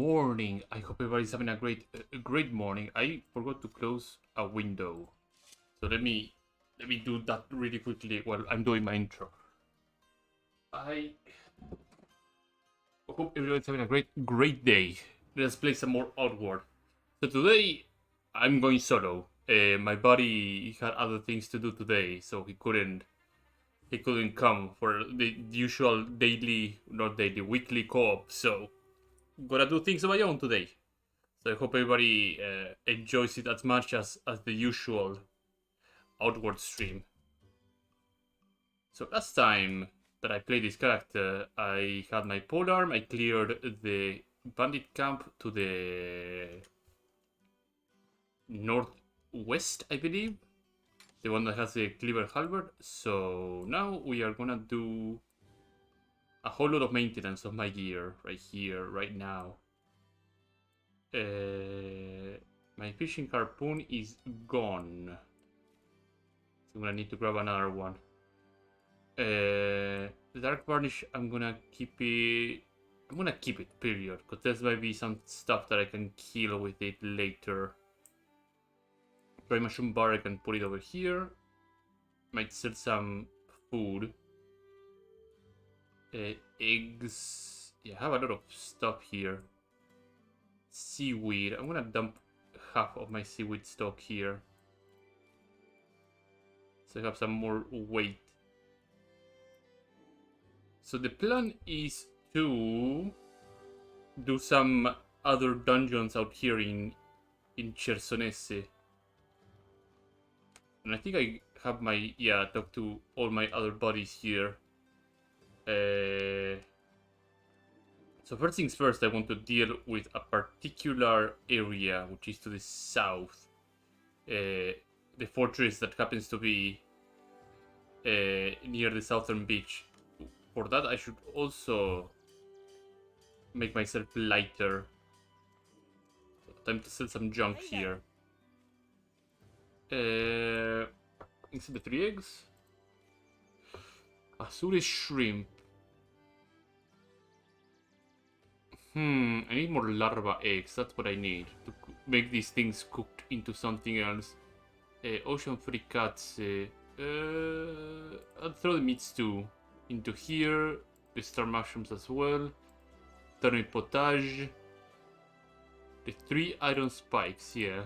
morning. I hope everybody's having a great morning. I forgot to close a window, so let me do that really quickly while I'm doing my intro. I hope everyone's having a great day. Let's play some more Outward. So today I'm going solo. My buddy had other things to do today, so he couldn't come for the usual weekly co-op. So gonna do things on my own today. So I hope everybody enjoys it as much as the usual Outward stream. So last time that I played this character, I had my polearm, I cleared the bandit camp to the northwest, I believe. The one that has the cleaver halberd. So now we are gonna do a whole lot of maintenance of my gear right here, right now. My fishing harpoon is gone. So I'm gonna need to grab another one. The dark varnish, I'm gonna keep it. I'm gonna keep it, period. Because there's might be some stuff that I can kill with it later. Dry mushroom bar, I can put it over here. Might sell some food. Eggs. Yeah, I have a lot of stuff here. Seaweed. I'm gonna dump half of my seaweed stock here. So I have some more weight. So the plan is to do some other dungeons out here in Chersonese. And I think I have talk to all my other buddies here. So first things first, I want to deal with a particular area, which is to the south. The fortress that happens to be near the southern beach. For that, I should also make myself lighter. So time to sell some junk here. Instead of 3 eggs. Azure shrimp. I need more larva eggs. That's what I need to make these things cooked into something else. Ocean fricatse. I'll throw the meat stew into here. The star mushrooms as well. Turnip potage. The 3 iron spikes, yeah.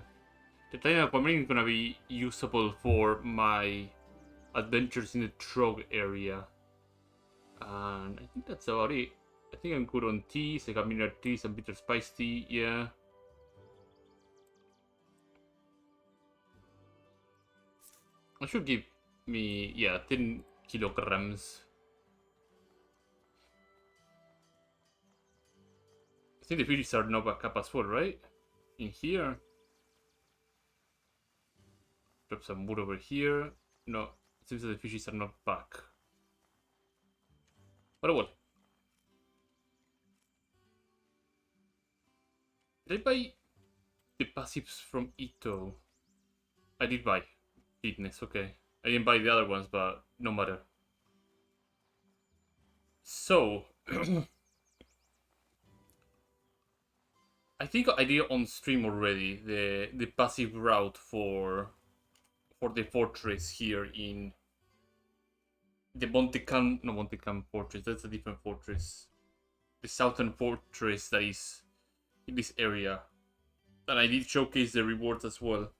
The tiny aquamarine is gonna be usable for my adventures in the Trog area. And I think that's about it. I think I'm good on teas. I got mineral tea, some bitter spice tea, yeah. I should give me, 10 kilograms. I think the fishes are not back up as well, right? In here. Drop some wood over here. No, it seems that the fishes are not back. But well. Did I buy the passives from Ito? I did buy fitness, okay. I didn't buy the other ones, but no matter. So, I think I did on stream already the passive route for the fortress here in the Montecan fortress. That's a different fortress. The southern fortress that is in this area. And I did showcase the rewards as well.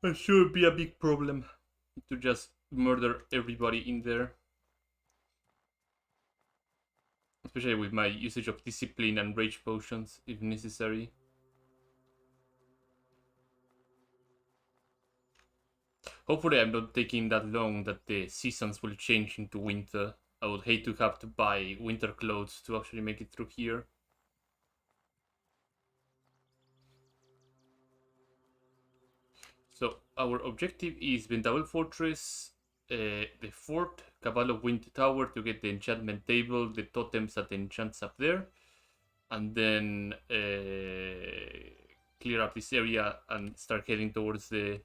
It should be a big problem to just murder everybody in there. Especially with my usage of discipline and rage potions if necessary. Hopefully I'm not taking that long that the seasons will change into winter. I would hate to have to buy winter clothes to actually make it through here. So our objective is Ventavel Fortress, the fort, Cabal of Wind Tower to get the enchantment table, the totems that enchants up there, and then clear up this area and start heading towards the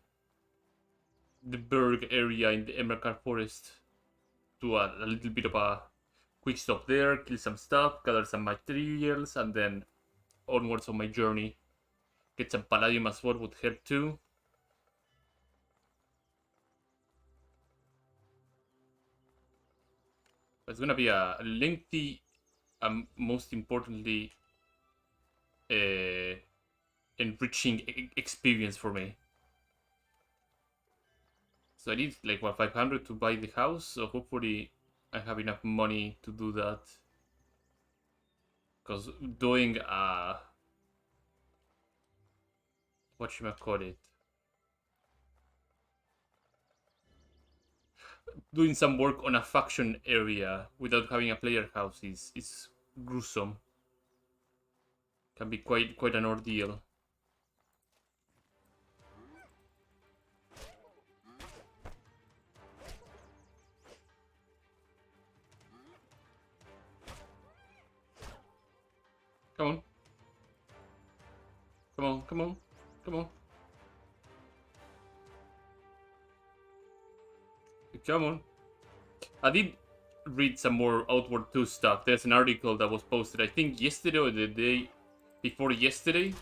the Berg area in the Emerald Forest. Do a little bit of a quick stop there, kill some stuff, gather some materials, and then onwards on my journey. Get some palladium as well would help too. It's gonna be a lengthy, most importantly, enriching experience for me. So I need like what 500 to buy the house. So hopefully I have enough money to do that. Because doing what should I call it? Doing some work on a faction area without having a player house is gruesome. Can be quite an ordeal. Come on. Come on, come on, come on. Come on. I did read some more Outward 2 stuff. There's an article that was posted, I think yesterday or the day before yesterday.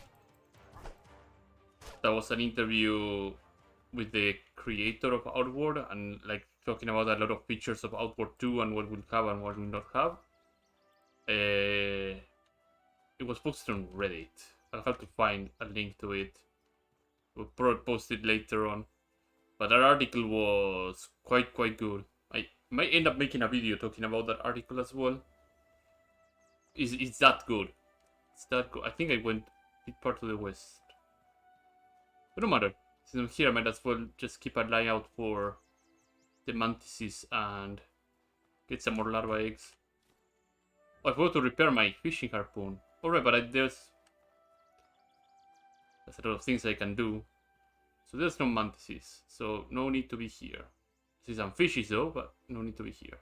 That was an interview with the creator of Outward and like talking about a lot of features of Outward 2 and what will have and what will not have. It was posted on Reddit. I'll have to find a link to it. We'll probably post it later on. But that article was quite good. I might end up making a video talking about that article as well. It's that good. It's that good. I think I went a bit part to the west. But no matter. Since I'm here, I might as well just keep an eye out for the mantises and get some more larva eggs. Oh, I forgot to repair my fishing harpoon. Alright, but there's a lot of things I can do. So there's no mantises, so no need to be here. See some fishes though, but no need to be here.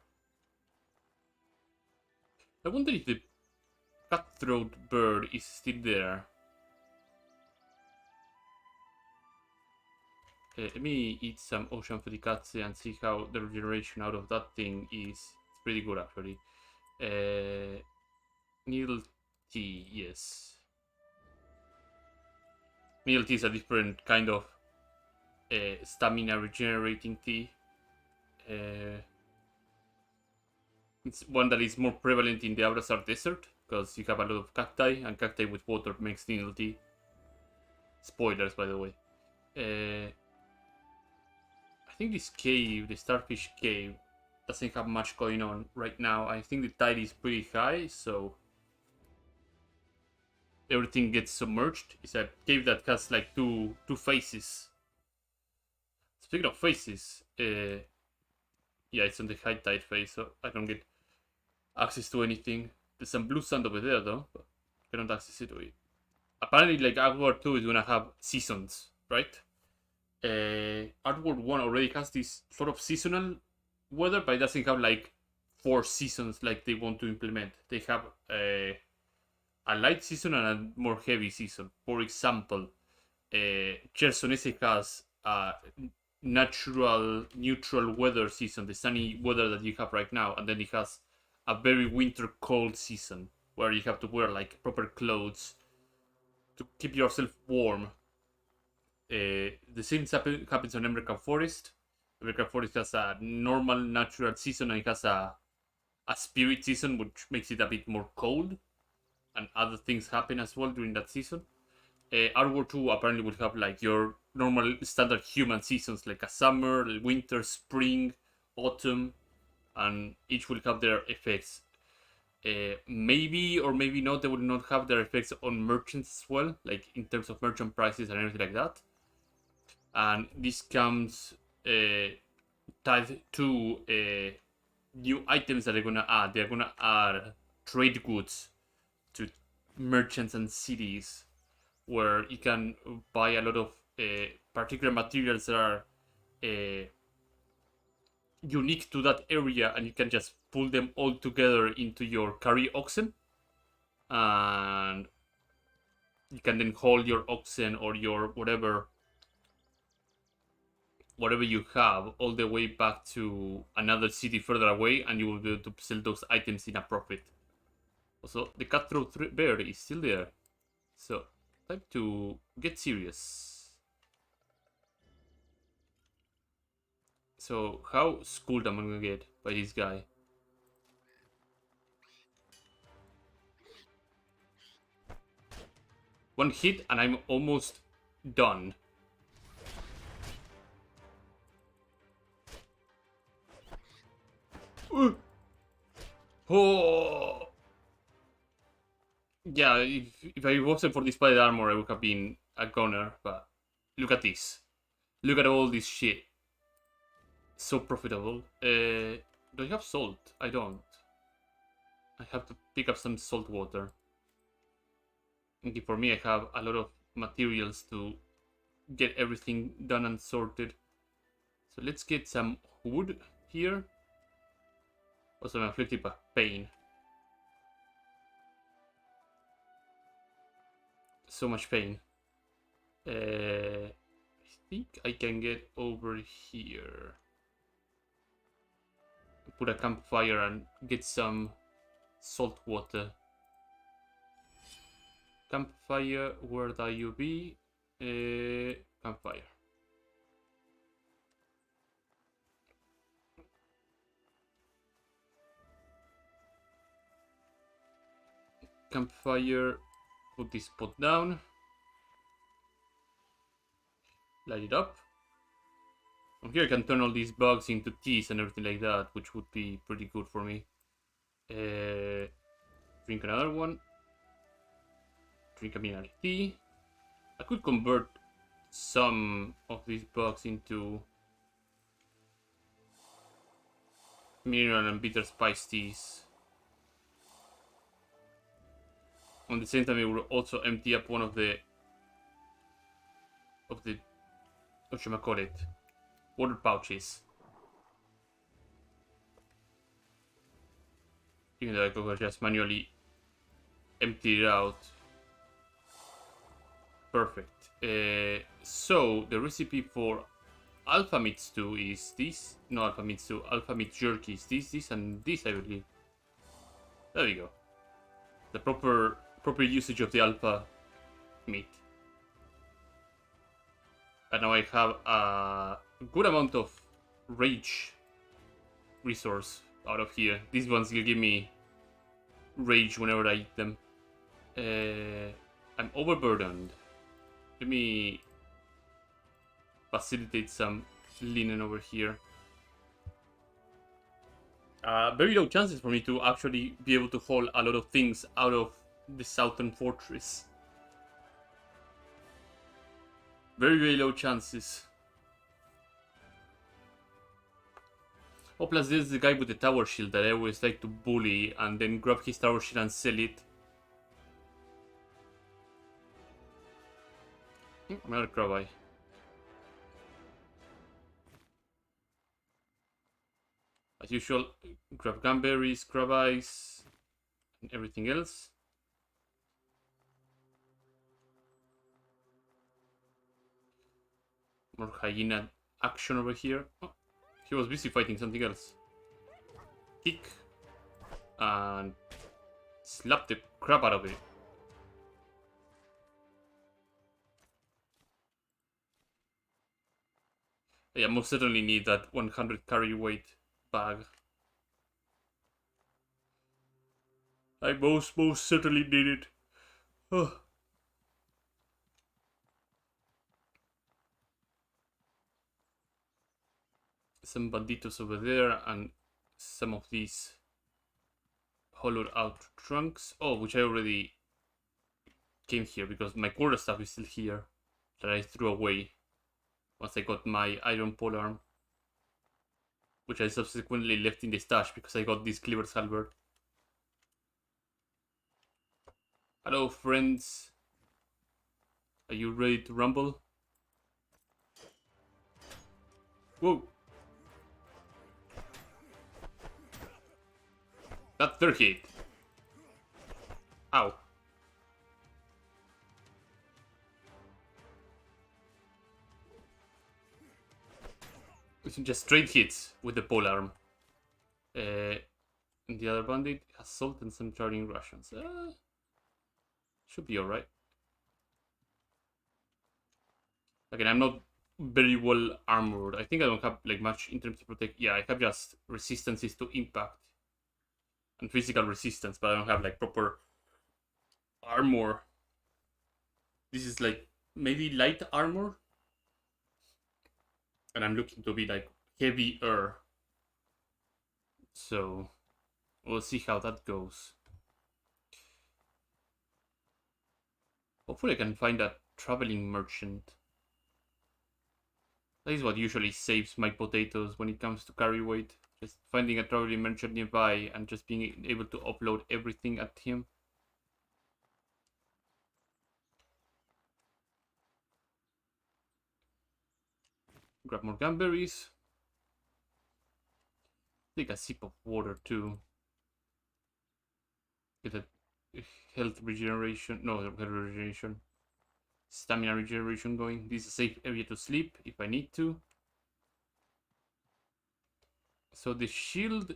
I wonder if the cutthroat bird is still there. Let me eat some ocean furikatse and see how the regeneration out of that thing is. It's pretty good actually. Needle tea, yes. Needle tea is a different kind of stamina regenerating tea. It's one that is more prevalent in the Abrasar Desert because you have a lot of cacti, and cacti with water makes needle tea. Spoilers, by the way. I think this cave, the Starfish Cave, doesn't have much going on right now. I think the tide is pretty high, so everything gets submerged. It's a cave that has like two faces. Speaking of faces, yeah, it's on the high tide phase, so I don't get access to anything. There's some blue sand over there though, but I don't access it to it. Apparently, like Outward 2 is gonna have seasons, right? Outward 1 already has this sort of seasonal weather, but it doesn't have like 4 seasons like they want to implement. They have a light season and a more heavy season. For example, Chersonese has a natural neutral weather season, the sunny weather that you have right now, and then it has a very winter cold season where you have to wear like proper clothes to keep yourself warm. The same happens on Emerald Forest. Emerald Forest has a normal natural season and it has a spirit season, which makes it a bit more cold, and other things happen as well during that season. Outward 2 apparently will have like your normal standard human seasons, like a summer, winter, spring, autumn, and each will have their effects. Maybe or maybe not, they will not have their effects on merchants as well, like in terms of merchant prices and everything like that. And this comes tied to new items that they're gonna add. They're gonna add trade goods to merchants and cities, where you can buy a lot of particular materials that are unique to that area, and you can just pull them all together into your carry oxen, and you can then haul your oxen or your whatever whatever you have all the way back to another city further away, and you will be able to sell those items in a profit. Also, the cutthroat bear is still there. So, time to get serious. So, how schooled am I gonna get by this guy? One hit and I'm almost done. Oh! Yeah, if I wasn't for this plate armor, I would have been a goner, but look at this. Look at all this shit. So profitable. Do I have salt? I don't. I have to pick up some salt water. Okay, for me, I have a lot of materials to get everything done and sorted. So let's get some wood here. Also, I'm afflicted by pain. So much pain. I think I can get over here. Put a campfire and get some salt water. Campfire, where do you be? Campfire. Campfire, put this pot down. Light it up. From here I can turn all these bugs into teas and everything like that, which would be pretty good for me. Drink another one. Drink a mineral tea. I could convert some of these bugs into mineral and bitter spice teas. On the same time, it will also empty up one of the whatchamacallit, water pouches. Even though I could just manually empty it out. Perfect. So the recipe for alpha meat stew is this. No, alpha meat stew. Alpha meat jerky is this, and this, I believe. There we go. The proper usage of the alpha meat. And now I have a good amount of rage resource out of here. These ones will give me rage whenever I eat them. I'm overburdened. Let me facilitate some linen over here. Very low chances for me to actually be able to haul a lot of things out of the southern fortress. Very, very low chances. Oh, plus there's the guy with the tower shield that I always like to bully and then grab his tower shield and sell it. Another crab. As usual, grab gunberries, crab eyes, and everything else. More hyena action over here. Oh, he was busy fighting something else. Kick. And slap the crap out of it. Yeah, most certainly need that 100 carry weight bag. I most certainly need it. Oh. Some banditos over there and some of these hollowed out trunks. Oh, which I already came here because my quarter staff is still here that I threw away once I got my iron polearm, which I subsequently left in the stash because I got this cleaver halberd. Hello, friends. Are you ready to rumble? Whoa! That third hit. Ow. It's just straight hits with the polearm. And the other bandit has salt and some charging rations. Should be alright. Again, I'm not very well armored. I think I don't have like much in terms of protect. Yeah, I have just resistances to impact and physical resistance, but I don't have like proper armor. This is like maybe light armor, and I'm looking to be like heavier. So we'll see how that goes. Hopefully I can find a traveling merchant. That is what usually saves my potatoes when it comes to carry weight. Just finding a traveling merchant nearby and just being able to upload everything at him. Grab more gunberries. Take a sip of water too. Get a health regeneration. No, health regeneration. Stamina regeneration going. This is a safe area to sleep if I need to. So the shield,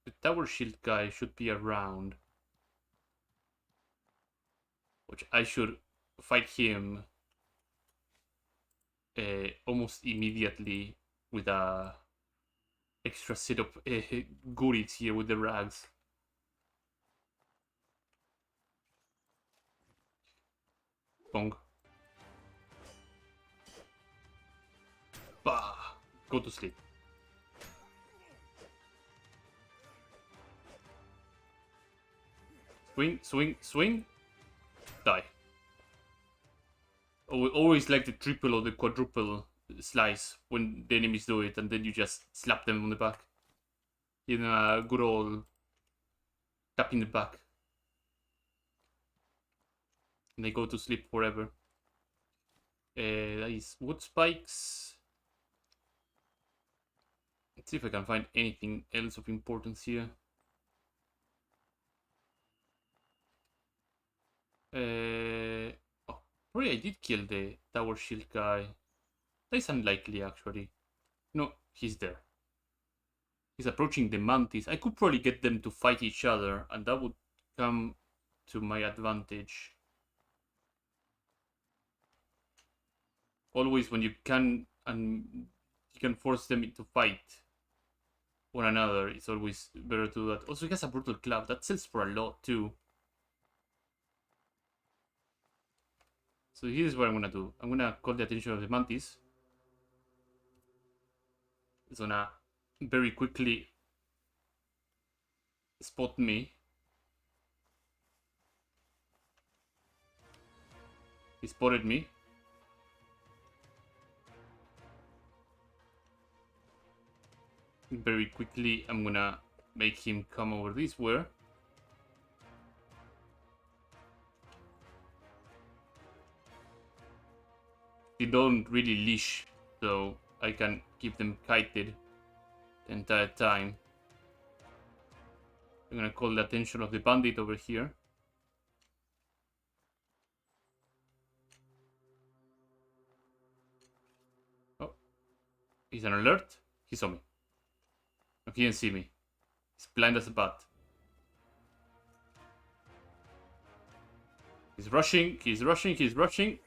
the tower shield guy should be around. Which I should fight him almost immediately with a extra set of goodies here with the rags. Bong. Bah! Go to sleep. Swing, swing, swing. Die. Always like the triple or the quadruple slice when the enemies do it, and then you just slap them on the back. In a good old tap in the back. And they go to sleep forever. That is wood spikes. Let's see if I can find anything else of importance here. Oh, probably I did kill the tower shield guy. That is unlikely, actually. No, he's there. He's approaching the mantis. I could probably get them to fight each other, and that would come to my advantage. Always when you can and you can force them to fight one another, it's always better to do that. Also, he has a brutal club. That sells for a lot, too. So here's what I'm gonna do. I'm gonna call the attention of the mantis. It's gonna very quickly spot me. He spotted me. Very quickly, I'm gonna make him come over this way. They don't really leash, so I can keep them kited the entire time. I'm gonna call the attention of the bandit over here. Oh, he's an alert. He saw me. No, he didn't see me. He's blind as a bat. He's rushing, he's rushing, he's rushing.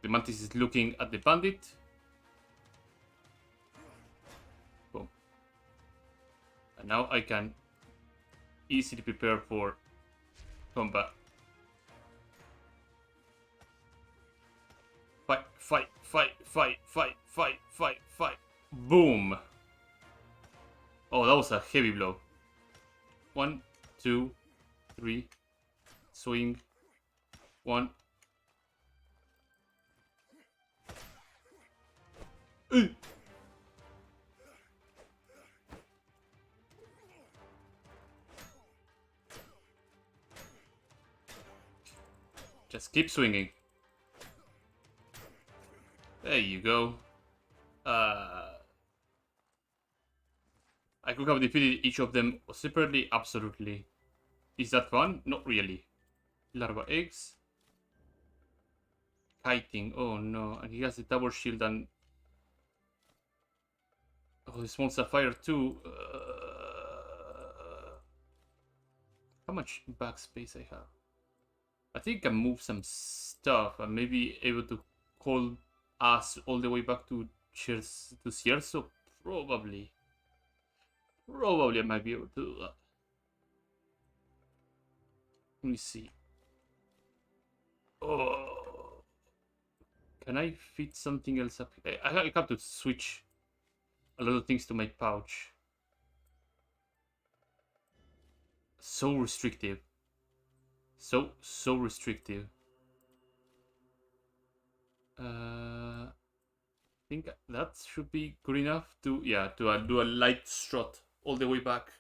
The mantis is looking at the bandit. Boom. And now I can easily prepare for combat. Fight, fight, fight, fight, fight, fight, fight, fight. Boom. Oh, that was a heavy blow. 1, 2, 3. Swing. 1. Just keep swinging. There you go. I could have defeated each of them separately, absolutely. Is that fun? Not really. Larva eggs. Kiting, oh no. And he has the tower shield and Oh, this small sapphire too. How much backspace I have? I think I can move some stuff. I may be able to call us all the way back to Cierzo. Probably. Probably I might be able to do that. Let me see. Oh, can I fit something else up? I have to switch a lot of things to my pouch. So restrictive. So restrictive. I think that should be good enough to, yeah, to do a light strut all the way back.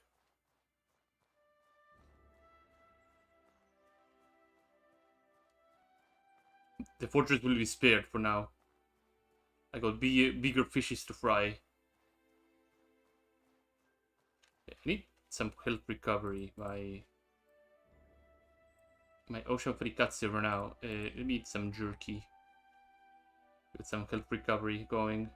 The fortress will be spared for now. I got bigger fishes to fry. I need some health recovery. My ocean fricazze for now. I need some jerky. With some health recovery going.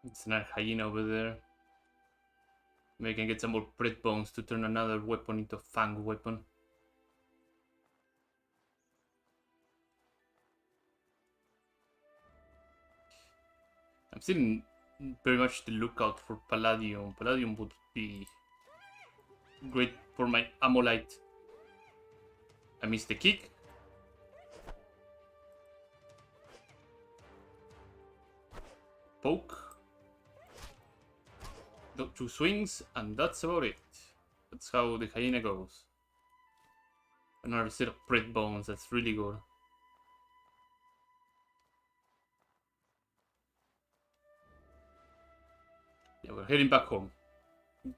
It's not hyena over there. Maybe I can get some more bread bones to turn another weapon into a fang weapon. I'm still very much the lookout for Palladium. Palladium would be great for my Amolite. I missed the kick. Poke. Two swings, and that's about it. That's how the hyena goes. Another set of bread bones, that's really good. Yeah, we're heading back home.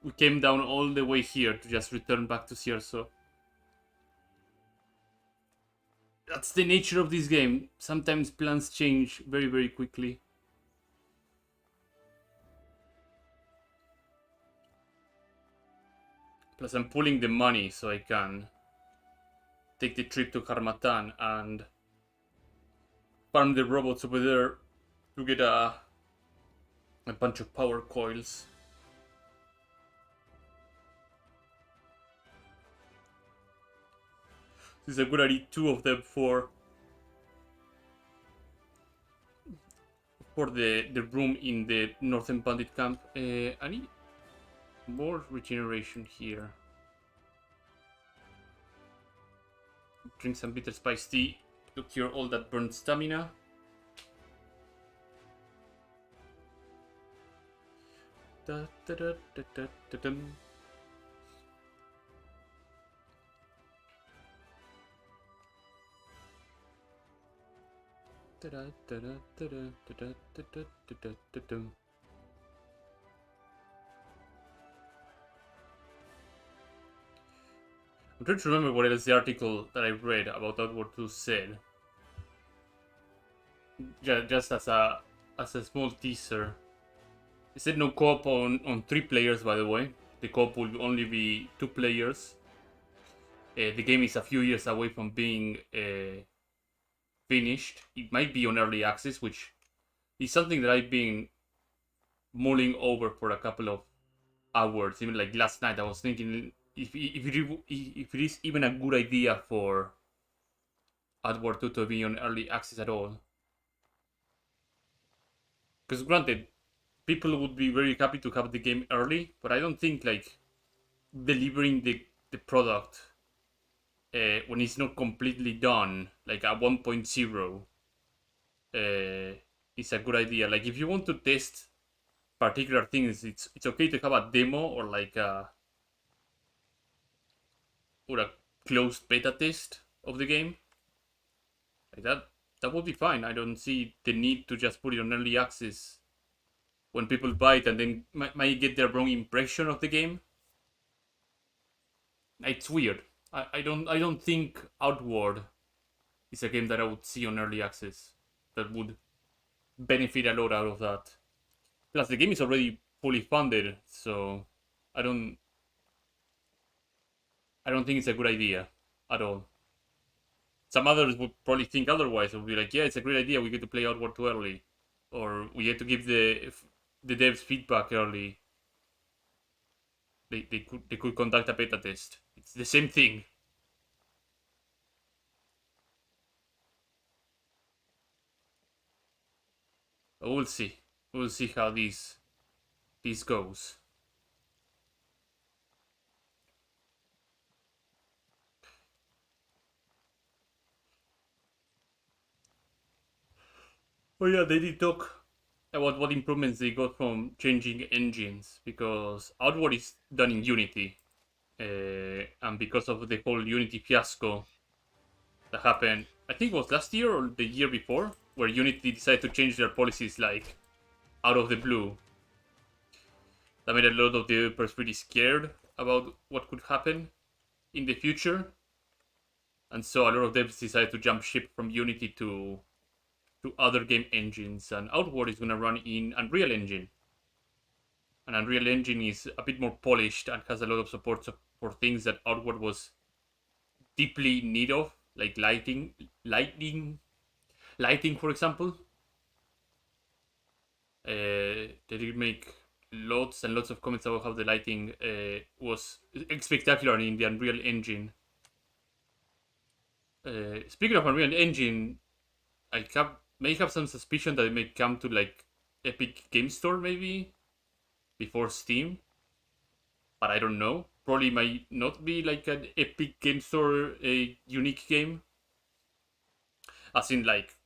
We came down all the way here to just return back to Cierzo. That's the nature of this game. Sometimes plans change very, very quickly. Plus, I'm pulling the money so I can take the trip to Harmatan and farm the robots over there to get a bunch of power coils. This is a good idea, two of them for the room in the northern bandit camp. I need more regeneration here. Drink some bitter spice tea to cure all that burnt stamina. Da, da, da, da, da, da, dum. Da, da, da, da, da, da, da, da, da, da, da, dum. I'm trying to remember what else the article that I read about Outward 2 said. Just as a small teaser. It said no co-op on 3 players, by the way. The co-op will only be 2 players. The game is a few years away from being finished. It might be on early access, which is something that I've been mulling over for a couple of hours. Even like last night, I was thinking if it is even a good idea for Outward 2 to be on early access at all. Because granted, people would be very happy to have the game early, but I don't think like delivering the product when it's not completely done, like at 1.0, is a good idea. Like if you want to test particular things, it's okay to have a demo or like a closed beta test of the game. Like that would be fine. I don't see the need to just put it on early access when people buy it and then might get their wrong impression of the game. It's weird. I don't think Outward is a game that I would see on early access that would benefit a lot out of that. Plus, the game is already fully funded, so I don't I don't think it's a good idea at all. Some others would probably think otherwise. Would be like, yeah, it's a great idea. We get to play Outward too early, or we get to give the devs feedback early. They could conduct a beta test. It's the same thing. But we'll see. We'll see how this goes. Oh yeah, they did talk about what improvements they got from changing engines, because Outward is done in Unity, and because of the whole Unity fiasco that happened, I think it was last year or the year before, where Unity decided to change their policies like out of the blue. That made a lot of developers pretty scared about what could happen in the future, and so a lot of devs decided to jump ship from Unity to other game engines, and Outward is gonna run in Unreal Engine. And Unreal Engine is a bit more polished and has a lot of support for things that Outward was deeply in need of, like lighting, for example. They did make lots and lots of comments about how the lighting was spectacular in the Unreal Engine. Speaking of Unreal Engine, may have some suspicion that it may come to like Epic Game Store maybe before Steam, but I don't know. Probably might not be like an Epic Game Store a unique game, as in like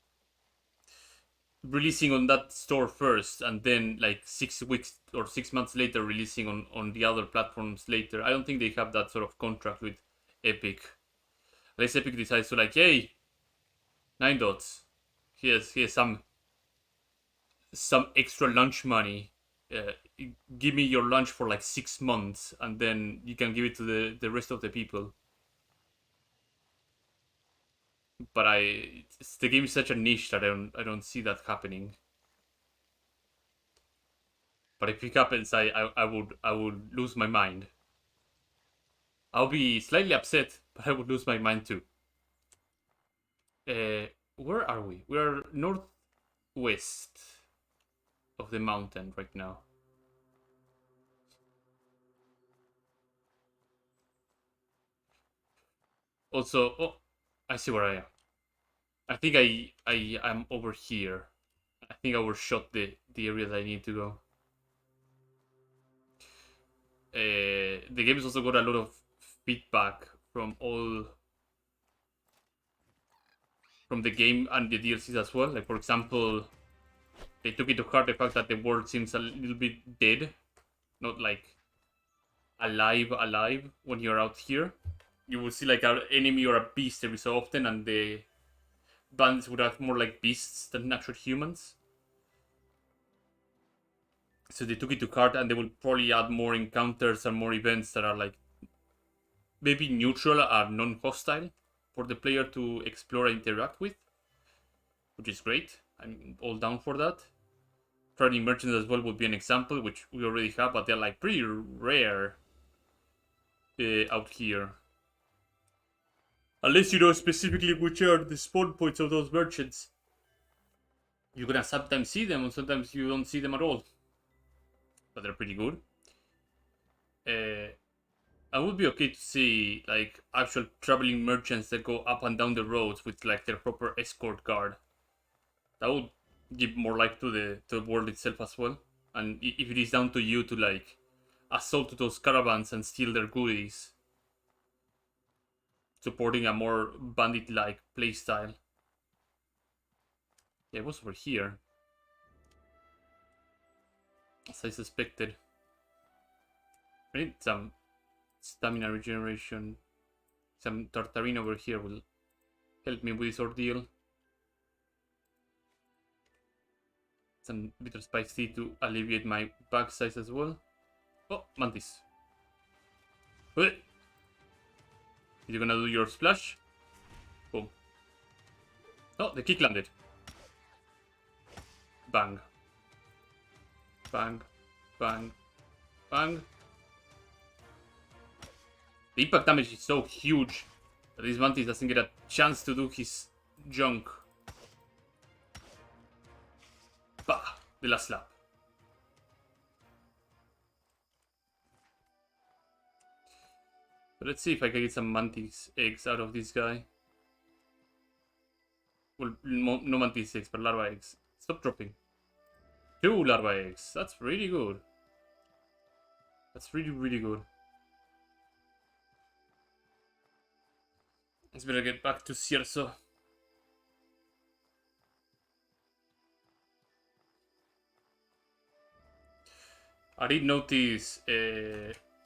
releasing on that store first and then like 6 weeks or 6 months later releasing on the other platforms later. I don't think they have that sort of contract with Epic. Unless Epic decides to like, hey, Nine Dots, here's some extra lunch money. Uh, Give me your lunch for like 6 months, and then you can give it to the rest of the people. But the game is such a niche that I don't see that happening. But if it happens, I would lose my mind. I'll be slightly upset, but I would lose my mind too. Where are we? We are northwest of the mountain right now. Also, oh, I see where I am. I think I am over here. I think I overshot the area that I need to go. The game has also got a lot of feedback from the game and the DLCs as well. Like for example, they took into heart the fact that the world seems a little bit dead, not like alive when you're out here. You will see like an enemy or a beast every so often, and the bandits would act more like beasts than natural humans. So they took it to heart, and they will probably add more encounters and more events that are like maybe neutral or non-hostile for the player to explore and interact with, which is great. I'm all down for that. Trading merchants as well would be an example, which we already have, but they're like pretty rare out here. Unless you know specifically which are the spawn points of those merchants. You're gonna sometimes see them, and sometimes you don't see them at all. But they're pretty good. I would be okay to see like actual traveling merchants that go up and down the roads with like their proper escort guard. That would give more life to the world itself as well. And if it is down to you to like assault those caravans and steal their goodies, supporting a more bandit-like playstyle. Yeah, it was over here, as I suspected. I need some stamina regeneration. Some Tartarine over here will help me with this ordeal. Some bitter spice tea to alleviate my back size as well. Oh, Mantis. Wait. You're gonna do your splash? Boom. Oh, the kick landed. Bang. Bang. Bang. Bang. The impact damage is so huge that this Mantis doesn't get a chance to do his junk. Bah! The last slap. But let's see if I can get some Mantis eggs out of this guy. Well, no Mantis eggs, but larva eggs. Stop dropping. 2 larva eggs. That's really good. That's really, really good. Let's better get back to Cierzo. I did notice...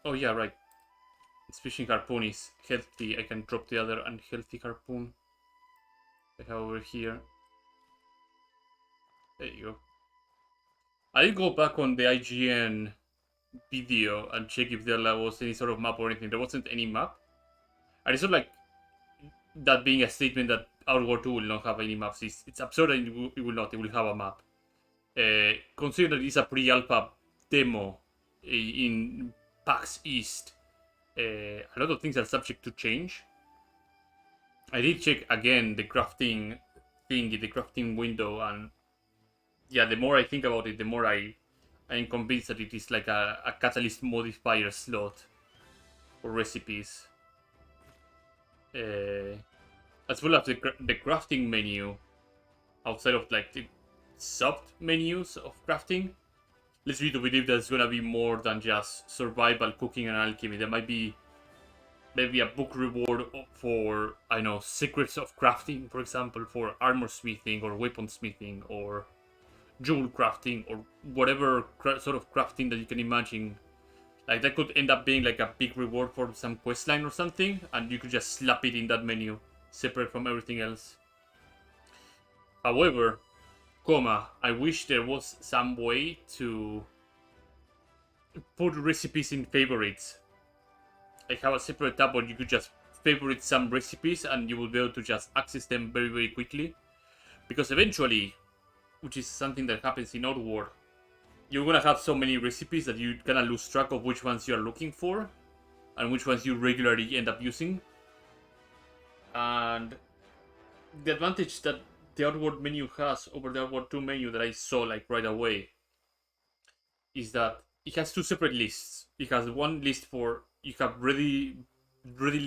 oh yeah, right. This fishing harpoon is healthy. I can drop the other unhealthy harpoon I have over here. There you go. I did go back on the IGN video and check if there was any sort of map or anything. There wasn't any map. And it's not like that being a statement that Outward 2 will not have any maps. It's absurd that it will not. It will have a map. Consider that it's a pre-alpha demo in PAX East. A lot of things are subject to change. I did check again the crafting thing in the crafting window, and yeah, the more I think about it, the more I am convinced that it is like a catalyst modifier slot for recipes. As well as the crafting menu outside of like the sub menus of crafting leads me to believe there's gonna be more than just survival, cooking, and alchemy. There might be maybe a book reward for, I know, secrets of crafting, for example, for armor smithing or weapon smithing or jewel crafting or whatever sort of crafting that you can imagine. Like that could end up being like a big reward for some questline or something, and you could just slap it in that menu, separate from everything else. However, I wish there was some way to put recipes in favorites. Like have a separate tab where you could just favorite some recipes and you will be able to just access them very, very quickly. Because eventually, which is something that happens in Outward, you're gonna have so many recipes that you're gonna lose track of which ones you're looking for and which ones you regularly end up using. And the advantage that the Outward menu has over the Outward 2 menu that I saw like right away is that it has 2 separate lists. It has one list for you have readily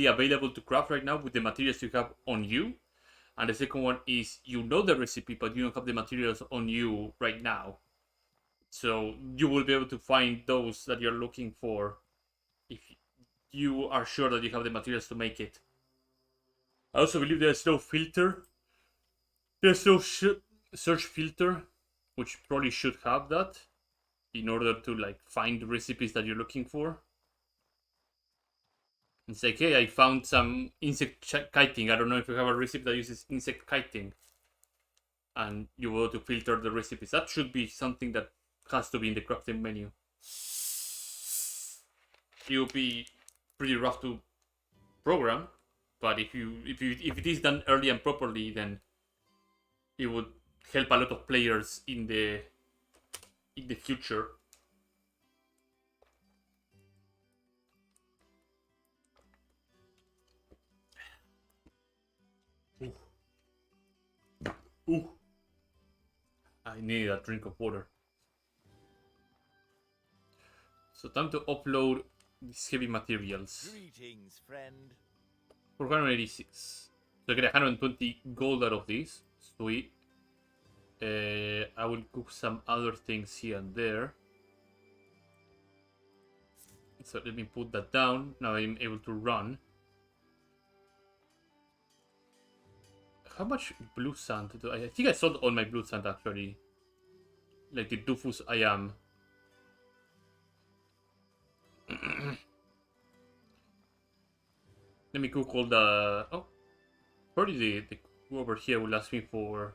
available to craft right now with the materials you have on you, and the second one is you know the recipe but you don't have the materials on you right now. So you will be able to find those that you're looking for if you are sure that you have the materials to make it. I also believe there's no filter. There's no search filter, which probably should have that in order to like find the recipes that you're looking for. It's like, hey, I found some insect kiting. I don't know if you have a recipe that uses insect kiting. And you will to filter the recipes. That should be something that has to be in the crafting menu. It will be pretty rough to program, but if it is done early and properly, then it would help a lot of players in the future. Ooh. I need a drink of water. So time to upload these heavy materials. Greetings, friend. 486. So I get 120 gold out of this. Sweet. I will cook some other things here and there. So let me put that down. Now I'm able to run. How much blue sand do I think I sold all my blue sand actually. Like the doofus I am. Let me cook all the... Oh. Probably the crew over here will ask me for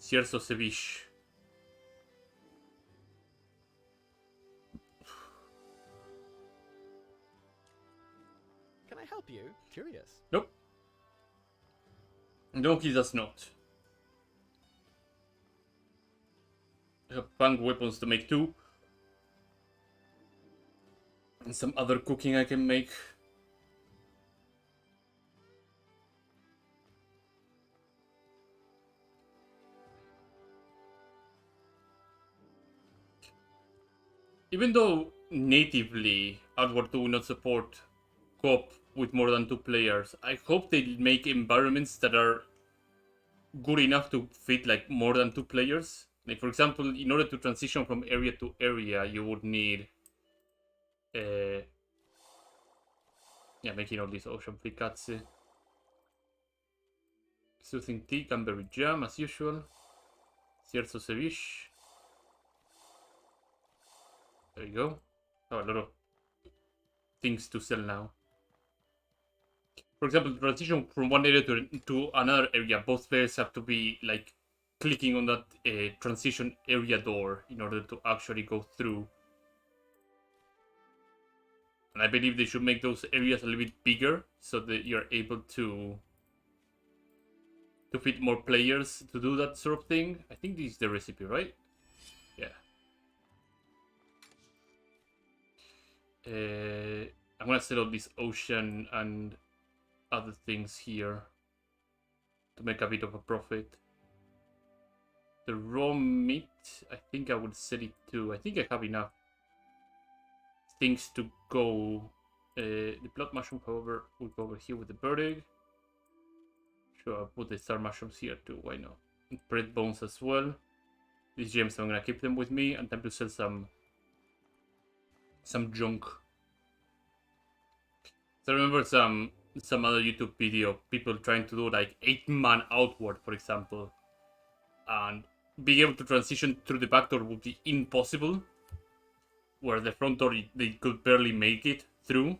Cierzo ceviche. Can I help you? Curious. Nope. No, he does not. I have punk weapons to make too. And some other cooking I can make. even though natively Outward 2 will not support co-op with more than 2 players, I hope they make environments that are good enough to fit like more than 2 players. Like for example, in order to transition from area to area, you would need yeah, making all these ocean free cuts. Soothing tea, cranberry jam as usual. Cierzo ceviche. There you go. Oh, a lot of things to sell now. For example, transition from one area to another area, both players have to be like clicking on that transition area door in order to actually go through. And I believe they should make those areas a little bit bigger so that you're able to fit more players to do that sort of thing. I think this is the recipe, right? Yeah. I'm gonna set up this ocean and other things here to make a bit of a profit. The raw meat, I think I would sell it too. I think I have enough things to go. The blood mushroom, however, will go over here with the bird egg. Sure, I'll put the star mushrooms here too. Why not? And bread bones as well. These gems, I'm gonna keep them with me, and time to sell some junk. So I remember some other YouTube video, people trying to do like 8-man outward, for example, and being able to transition through the back door would be impossible. Where the front door they could barely make it through.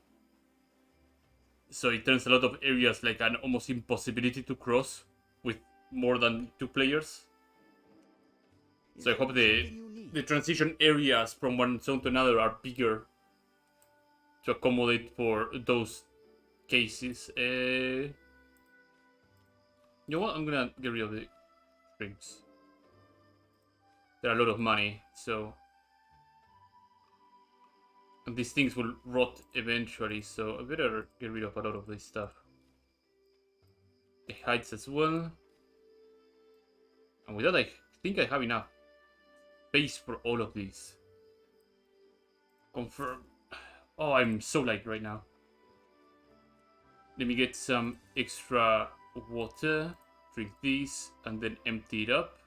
So it turns a lot of areas like an almost impossibility to cross with more than 2 players. So I hope the transition areas from one zone to another are bigger to accommodate for those cases. You know what? I'm gonna get rid of the shrimps. They're a lot of money, so. And these things will rot eventually, so I better get rid of a lot of this stuff. The hides as well. And with that, I think I have enough space for all of these. Confirm. Oh, I'm so light right now. Let me get some extra water, drink these, and then empty it up.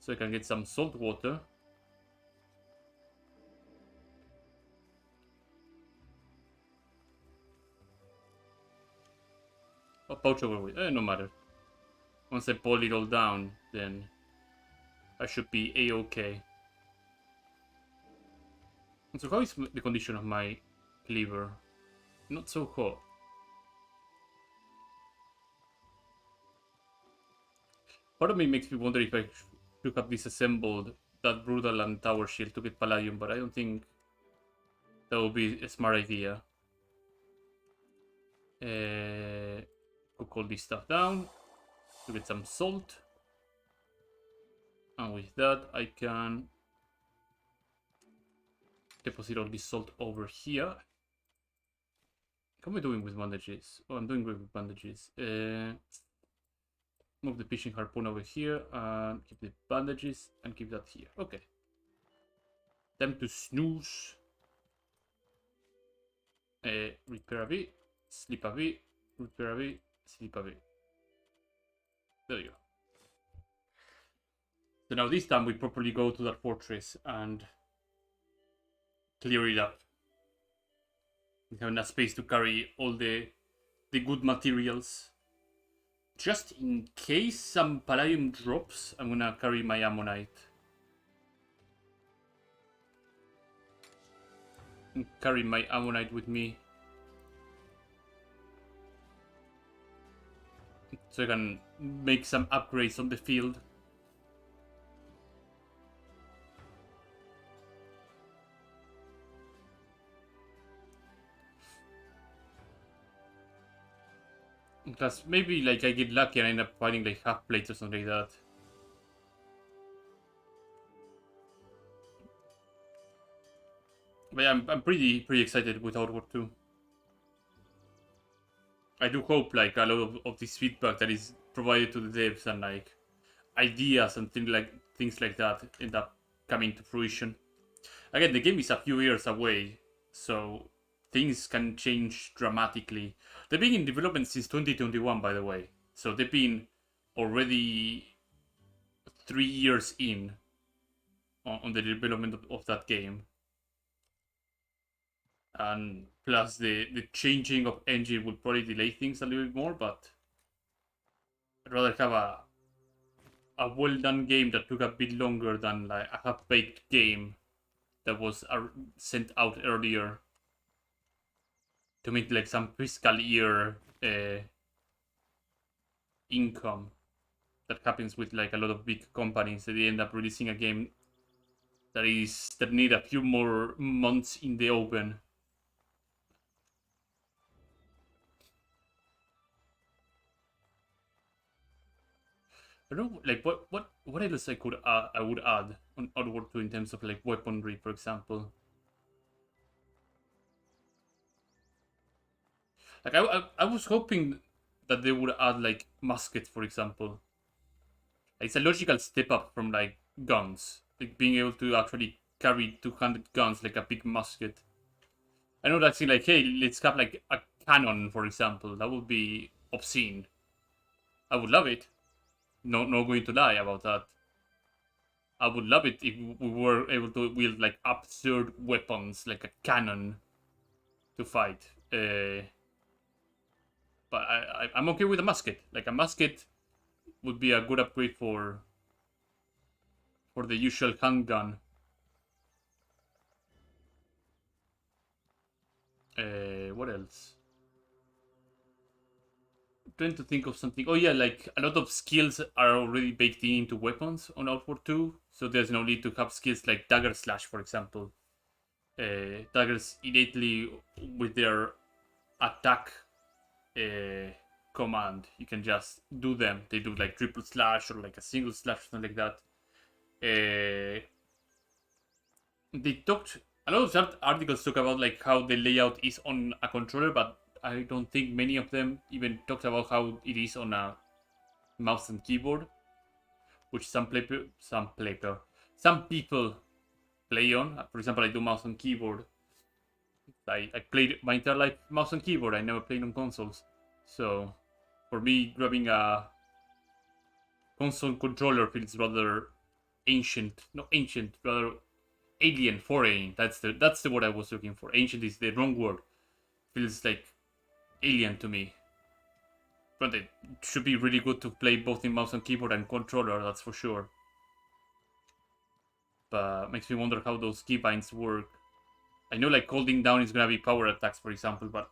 So I can get some salt water. Oh, pouch overweight. No matter. Once I boil it all down, then I should be a-okay. So how is the condition of my liver? Not so hot. Part of me makes me wonder if I should have disassembled that Brutal and Tower Shield to get Palladium, but I don't think that would be a smart idea. Cook all this stuff down to get some salt. And with that, I can deposit all this salt over here. How am I doing with bandages? Oh, I'm doing great with bandages. Move the fishing harpoon over here and keep the bandages and keep that here. Okay. Time to snooze. Repair a bit, sleep a bit, repair a bit, sleep a bit. There you go. So now this time we properly go to that fortress and clear it up. We have enough space to carry all the good materials. Just in case some palladium drops, I'm gonna carry my ammonite. And carry my ammonite with me. So I can make some upgrades on the field. Plus, maybe like I get lucky and I end up finding like half plates or something like that. But yeah, I'm pretty excited with Outward 2. I do hope like a lot of this feedback that is provided to the devs and like ideas and things like that end up coming to fruition. Again, the game is a few years away, so things can change dramatically. They've been in development since 2021, by the way. So they've been already 3 years in on the development of that game. And plus the changing of engine will probably delay things a little bit more, but I'd rather have a well done game that took a bit longer than like a half baked game that was sent out earlier to meet like some fiscal year income that happens with like a lot of big companies. They end up releasing a game that need a few more months in the open. I don't know, like what else I would add on Outward 2 in terms of like weaponry, for example. Like I was hoping that they would add like muskets, for example. It's a logical step up from like guns, like being able to actually carry 200 guns like a big musket. I know that's like, hey, let's have like a cannon, for example. That would be obscene. I would love it. No going to lie about that. I would love it if we were able to wield like absurd weapons, like a cannon, to fight. But I'm okay with a musket. Like a musket would be a good upgrade for the usual handgun. What else? I'm trying to think of something. Oh yeah, like a lot of skills are already baked into weapons on Outward 2, so there's no need to have skills like dagger slash, for example. Daggers innately with their attack command, you can just do them. They do like triple slash or like a single slash or something like that. They talked a lot of articles talk about like how the layout is on a controller, but I don't think many of them even talked about how it is on a mouse and keyboard, which some people play on. For example, I do mouse and keyboard. I played my entire life mouse and keyboard. I never played on consoles, so for me, grabbing a console controller feels rather ancient. Not ancient, rather alien, foreign. That's the word I was looking for. Ancient is the wrong word. Feels like alien to me. But it should be really good to play both in mouse and keyboard and controller, that's for sure. But makes me wonder how those keybinds work. I know like holding down is gonna be power attacks, for example, but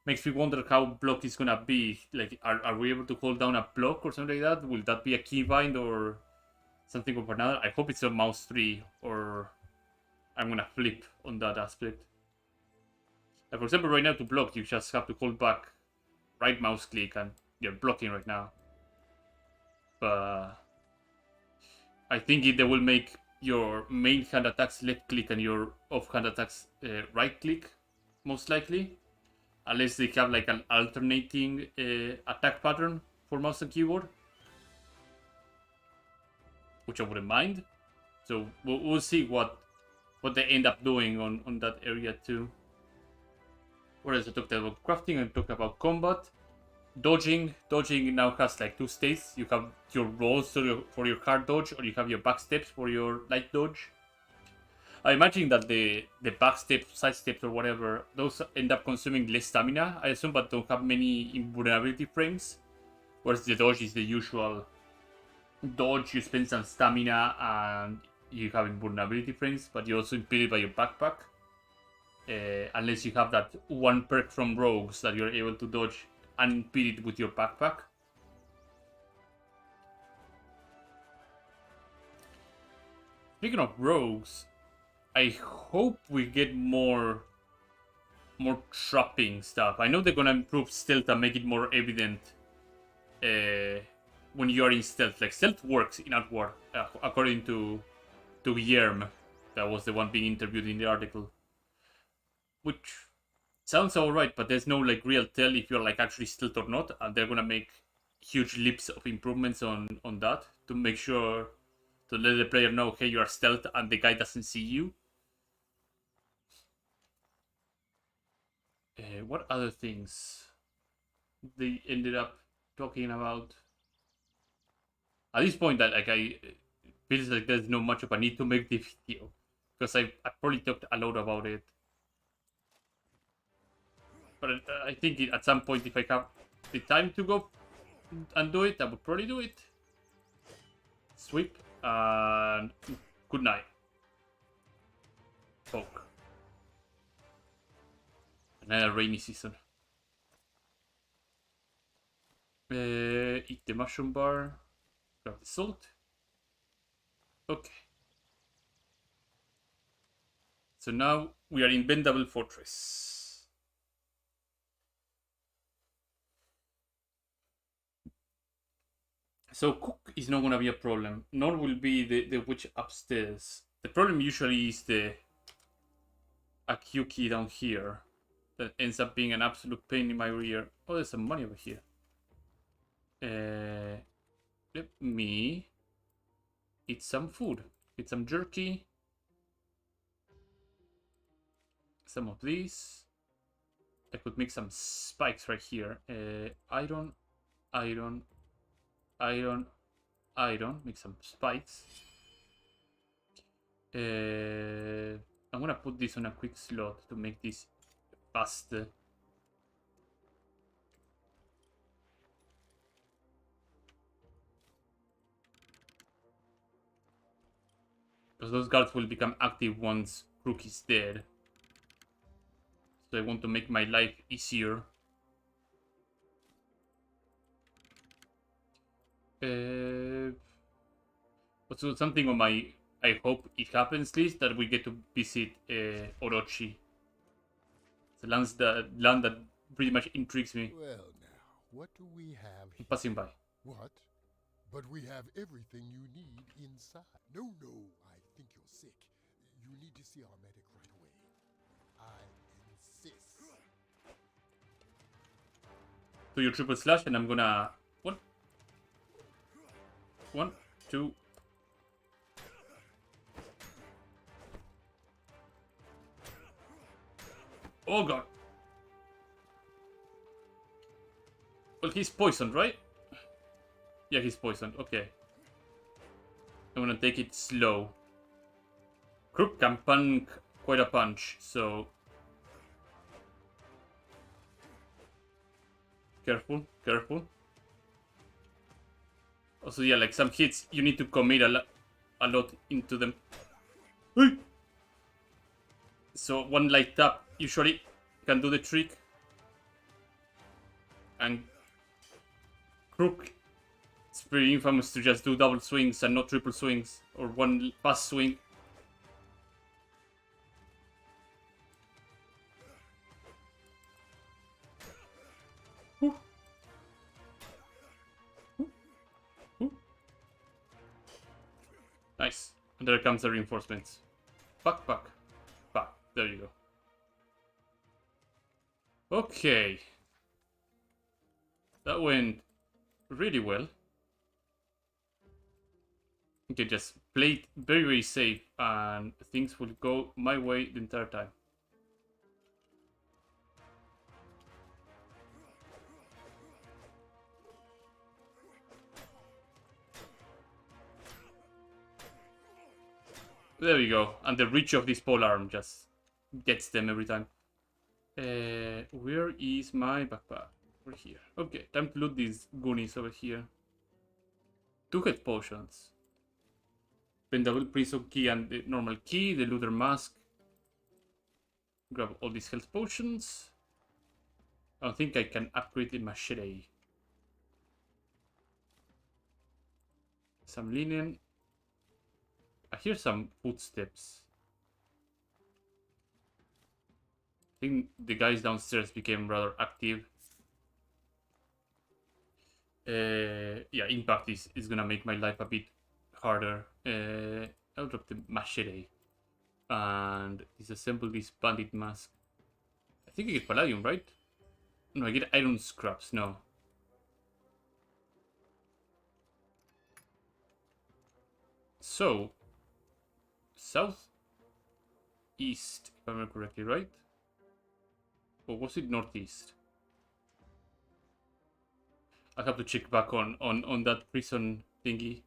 makes me wonder how block is gonna be. Like, are we able to hold down a block or something like that? Will that be a keybind or something of another? I hope it's a mouse 3, or I'm gonna flip on that aspect. Like, for example, right now to block, you just have to hold back right mouse click and you're blocking right now. But I think they will make your main hand attacks left click and your off hand attacks right click, most likely. Unless they have like an alternating attack pattern for mouse and keyboard, which I wouldn't mind. So we'll see what they end up doing on that area too. Whereas I talked about crafting and talked about combat. Dodging now has like two states. You have your rolls for your hard dodge, or you have your back steps for your light dodge. I imagine that the back steps, side steps, or whatever, those end up consuming less stamina, I assume, but don't have many invulnerability frames. Whereas the dodge is the usual dodge, you spend some stamina and you have invulnerability frames, but you're also impeded by your backpack. Unless you have that one perk from rogues that you're able to dodge unimpeded with your backpack. Speaking of rogues, I hope we get more trapping stuff. I know they're gonna improve stealth and make it more evident when you are in stealth. Like, stealth works in Outward, according to Guillermo. That was the one being interviewed in the article. Which sounds alright, but there's no like real tell if you're like actually stealth or not. And they're gonna make huge leaps of improvements on that to make sure to let the player know, hey, you are stealth and the guy doesn't see you. What other things they ended up talking about? At this point, that like I feels like there's no much of a need to make the video because I probably talked a lot about it. But I think at some point, if I have the time to go and do it, I would probably do it. Sweep and good night. Poke. Another rainy season. Eat the mushroom bar. Grab the salt. Okay. So now we are in Bendable Fortress. So cook is not gonna be a problem. Nor will be the witch upstairs. The problem usually is a Q key down here that ends up being an absolute pain in my rear. Oh, there's some money over here. Let me eat some food. Eat some jerky. Some of these. I could make some spikes right here. Iron, iron, iron, iron. Make some spikes. I'm gonna put this on a quick slot to make this faster. Because those guards will become active once Crook is dead. So I want to make my life easier. So something on my I hope it happens list that we get to visit Orochi. It's a land that pretty much intrigues me. Well, now, what do we have here? Passing by. What? But we have everything you need inside. No, I think you're sick. You need to see our medic right away. I insist. Do your triple slash and I'm gonna... What? 1, 2... Oh god. Well, he's poisoned, right? Yeah, he's poisoned. Okay. I'm gonna take it slow. Crook can punk quite a punch, so... Careful, careful. Also, yeah, like some hits, you need to commit a lot into them. So one light tap usually can do the trick. And Crook is pretty infamous to just do double swings and not triple swings. Or one fast swing. Nice. And there comes the reinforcements. Back. There you go. Okay. That went really well. Okay, just play it very, very safe and things will go my way the entire time. There we go. And the reach of this polearm just gets them every time. Where is my backpack? Over here. Okay, time to loot these goonies over here. 2 health potions. Bendable prison key and the normal key, the looter mask. Grab all these health potions. I don't think I can upgrade the machete. Some linen. I hear some footsteps. I think the guys downstairs became rather active. Yeah, impact is gonna make my life a bit harder. I'll drop the machete and disassemble this bandit mask. I think I get palladium, right? No, I get iron scraps. No. So, south east, if I remember correctly, right? Or was it northeast? I have to check back on that prison thingy.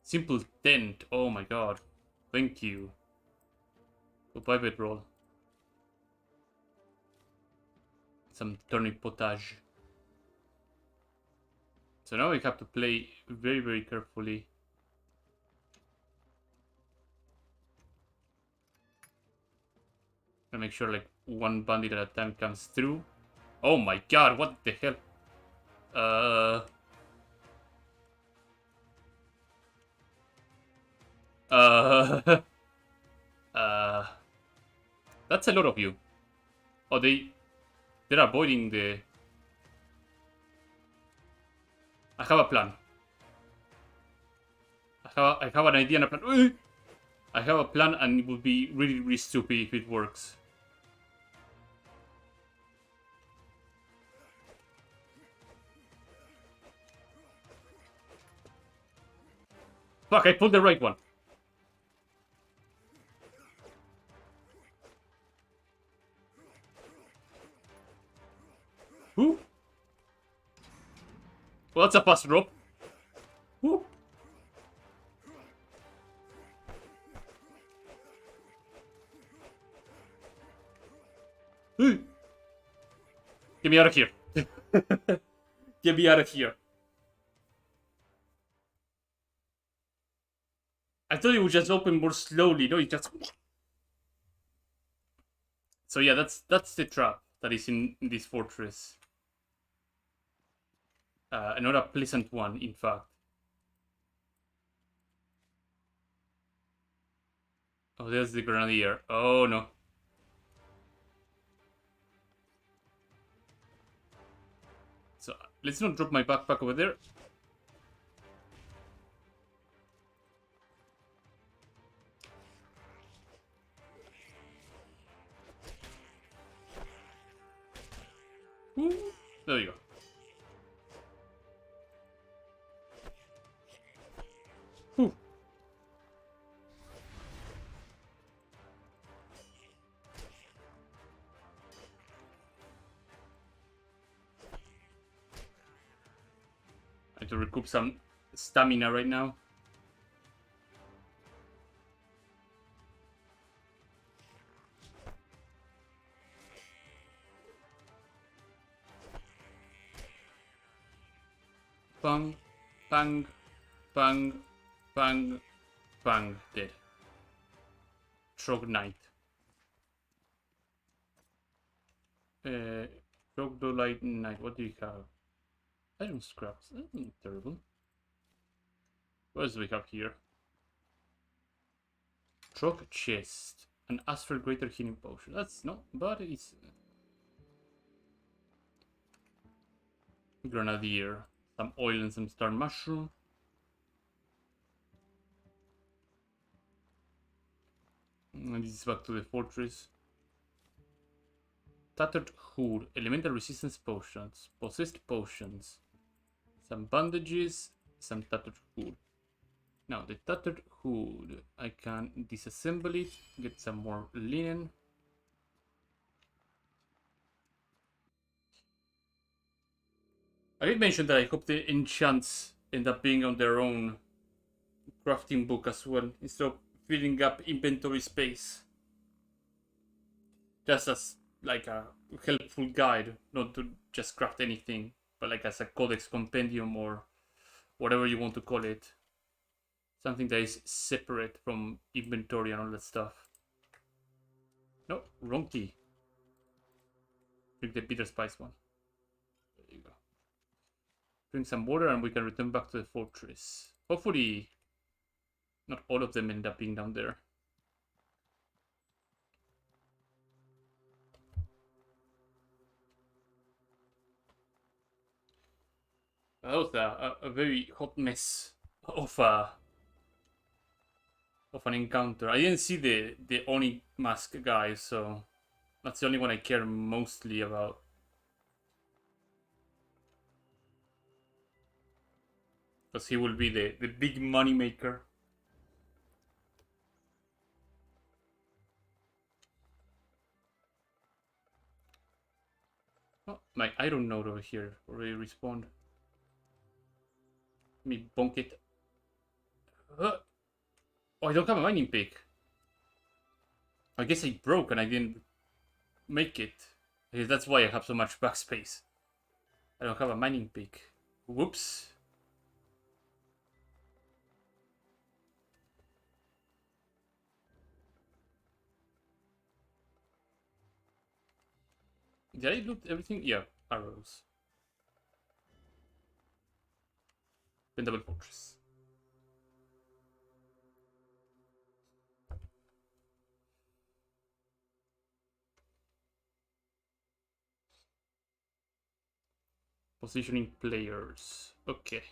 Simple tent. Oh my god. Thank you. Goodbye bedroll. Some turnip potage. So now we have to play very, very carefully. And make sure like one bandit at a time comes through. Oh my god, what the hell? Uh, uh, that's a lot of you. Oh, they're avoiding the. I have a plan. I have an idea and a plan. I have a plan, and it would be really, really stupid if it works. Fuck! I pulled the right one. Who? Well, that's a fast drop. Who? Get me out of here. Get me out of here. I thought it would just open more slowly. No, it just. So yeah, that's the trap that is in this fortress. Not a pleasant one, in fact. Oh, there's the grenadier. Oh no. So let's not drop my backpack over there. Ooh, there you go. Ooh. I have to recoup some stamina right now. Bang, bang, bang, bang, bang. Dead. Trogknight. Trogdolite Knight. What do you have? Iron scraps. That's not terrible. What else do we have here? Trog chest. An ask for greater healing potion. That's not bad. It's grenadier. Some oil and some star mushroom. And this is back to the fortress. Tattered hood. Elemental resistance potions. Possessed potions. Some bandages. Some tattered hood. Now the tattered hood. I can disassemble it. Get some more linen. I did mention that I hope the enchants end up being on their own crafting book as well, instead of filling up inventory space. Just as like a helpful guide, not to just craft anything, but like as a codex compendium or whatever you want to call it. Something that is separate from inventory and all that stuff. No, wrong key. Drink the bitter spice one. There you go. Drink some water and we can return back to the fortress. Hopefully not all of them end up being down there. That was a very hot mess of an encounter. I didn't see the Oni mask guy, so that's the only one I care mostly about. Because he will be the big money maker. Oh, my iron node over here already respawned. Let me bonk it. Oh, I don't have a mining pick. I guess I broke and I didn't make it. I guess that's why I have so much backspace. I don't have a mining pick. Whoops. Did I loot everything? Yeah, arrows. Bendable fortress. Positioning players. Okay.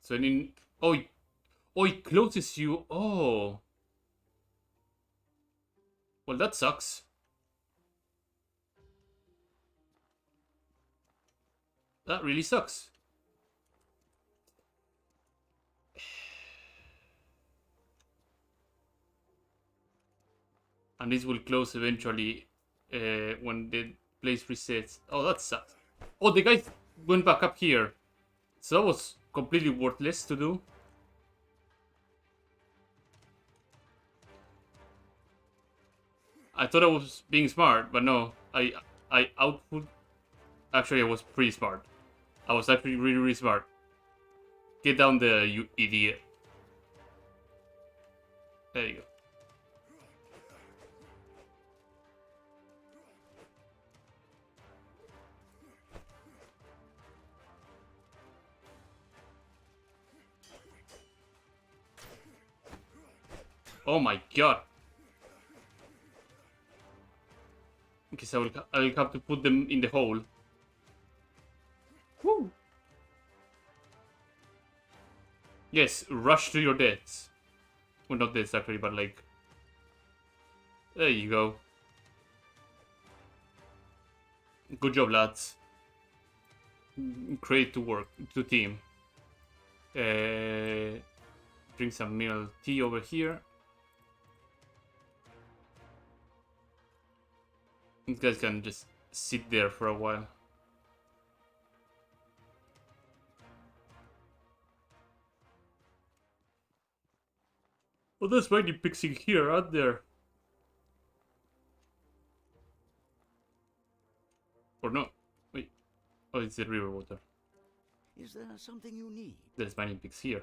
So in it closes you. Oh. Well, that sucks. That really sucks. And this will close eventually when the place resets. Oh, that sucks. Oh, the guy went back up here. So that was completely worthless to do. I thought I was being smart, but no. I output. Actually, I was pretty smart. I was actually really, really smart. Get down there, you idiot. There you go. Oh my god. Okay, so I'll have to put them in the hole. Woo! Yes, rush to your deaths. Well, not deaths actually, but like... There you go. Good job, lads. Great to work, to team. Drink some mineral tea over here. These guys can just sit there for a while. Oh, there's mighty pixie here, aren't there? Or no? Wait. Oh, it's the river water. Is there something you need? There's mining pigs here.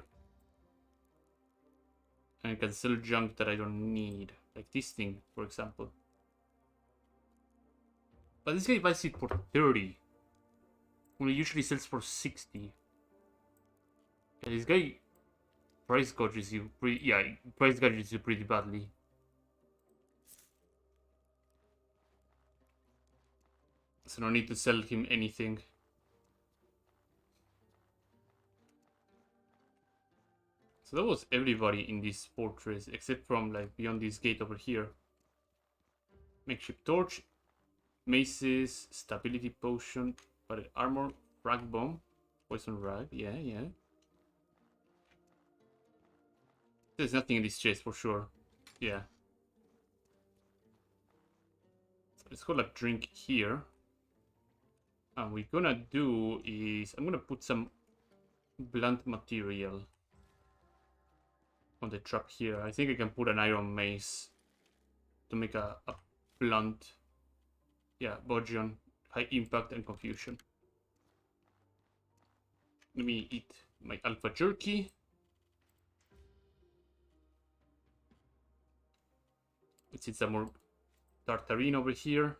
And I can sell junk that I don't need. Like this thing, for example. But this guy buys it for 30. When he usually sells for 60. Yeah, this guy price gouges you pretty... Yeah, price gouges you pretty badly. So no need to sell him anything. So that was everybody in this fortress, except from like beyond this gate over here. Makeshift torch, maces, stability potion, but armor, frag bomb, poison rag, yeah. There's nothing in this chest for sure. Yeah. So let's go like drink here. And we're gonna do is I'm gonna put some blunt material on the trap here. I think I can put an iron mace to make a blunt. Yeah, Bogion, high impact and confusion. Let me eat my alpha jerky. Let's eat some more tartarine over here.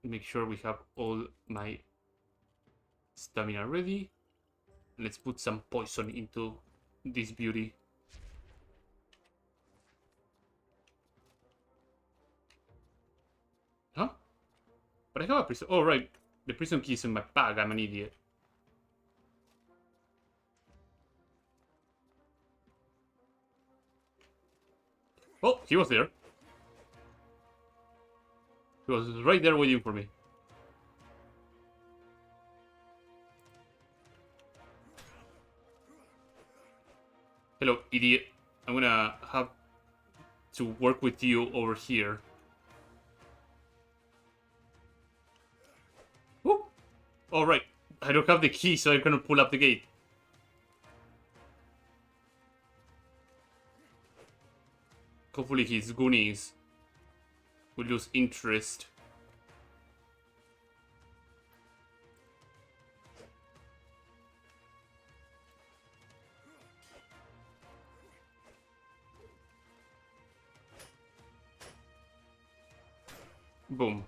Make sure we have all my stamina ready. Let's put some poison into this beauty. Huh? But I have a prison. Oh, right. The prison key is in my bag. I'm an idiot. Oh, he was there. He was right there waiting for me. Hello, idiot. I'm gonna have to work with you over here. Whoop! Alright, I don't have the key, so I'm gonna pull up the gate. Hopefully his goonies will lose interest. Boom.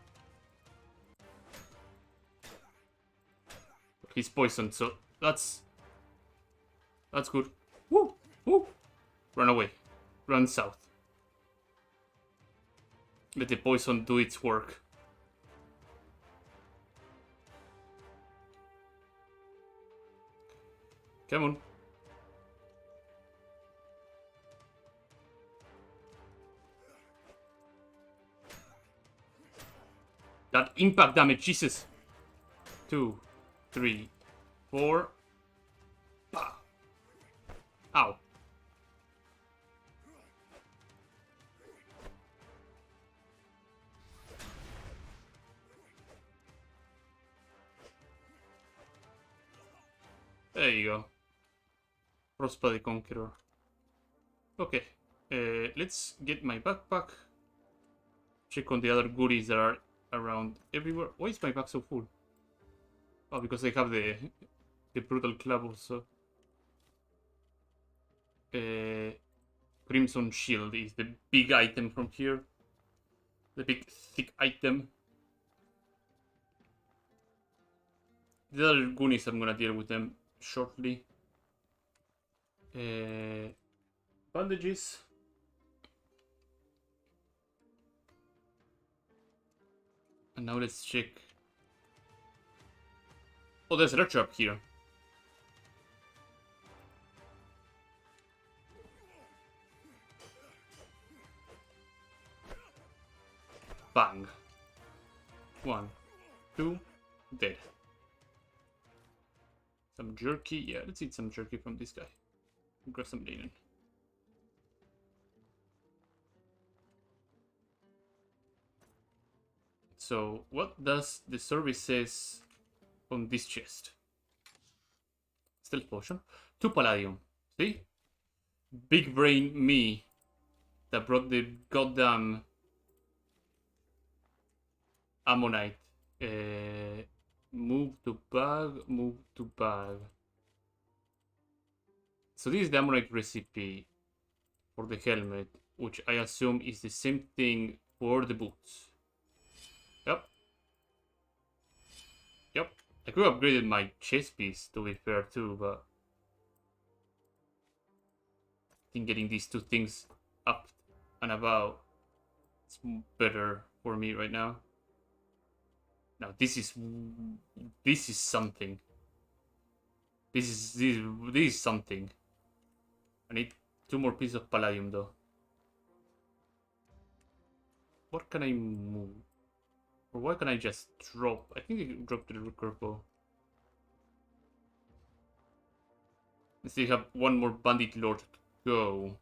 He's poisoned, so that's good. Woo! Woo! Run away. Run south. Let the poison do its work. Come on. That impact damage, Jesus. 2, 3, 4. Bah. Ow. There you go. Prosper the Conqueror. Okay. Let's get my backpack. Check on the other goodies that are around everywhere. Why is my bag so full? Oh, because I have the brutal club also. Crimson Shield is the big item from here. The big thick item. The other goonies, I'm gonna deal with them shortly. Bandages. And now let's check. Oh, there's a red trap here. Bang. 1, 2, dead. Some jerky. Yeah, let's eat some jerky from this guy. Grab some linen. So, what does the service says on this chest? Stealth potion. 2 palladium. See? Big brain me that brought the goddamn ammonite. Move to bag, move to bag. So this is the ammonite recipe for the helmet, which I assume is the same thing for the boots. Yep. Yep. I could have upgraded my chest piece to be fair too, but I think getting these two things up and about is better for me right now. Now this is something. This is something. I need 2 more pieces of palladium though. What can I move? Or why can I just drop? I think I can drop to the recurve bow. Let's see, have 1 more bandit lord to go.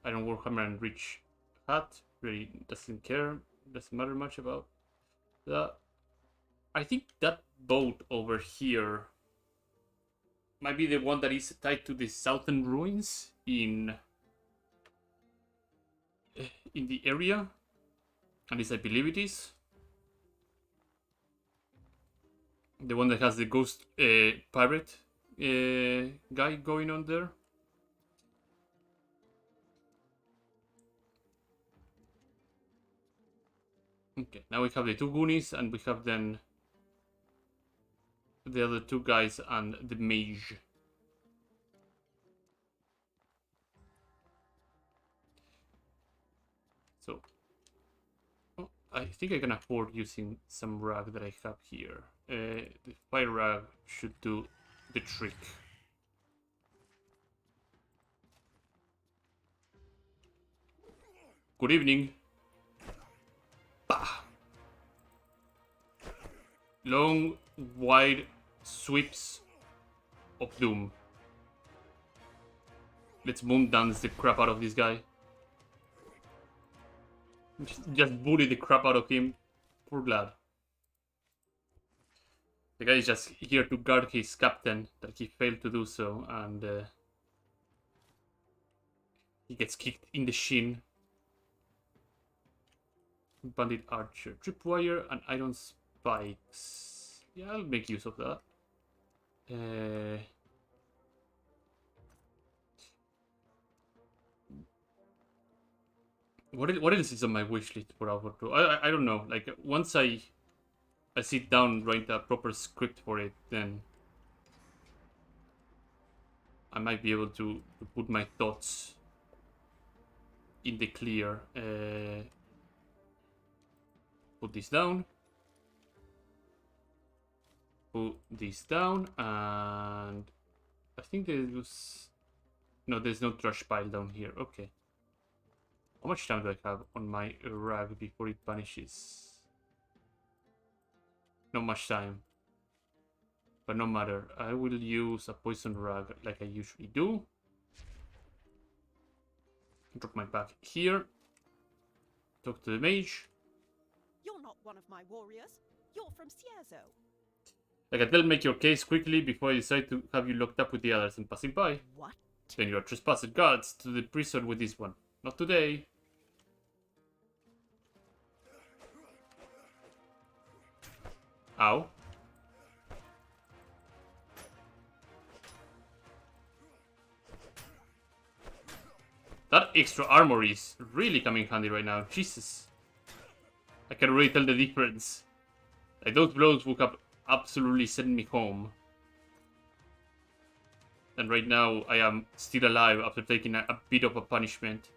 Iron Warhammer and Rich Hat. Really doesn't care. Doesn't matter much about that. I think that boat over here might be the one that is tied to the southern ruins in the area. At least I believe it is. The one that has the ghost pirate guy going on there. Okay, now we have the 2 goonies and we have then the other 2 guys and the mage. So, oh, I think I can afford using some rag that I have here. The fire rag should do the trick. Good evening. Bah. Long, wide sweeps. of doom. Let's moon dance the crap out of this guy. Just bully the crap out of him. Poor lad. The guy is just here to guard his captain, that he failed to do so, and he gets kicked in the shin. Bandit archer, tripwire, and iron spikes. Yeah, I'll make use of that. What else is on my wish list for Alpha 2? I don't know. Like once I sit down, write a proper script for it, then I might be able to put my thoughts in the clear. Put this down. Put this down, and I think there's no trash pile down here. Okay. How much time do I have on my rag before it vanishes? Not much time. But no matter. I will use a poison rag like I usually do. Drop my bag here. Talk to the mage. You're not one of my warriors. You're from Cierzo. I can tell, make your case quickly before I decide to have you locked up with the others and passing by. What? Then you are trespassed guards to the prison with this one. Not today. Ow. That extra armor is really coming handy right now. Jesus. I can already tell the difference. Like those blows would have absolutely sent me home. And right now I am still alive after taking a bit of a punishment.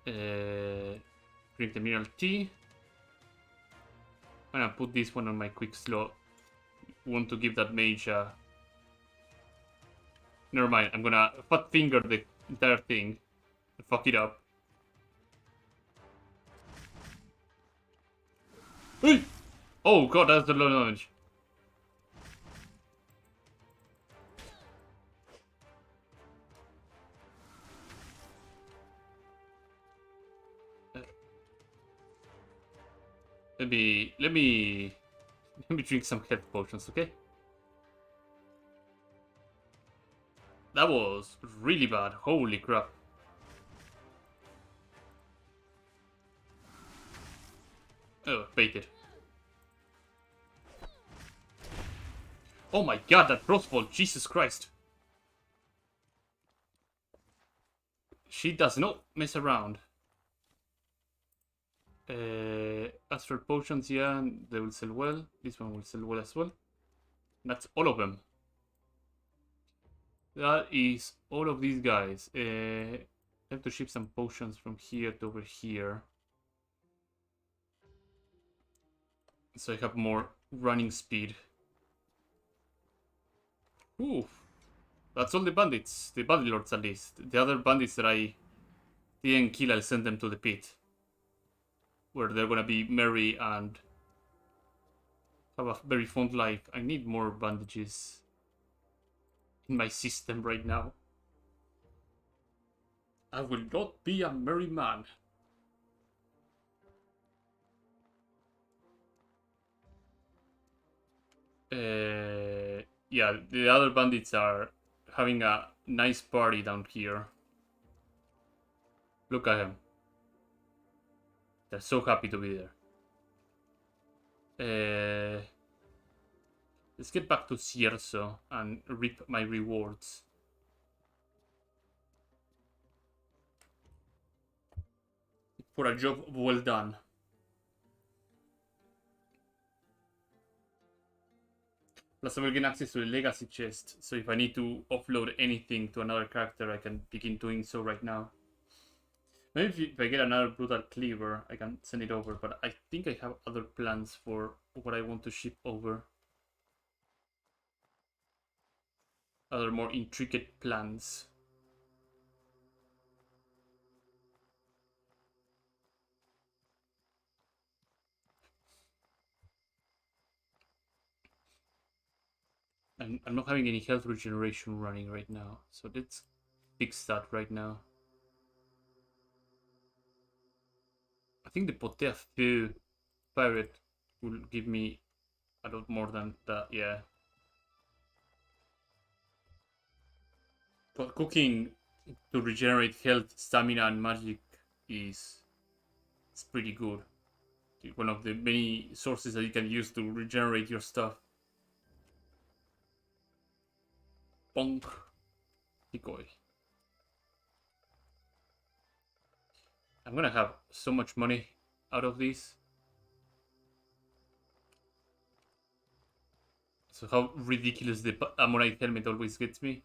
Drink the mineral tea. I'm gonna put this one on my quick slot. Want to give that mage a... Never mind, I'm gonna fat finger the entire thing and fuck it up. Hey! Oh god, that's the low damage. Let me drink some health potions, okay? That was really bad. Holy crap. Oh, baited. Oh my god, that crossbow, Jesus Christ. She does not mess around. Astral potions, yeah, they will sell well. This one will sell well as well. That's all of them. That is all of these guys. I have to ship some potions from here to over here. So I have more running speed. Oof. That's all the bandits. The bandit lords at least. The other bandits that I didn't kill, I'll send them to the pit. Where they're gonna be merry and have a very fun life. I need more bandages in my system right now. I will not be a merry man. Yeah, the other bandits are having a nice party down here. Look at them. They're so happy to be there. Let's get back to Cierzo and reap my rewards. For a job well done. Plus I will gain access to the legacy chest, so if I need to offload anything to another character, I can begin doing so right now. Maybe if I get another brutal cleaver, I can send it over, but I think I have other plans for what I want to ship over. Other more intricate plans. I'm not having any health regeneration running right now, so let's fix that right now. I think the potato feu pirate will give me a lot more than that, yeah. But cooking to regenerate health, stamina, and magic is pretty good. One of the many sources that you can use to regenerate your stuff. Bonk. Decoy. I'm gonna have so much money out of this. So how ridiculous the Ammonite helmet always gets me.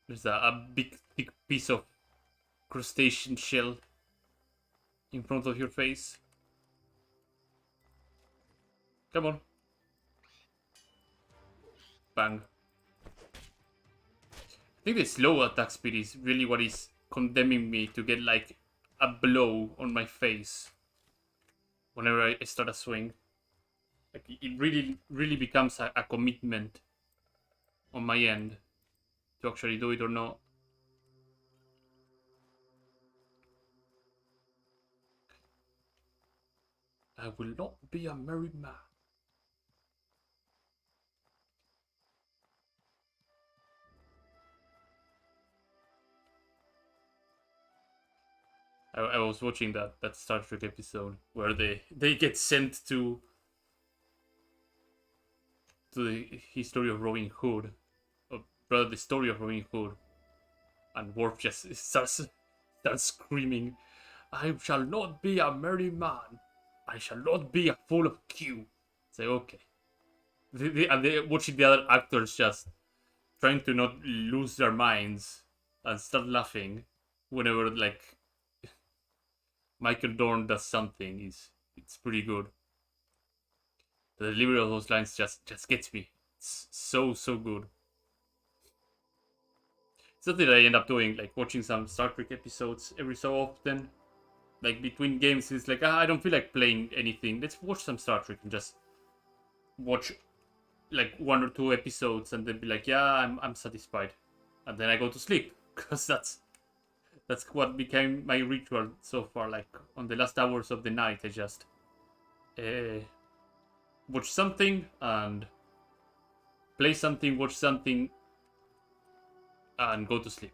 There's a big thick piece of crustacean shell in front of your face. Come on. Bang. I think the slow attack speed is really what is condemning me to get like a blow on my face whenever I start a swing. Like it really becomes a commitment on my end to actually do it or not. I will not be a merry man. I was watching that Star Trek episode where they get sent to the history of Robin Hood, or rather the story of Robin Hood, and Worf just starts screaming, "I shall not be a merry man. I shall not be a fool of Q." Say okay. And they watching the other actors just trying to not lose their minds and start laughing whenever like Michael Dorn does something. It's pretty good. The delivery of those lines just gets me. It's so good. It's something that I end up doing, like watching some Star Trek episodes every so often. Like between games, it's like I don't feel like playing anything. Let's watch some Star Trek and just watch like 1 or 2 episodes and then be like, yeah, I'm satisfied, and then I go to sleep because that's what became my ritual so far. Like on the last hours of the night, I just watch something and play something, watch something, and go to sleep.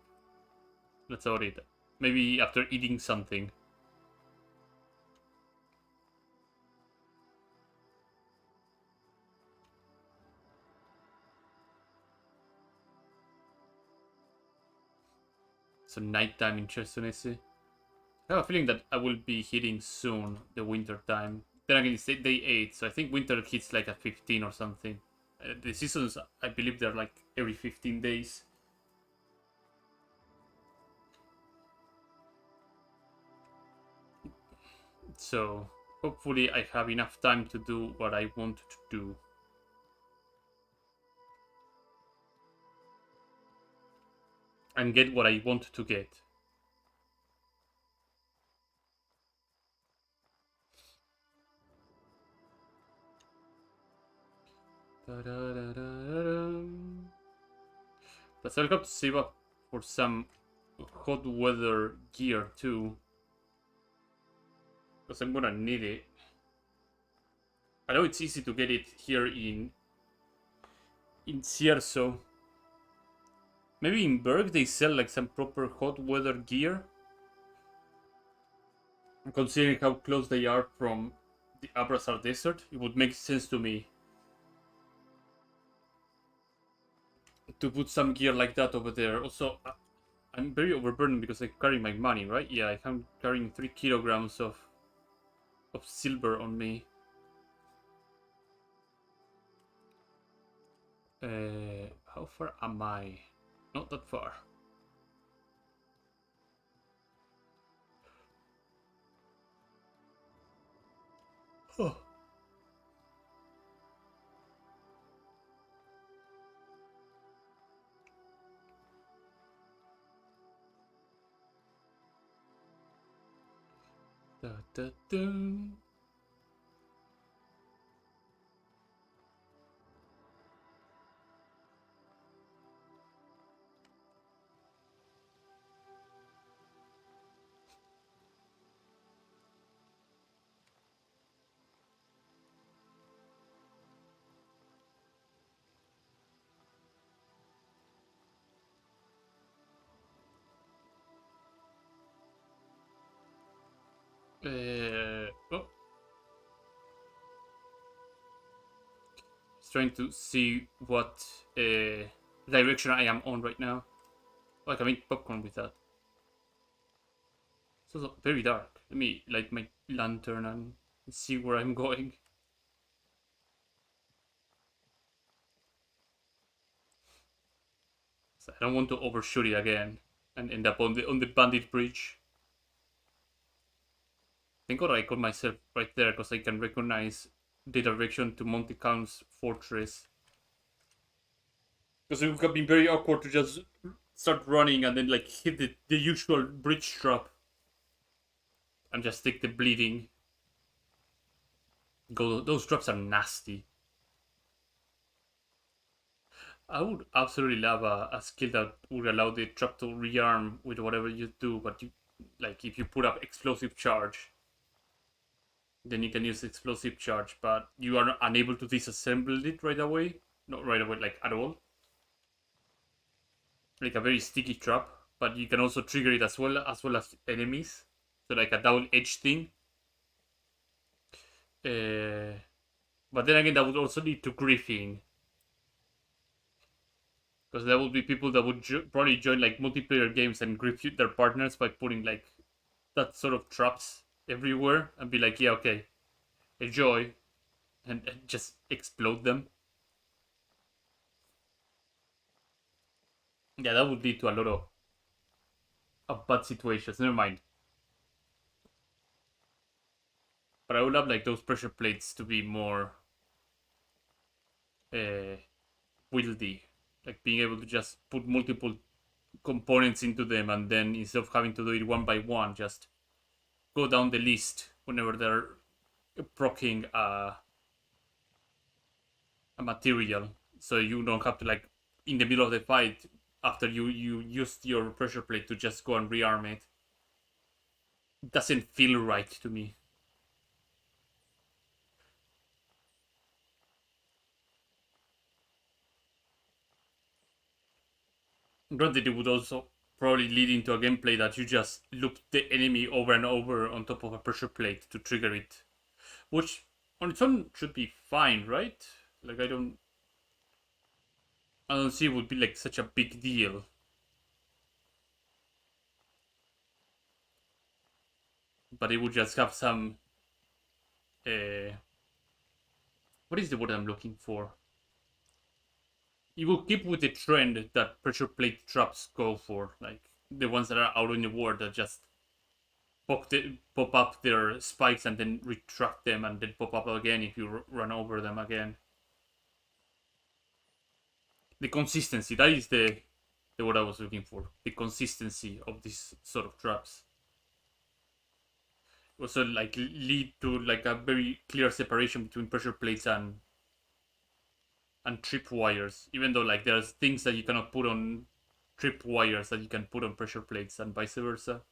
That's about it. Maybe after eating something. So nighttime in Chersonese. I have a feeling that I will be hitting soon the winter time. Then again, it's day 8, so I think winter hits like at 15 or something. The seasons, I believe, they're like every 15 days. So hopefully I have enough time to do what I want to do. And get what I want to get. But I'll have to save up for some hot weather gear too. Because I'm gonna need it. I know it's easy to get it here in Cierzo. Maybe in Berg they sell like some proper hot weather gear. Considering how close they are from the Abrasar Desert, it would make sense to me to put some gear like that over there. Also, I'm very overburdened because I carry my money, right? Yeah, I'm carrying 3 kilograms of silver on me. How far am I? Not that far. Oh. Da, da, da. Oh. Just trying to see what direction I am on right now. Oh, I can make popcorn with that. It's also very dark. Let me light my lantern and see where I'm going. So I don't want to overshoot it again and end up on the bandit bridge. Thank God I got myself right there because I can recognize the direction to Monte Calm's fortress. Because it would have been very awkward to just start running and then like hit the usual bridge trap and just take the bleeding. Go, those traps are nasty. I would absolutely love a skill that would allow the trap to rearm with whatever you do, but you like if you put up explosive charge, then you can use explosive charge, but you are unable to disassemble it right away. Not right away, like at all. Like a very sticky trap, but you can also trigger it as enemies. So like a double-edged thing. But then again, that would also lead to griefing. Because there would be people that would probably join like multiplayer games and grief their partners by putting like that sort of traps everywhere and be like, yeah, okay, enjoy, and just explode them. Yeah, that would lead to a lot of bad situations. Never mind. But I would love like those pressure plates to be more uh, wieldy, like being able to just put multiple components into them and then instead of having to do it one by one, just go down the list whenever they're proccing a material, so you don't have to like in the middle of the fight after you used your pressure plate to just go and rearm it. It doesn't feel right to me. Granted, it would also probably lead into a gameplay that you just loop the enemy over and over on top of a pressure plate to trigger it, which on its own should be fine, right? Like I don't see it would be like such a big deal. But it would just have some uh, what is the word I'm looking for? It will keep with the trend that pressure plate traps go for, like the ones that are out in the world that just pop up their spikes and then retract them and then pop up again if you run over them again. The consistency, that is the word I was looking for. The consistency of these sort of traps. Also like lead to like a very clear separation between pressure plates and trip wires, even though like there's things that you cannot put on trip wires that you can put on pressure plates and vice versa.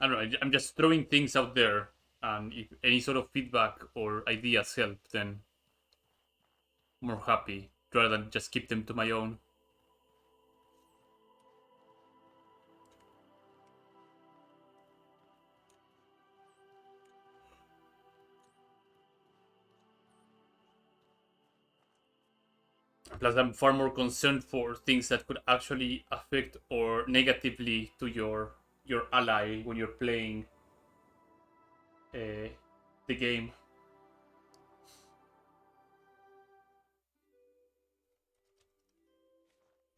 I don't know, I'm just throwing things out there, and if any sort of feedback or ideas help, then I'm more happy rather than just keep them to my own. Plus, I'm far more concerned for things that could actually affect or negatively to your ally when you're playing uh, the game.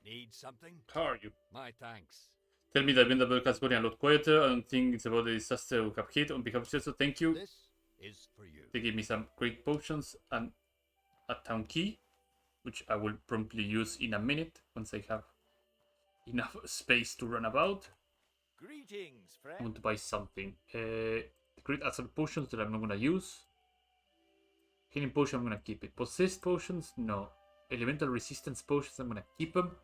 Need something? How are you? My thanks. Tell me that when the broadcast got a lot quieter. I don't think it's about the disaster we have hit. On behalf of Chesto, thank you. This is for you. They gave me some great potions and a town key, which I will promptly use in a minute once I have enough space to run about. Greetings, I friend. want to buy something. Great assault potions that I'm not gonna use. Healing potion, I'm gonna keep it. Possessed potions, no. Elemental resistance potions, I'm gonna keep them.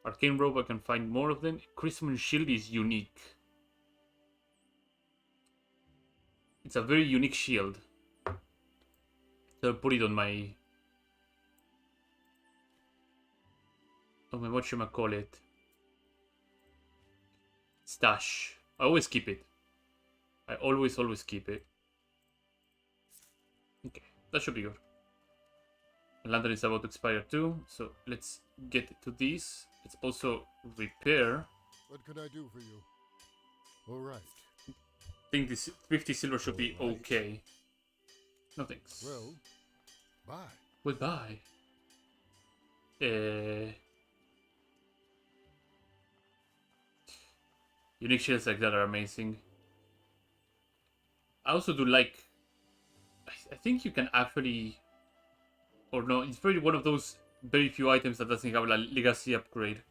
Arcane robe, I can find more of them. Crimson shield is unique. It's a very unique shield. So I'll put it on my whatchamacallit. Stash. I always keep it. I always keep it. Okay, that should be good. Lantern is about to expire too, so let's get to this. Let's also repair. What can I do for you? All right. I think this 50 silver should be Alright. okay. No thanks. Well, bye. Goodbye. Unique shields like that are amazing. I also do like... I think you can actually... Or no, it's probably one of those very few items that doesn't have a legacy upgrade.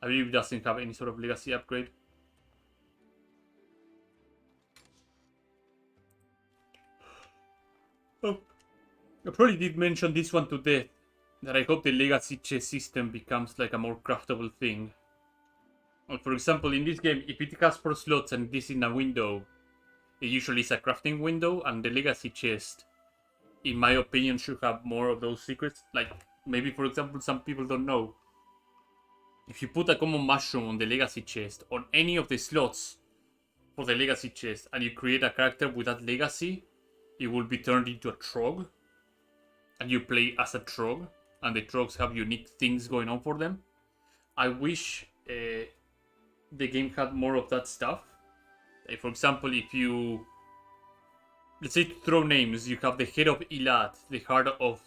I believe it doesn't have any sort of legacy upgrade. Oh, I probably did mention this one to death. That I hope the legacy chest system becomes like a more craftable thing. Well, for example, in this game, if it has 4 slots and this is in a window, it usually is a crafting window, and the legacy chest, in my opinion, should have more of those secrets. Like, maybe, for example, some people don't know. If you put a common mushroom on the legacy chest, on any of the slots for the legacy chest, and you create a character with that legacy, it will be turned into a trog. And you play as a trog, and the trogs have unique things going on for them. I wish the game had more of that stuff. Like, for example, if you... Let's say to throw names, you have the head of Elat, the heart of...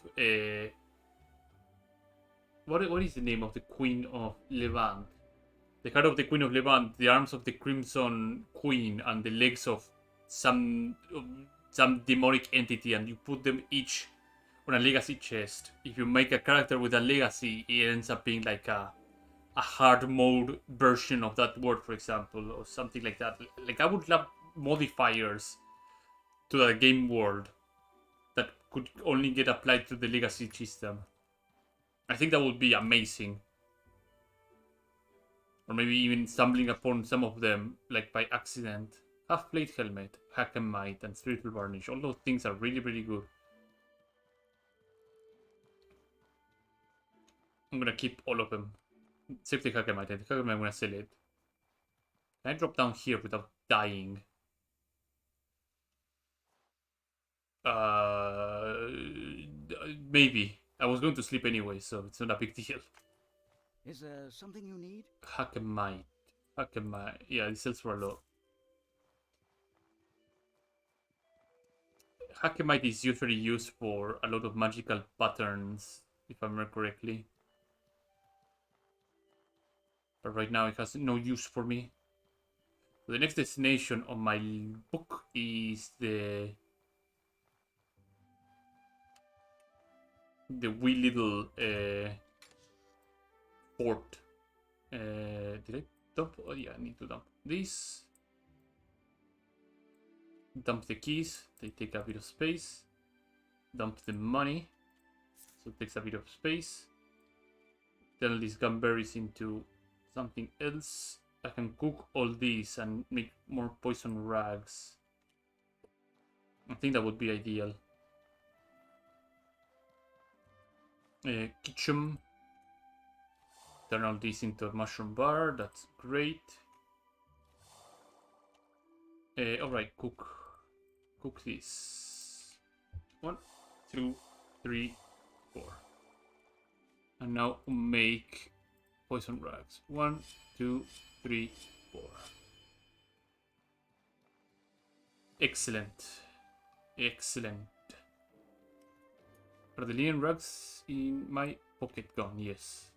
What is the name of the Queen of Levant? The heart of the Queen of Levant, the arms of the Crimson Queen, and the legs of some demonic entity, and you put them each on a legacy chest. If you make a character with a legacy, it ends up being like a hard mode version of that word, for example, or something like that. Like, I would love modifiers to the game world that could only get applied to the legacy system. I think that would be amazing. Or maybe even stumbling upon some of them, like by accident. Half-plate helmet, hack and might, and spiritual varnish. All those things are really, really good. I'm gonna keep all of them. Save the hack and might. The hack and might, I'm gonna sell it. Can I drop down here without dying? Maybe. I was going to sleep anyway, so it's not a big deal. Is there something you need? Hack and might. Hack and might. Yeah, it sells for a lot. Hack and might is usually used for a lot of magical patterns, if I remember correctly. But right now it has no use for me. So the next destination on my book is the wee little fort. Did I dump? Oh yeah, I need to dump this. Dump the keys. They take a bit of space. Dump the money. So it takes a bit of space. Turn these gumberries into something else. I can cook all these and make more poison rags. I think that would be ideal. Kitchen. Turn all these into a mushroom bar. That's great. Alright, cook. Cook this. 1, 2, 3, 4. And now make poison rags. 1, 2, 3, 4. Excellent. Excellent. Are the linen rugs in my pocket gone? Yes.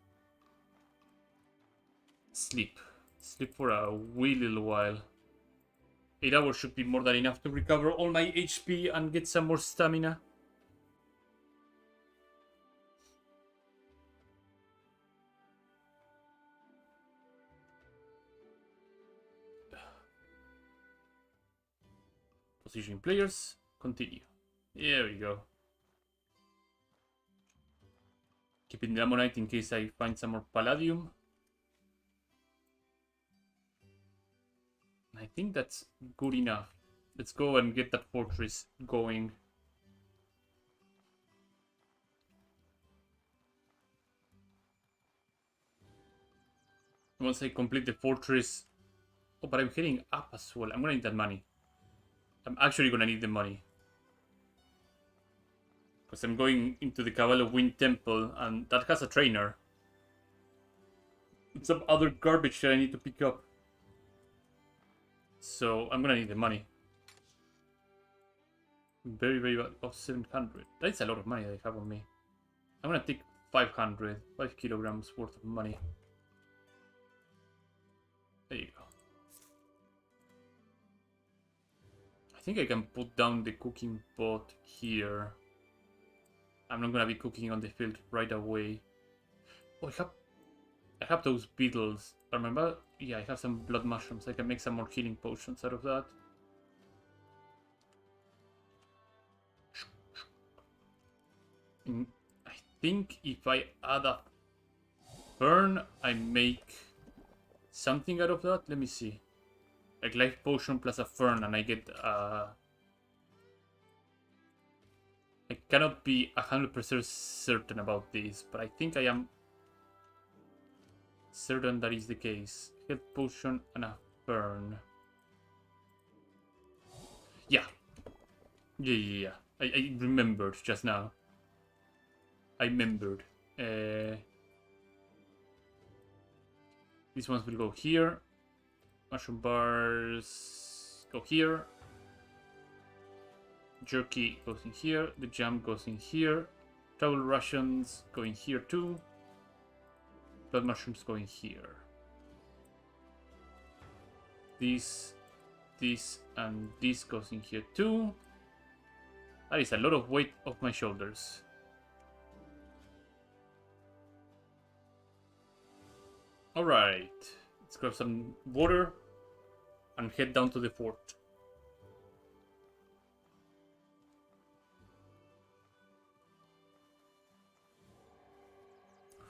Sleep. Sleep for a wee little while. 8 hours should be more than enough to recover all my HP and get some more stamina. Positioning players. Continue. There we go. Keeping the ammonite in case I find some more palladium. I think that's good enough. Let's go and get that fortress going. Once I complete the fortress... Oh, but I'm heading up as well. I'm gonna need that money. I'm actually gonna need the money. Because I'm going into the Cabal of Wind Temple, and that has a trainer. And some other garbage that I need to pick up. So, I'm gonna need the money. Very, very bad. Oh, 700. That's a lot of money that I have on me. I'm gonna take 500. 5 kilograms worth of money. There you go. I think I can put down the cooking pot here. I'm not gonna be cooking on the field right away. Oh, I have those beetles. Remember? Yeah, I have some blood mushrooms. I can make some more healing potions out of that. I think if I add a fern, I make something out of that. Let me see. Like life potion plus a fern, and I get I cannot be 100% certain about this, but I think I am certain that is the case. Health potion and a fern. Yeah. Yeah. I remembered just now. I remembered. These ones will go here. Mushroom bars go here. Jerky goes in here. The jam goes in here. Travel rations go in here too. Blood mushrooms go in here. This, and this goes in here too. That is a lot of weight off my shoulders. Alright, let's grab some water and head down to the fort.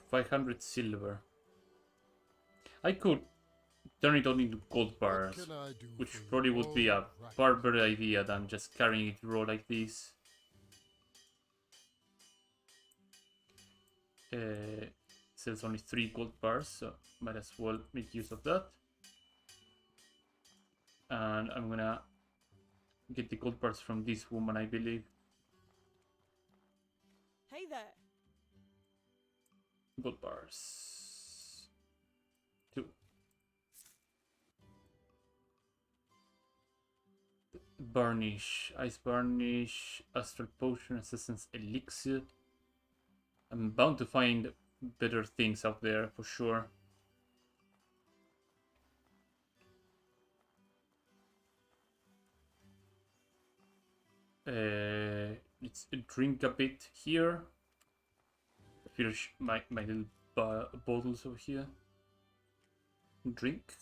$500 silver. I could turn it all into gold bars, which probably would be a far better idea than just carrying it raw like this. Says only 3 gold bars, so might as well make use of that. And I'm gonna get the gold bars from this woman, I believe. Hey there. Gold bars. 2. Varnish, ice varnish, astral potion, assassin's elixir. I'm bound to find better things out there for sure. Let's drink a bit here. Finish my little bottles over here. Drink.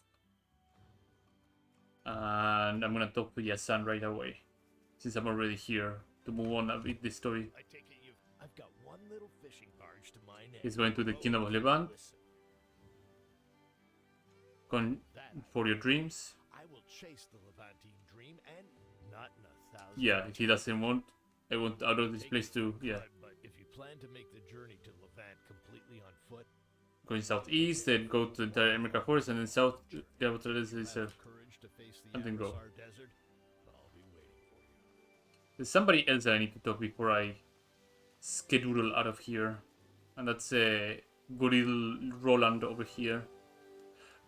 And I'm gonna talk to Yasan right away, since I'm already here, to move on with the story. I take it I've got one little fishing barge to my name. He's going to the Kingdom of Levant. Going for your dreams. I will chase the Levantine dream and not in 1,000. Yeah, if he doesn't want, I want out of this place too. Yeah. But if you plan to make the journey to Levant completely on foot, going southeast, then go to the America Forest, and then south, go to the desert. And then go. Desert, I'll be waiting for you. There's somebody else that I need to talk before I skedoodle out of here. And that's good little Roland over here.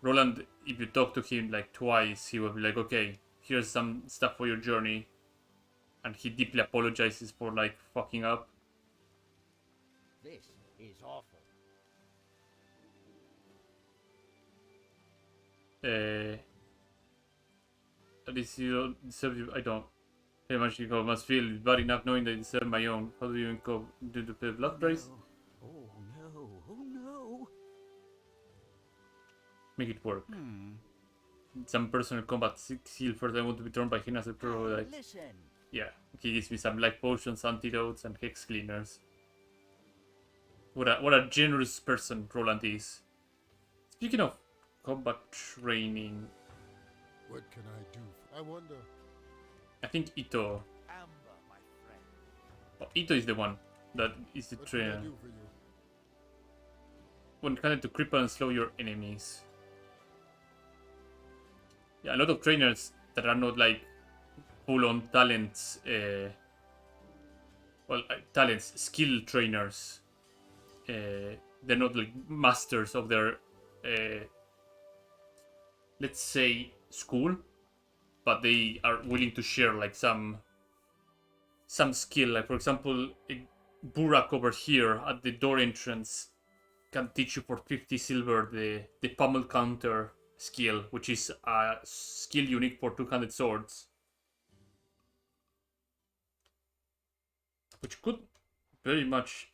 Roland, if you talk to him like twice, he will be like, okay, here's some stuff for your journey. And he deeply apologizes for like fucking up. This is awful. At least you don't deserve you. I don't. Very much you go. Must feel bad enough knowing that I deserve my own. How do you even go? Do the pay blood price? Oh no! Oh no! Make it work. Some personal combat skill first. I want to be turned by him as a pro. Like, Listen. yeah, he gives me some life potions, antidotes, and hex cleaners. What a generous person Roland is. Speaking of combat training, What can I do? I wonder. I think Ito. Amber, my friend. Oh, Ito is the one that is the What can I trainer. do for you? When connected to cripple and slow your enemies. Yeah, a lot of trainers that are not like full-on talents, talents, skill trainers. They're not like masters of their, let's say, school, but they are willing to share like some skill. Like for example, Burak over here at the door entrance can teach you for 50 silver the pummel counter skill, which is a skill unique for 200 swords, which could very much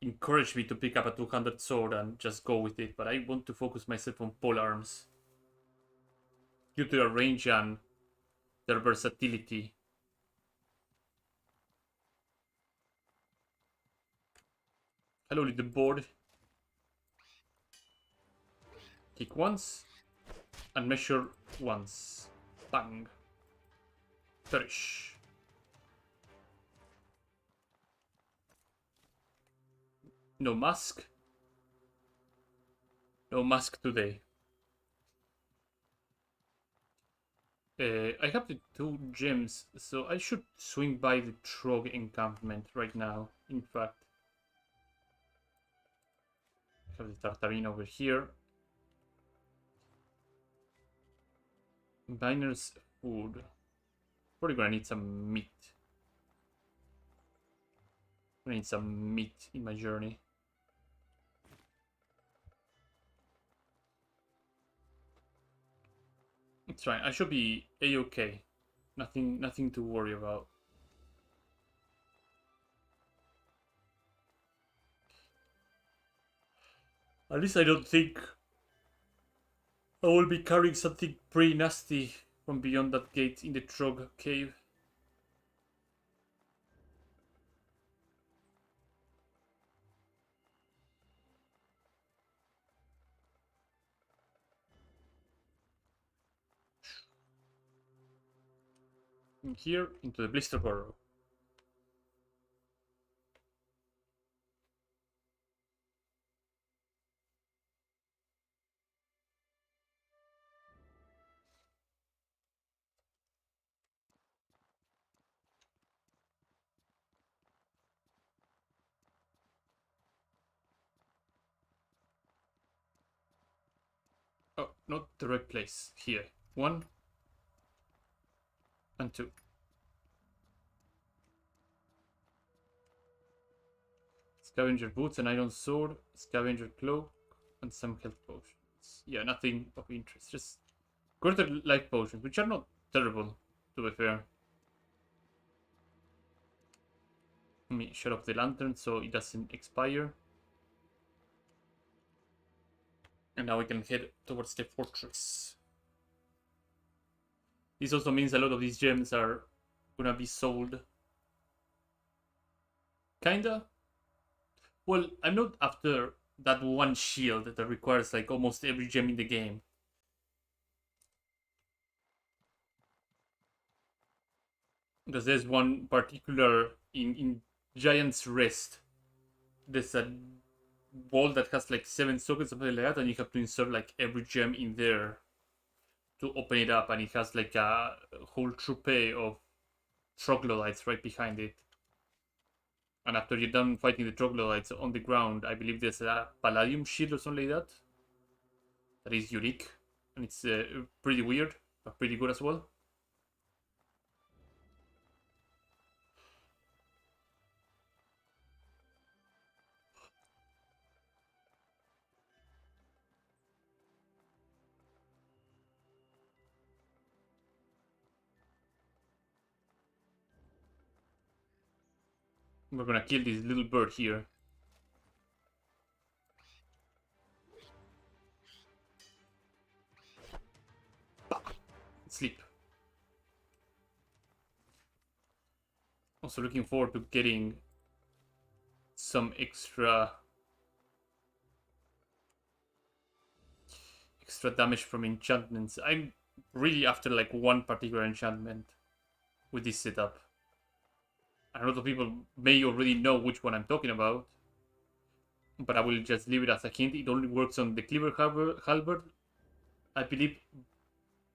encourage me to pick up a 200 sword and just go with it, but I want to focus myself on pole arms due to their range and their versatility. Hello, little board. Kick once and measure once. Bang. Perish. No mask. No mask today. I have the 2 gems, so I should swing by the Trog encampment right now. In fact, I have the Tartarine over here. Miner's food. Probably gonna need some meat. I need some meat in my journey. It's fine. I should be a-okay. Nothing to worry about. At least I don't think I will be carrying something pretty nasty from beyond that gate in the Trog cave. In here, into the blister burrow. Oh, not the right place. Here. 1 and 2. Scavenger boots, an iron sword, scavenger cloak, and some health potions. Yeah, nothing of interest. Just greater life potions, which are not terrible, to be fair. Let me shut off the lantern so it doesn't expire. And now we can head towards the fortress. This also means a lot of these gems are gonna be sold. Kinda. Well, I'm not after that one shield that requires like almost every gem in the game. Because there's one particular in Giant's Rest. There's a wall that has like 7 sockets, something like that, and you have to insert like every gem in there to open it up, and it has like a whole troop of troglodytes right behind it. And after you're done fighting the troglodytes on the ground, I believe there's a palladium shield or something like that. That is unique, and it's pretty weird, but pretty good as well. We're gonna kill this little bird here. Sleep. Also looking forward to getting some extra damage from enchantments. I'm really after like one particular enchantment with this setup. A lot of people may already know which one I'm talking about, but I will just leave it as a hint. It only works on the Cleaver Halberd I believe,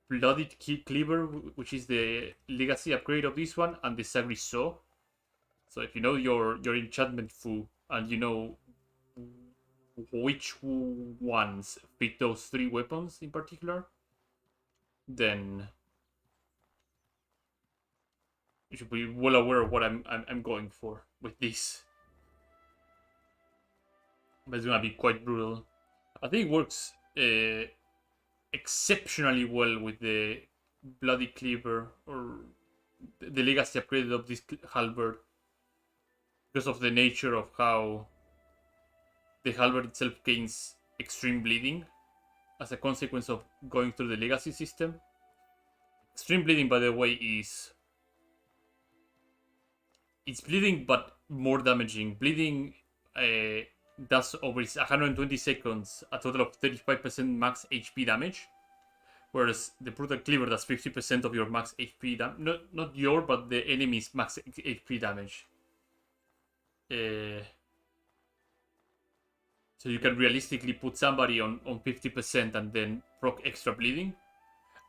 Blooded Cleaver, which is the legacy upgrade of this one, and the Sagri Saw. So if you know your enchantment fu and you know which ones fit those 3 weapons in particular, then you should be well aware of what I'm going for with this. But it's gonna be quite brutal. I think it works exceptionally well with the Bloody Cleaver or the legacy upgrade of this halberd, because of the nature of how the halberd itself gains extreme bleeding as a consequence of going through the legacy system. Extreme bleeding, by the way, is it's bleeding but more damaging. Bleeding does over its 120 seconds a total of 35% max HP damage, whereas the brutal cleaver does 50% of your max HP damage. Not your, but the enemy's max HP damage. So you can realistically put somebody on 50% and then proc extra bleeding.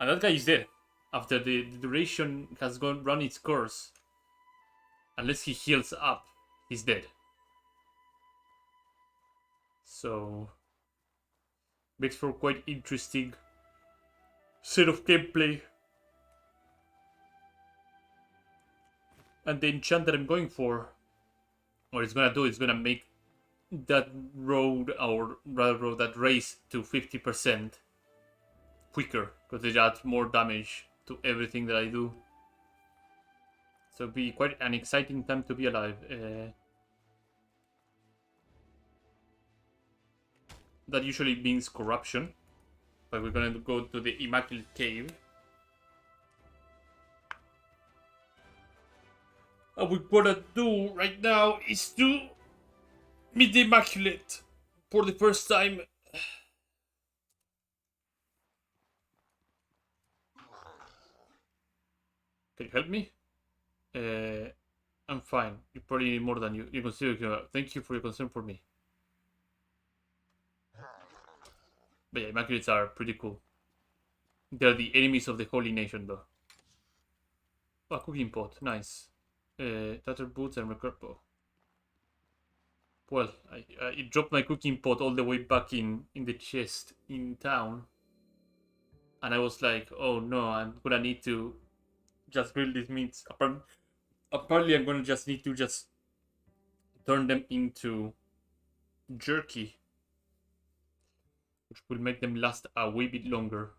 And that guy is dead. After the duration has run its course, unless he heals up, he's dead. So makes for quite interesting set of gameplay. And the enchant that I'm going for, what it's gonna do, is gonna make that road, or rather that race, to 50% quicker, because it adds more damage to everything that I do. So it'll be quite an exciting time to be alive. That usually means corruption, but we're gonna go to the Immaculate Cave. What we're gonna do right now is to meet the Immaculate for the first time. Can you help me? I'm fine. You probably need more than you consider. Thank you for your concern for me. But yeah, Immaculates are pretty cool. They're the enemies of the Holy Nation, though. Oh, cooking pot. Nice. Tattered boots and recurpo. Well, I dropped my cooking pot all the way back in the chest in town. And I was like, oh no, I'm gonna need to just grill these meats. Apparently I'm gonna just need to just turn them into jerky, which will make them last a wee bit longer.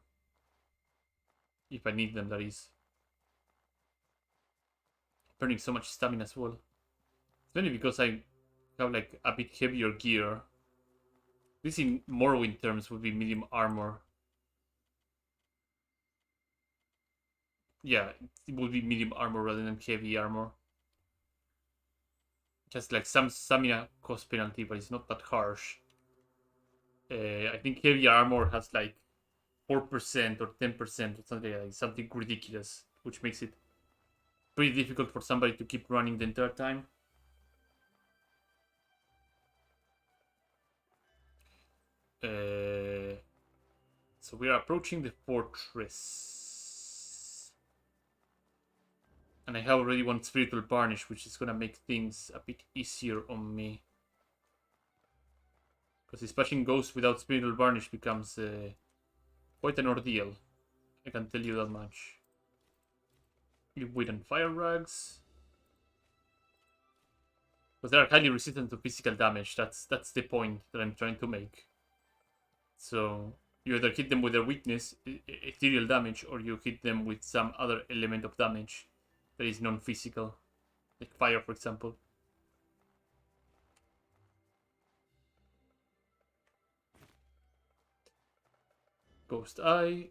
If I need them, that is. Burning so much stamina as well. It's mainly because I have like a bit heavier gear. This in Morrowind terms would be medium armor. Yeah, it would be medium armor rather than heavy armor. Just like some stamina cost penalty, but it's not that harsh. I think heavy armor has like 4% or 10% or something ridiculous, which makes it pretty difficult for somebody to keep running the entire time. So we are approaching the fortress. And I have already one spiritual varnish, which is gonna make things a bit easier on me. Because dispatching ghosts without spiritual varnish becomes quite an ordeal. I can tell you that much. Wood and fire rags. Because they are highly resistant to physical damage. That's the point that I'm trying to make. So you either hit them with their weakness, ethereal damage, or you hit them with some other element of damage that is non-physical, like fire, for example. Ghost Eye.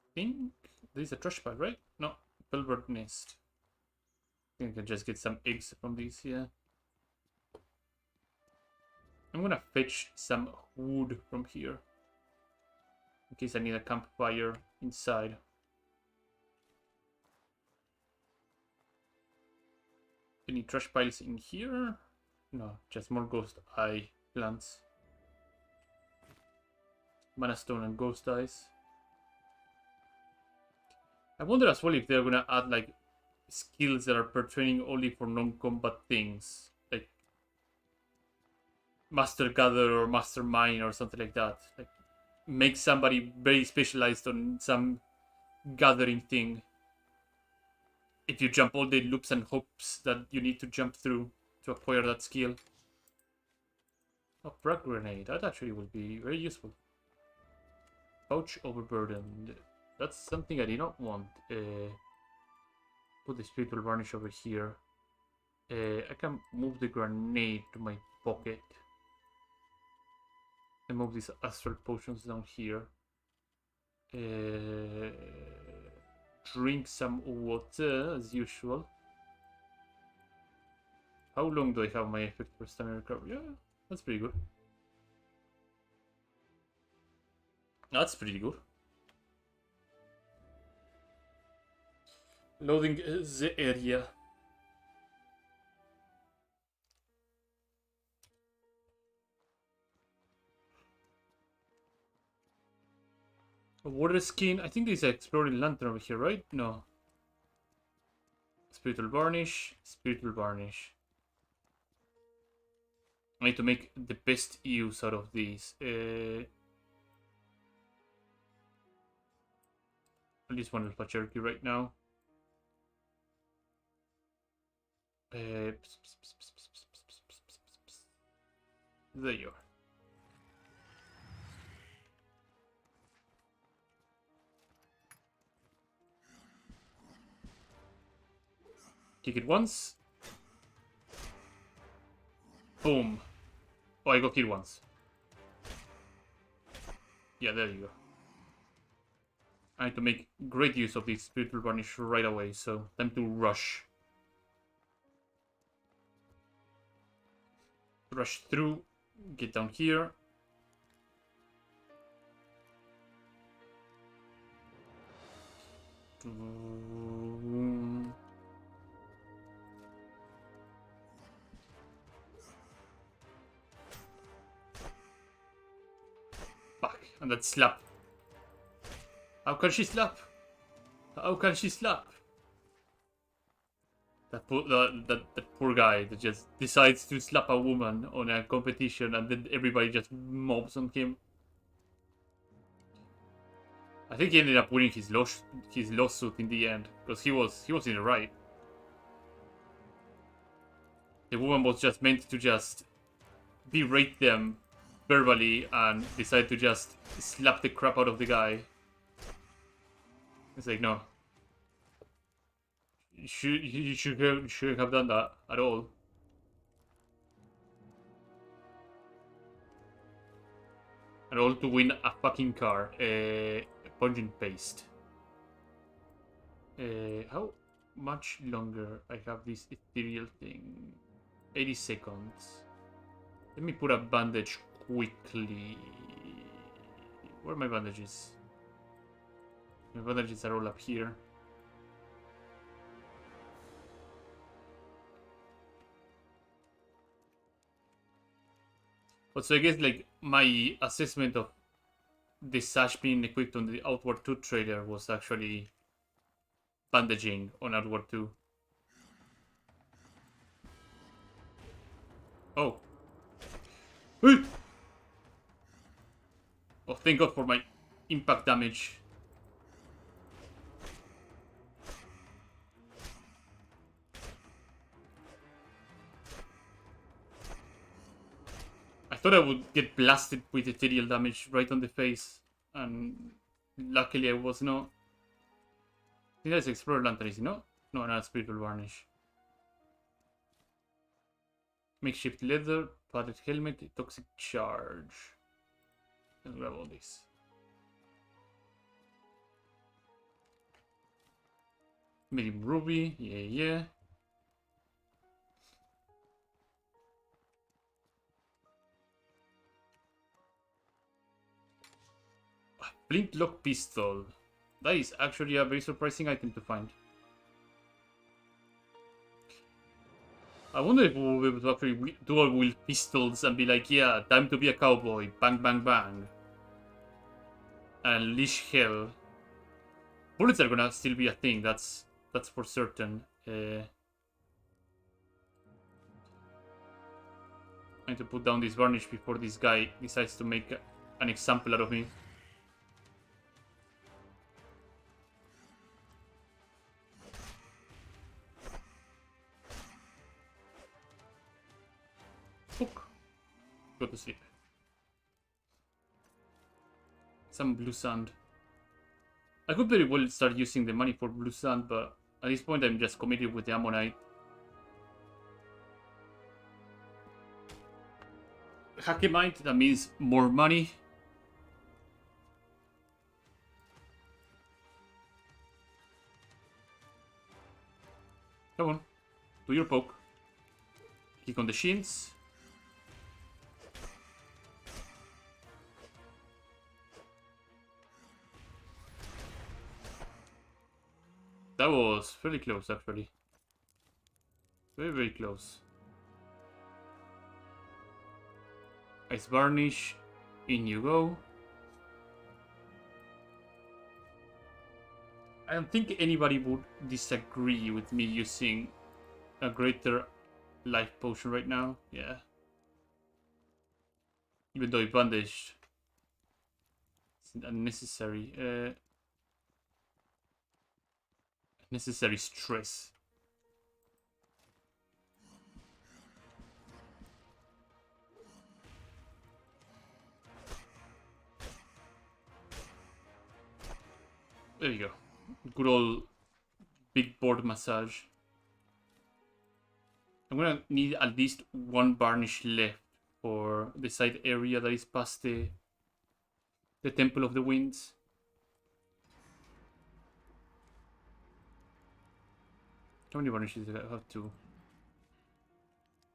I think there is a trash pile, right? No, Pelbert Nest. I think I can just get some eggs from these here. I'm gonna fetch some wood from here, in case I need a campfire inside. Any trash piles in here? No, just more ghost eye plants. Mana stone and ghost eyes. I wonder as well if they're gonna add like skills that are pertaining only for non-combat things, like Master Gather or Master Mine or something like that. Like make somebody very specialized on some gathering thing. If you jump all the loops and hoops that you need to jump through to acquire that skill. Oh, frag grenade. That actually will be very useful. Pouch overburdened. That's something I did not want. Put the spiritual varnish over here. I can move the grenade to my pocket. And move these astral potions down here. Drink some water as usual. How long do I have my effect for stamina recovery? Yeah, that's pretty good. That's pretty good. Loading the area. A water skin. I think there's an exploring lantern over here, right? No. Spiritual varnish. Spiritual varnish. I need to make the best use out of these. At least one alpha cherokee right now. There you are. Kick it once. Boom. Oh, I got killed once. Yeah, there you go. I need to make great use of this spiritual varnish right away, so time to rush. Rush through, get down here. Fuck, and that slap. How can she slap? How can she slap? That poor guy that just decides to slap a woman on a competition and then everybody just mobs on him. I think he ended up winning his lawsuit in the end because he was in the right. The woman was just meant to just berate them verbally and decide to just slap the crap out of the guy. It's like, no. You shouldn't have done that at all. And all to win a fucking car. Pungent paste. How much longer I have this ethereal thing? 80 seconds. Let me put a bandage quickly. Where are my bandages? My bandages are all up here. But so I guess like my assessment of the sash being equipped on the Outward 2 trader was actually bandaging on Outward 2. Oh. Oh, thank God for my impact damage. I thought I would get blasted with ethereal damage right on the face, and luckily I was not. I think that's Explorer Lantern, is it not? No, not Spiritual Varnish. Makeshift leather, padded helmet, toxic charge. Let's grab all this. Medium ruby, yeah. Flintlock pistol. That is actually a very surprising item to find. I wonder if we'll be able to actually dual wield pistols and be like, yeah, time to be a cowboy. Bang, bang, bang. And unleash hell. Bullets are gonna still be a thing, that's for certain. I need to put down this varnish before this guy decides to make an example out of me. Hook. Go to sleep. Some blue sand. I could very well start using the money for blue sand, but at this point I'm just committed with the ammonite. Hakemite, that means more money. Come on, do your poke. Kick on the shins. That was fairly close, actually. Very, very close. Ice varnish. In you go. I don't think anybody would disagree with me using a greater life potion right now. Yeah. Even though it bandaged. It's unnecessary. Necessary stress. There you go. Good old big board massage. I'm gonna need at least one varnish left for the side area that is past the Temple of the Winds. How many varnishes do I have? 2?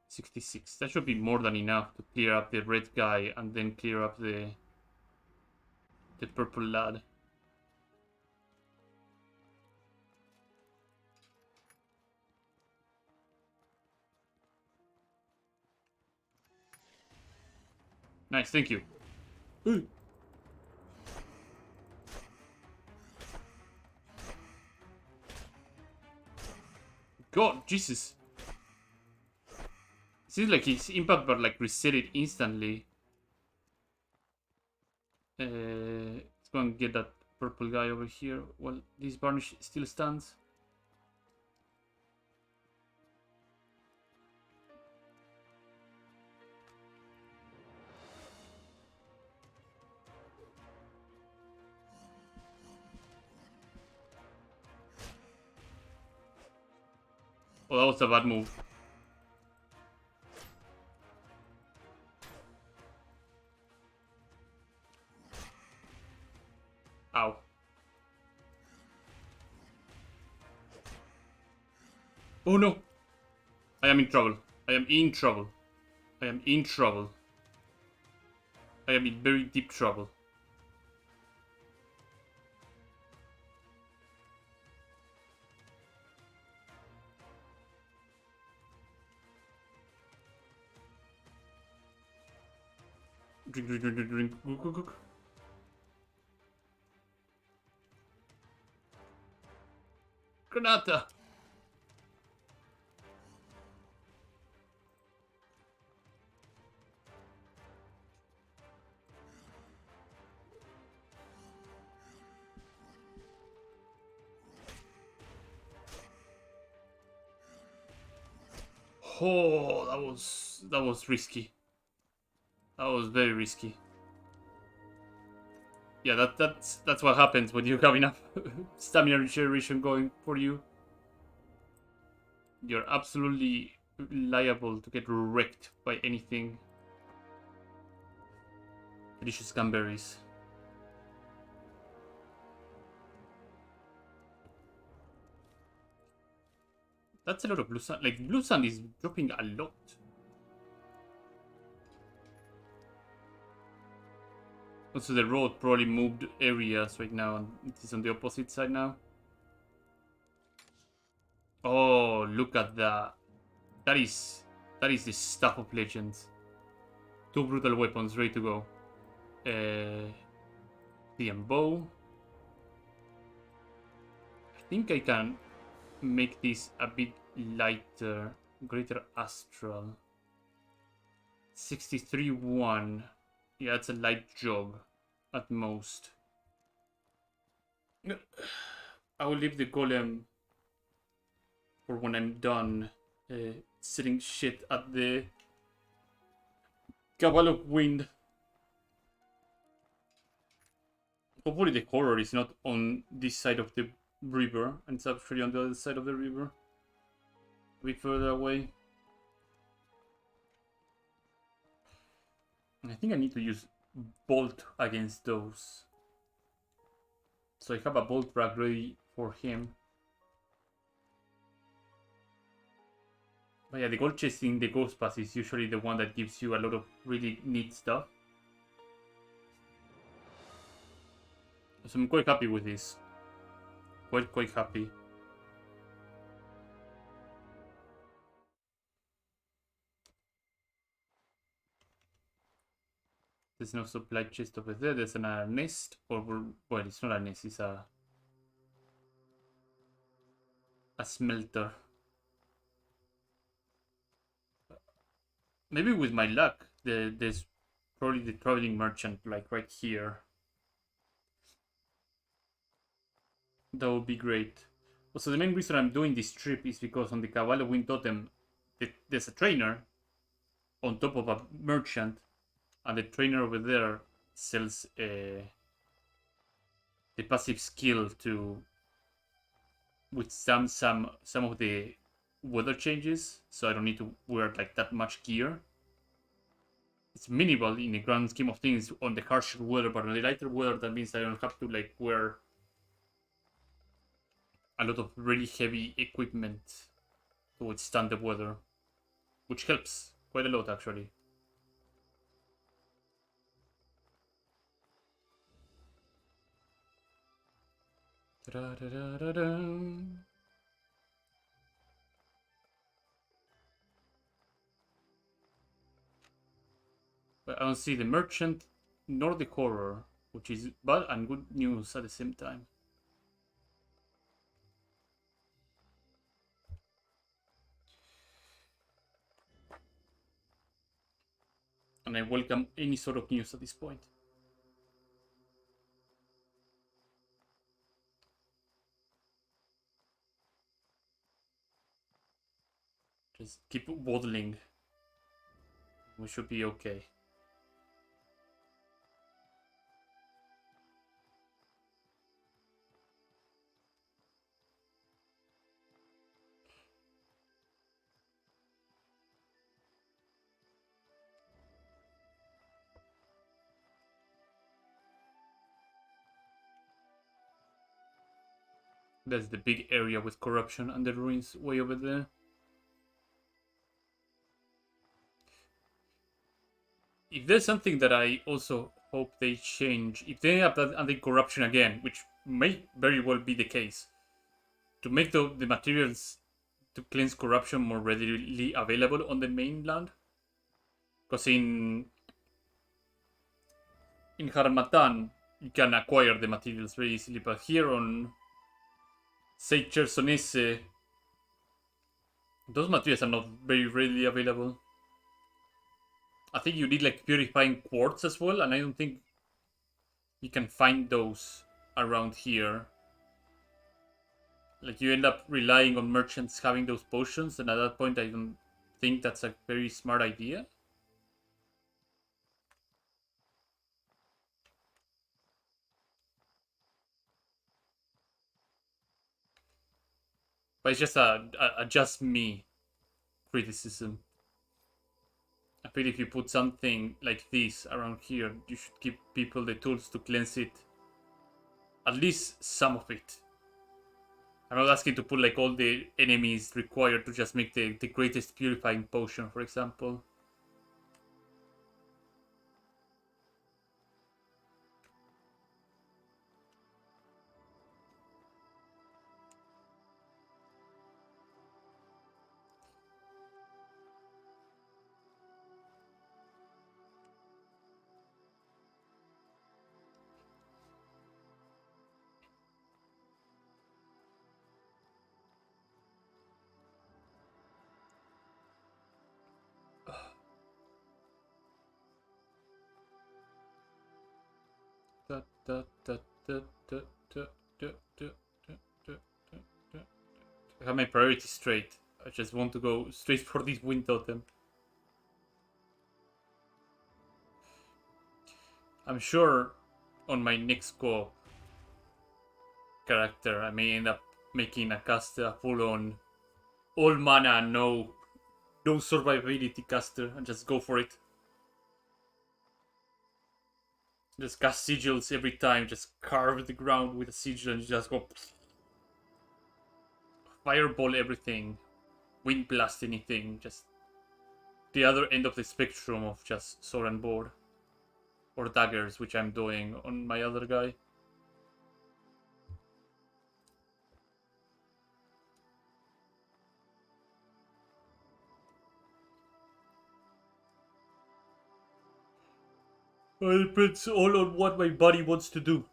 66. That should be more than enough to clear up the red guy and then clear up the purple lad. Nice, thank you. Ooh. God, Jesus. Seems like his impact bar like reset it instantly. Let's go and get that purple guy over here. Well, this varnish still stands. Oh, that was a bad move. Ow. Oh no! I am in trouble. I am in trouble. I am in trouble. I am in very deep trouble. Drink, drink, drink, drink, drink. Cook, cook, cook. Granata! Oh, that was risky. That was very risky. Yeah, that's what happens when you have enough stamina regeneration going for you. You're absolutely liable to get wrecked by anything. Delicious cranberries. That's a lot of blue sand. Like, blue sand is dropping a lot. Also, the road probably moved areas right now, and it is on the opposite side now. Oh, look at that. That is the stuff of legends. 2 brutal weapons ready to go. The bow. I think I can make this a bit lighter. Greater astral. 63-1. Yeah, it's a light job at most. I will leave the golem for when I'm done sitting shit at the Cabal of Wind. Hopefully the horror is not on this side of the river, and it's actually on the other side of the river. A bit further away. And I think I need to use Bolt against those. So I have a Bolt rack ready for him. But yeah, the gold chest in the Ghost Pass is usually the one that gives you a lot of really neat stuff. So I'm quite happy with this. Quite happy. There's no supply chest over there. There's another nest. Or, well, it's not a nest. It's a smelter. Maybe with my luck, there's probably the traveling merchant like right here. That would be great. Also, the main reason I'm doing this trip is because on the Cabal of Wind Totem, there's a trainer on top of a merchant, and the trainer over there sells the passive skill to with some of the weather changes, so I don't need to wear like that much gear. It's minimal in the grand scheme of things on the harsher weather, but on the lighter weather that means I don't have to like wear a lot of really heavy equipment to withstand the weather, which helps quite a lot actually. Da-da-da-da-da. But I don't see the merchant nor the horror, which is bad and good news at the same time. And I welcome any sort of news at this point. Just keep waddling. We should be okay. That's the big area with corruption and the ruins way over there. If there's something that I also hope they change, if they end up anti-corruption again, which may very well be the case, to make the materials to cleanse corruption more readily available on the mainland. Because in Harmatan, you can acquire the materials very easily, but here on say Chersonese, those materials are not very readily available. I think you need like purifying quartz as well, and I don't think you can find those around here. Like you end up relying on merchants having those potions, and at that point I don't think that's a very smart idea. But it's just a just me criticism. I feel if you put something like this around here, you should give people the tools to cleanse it. At least some of it. I'm not asking to put like all the enemies required to just make the greatest purifying potion, for example. Da, da, da, da, da, da, da, da, da, da, da. I have my priorities straight. I just want to go straight for this wind totem. I'm sure on my next co-op character I may end up making a caster a full-on all mana, no survivability caster, and just go for it. Just cast sigils every time, just carve the ground with a sigil and just go fireball everything, wind blast anything, just the other end of the spectrum of just sword and board. Or daggers, which I'm doing on my other guy. It depends all on what my body wants to do.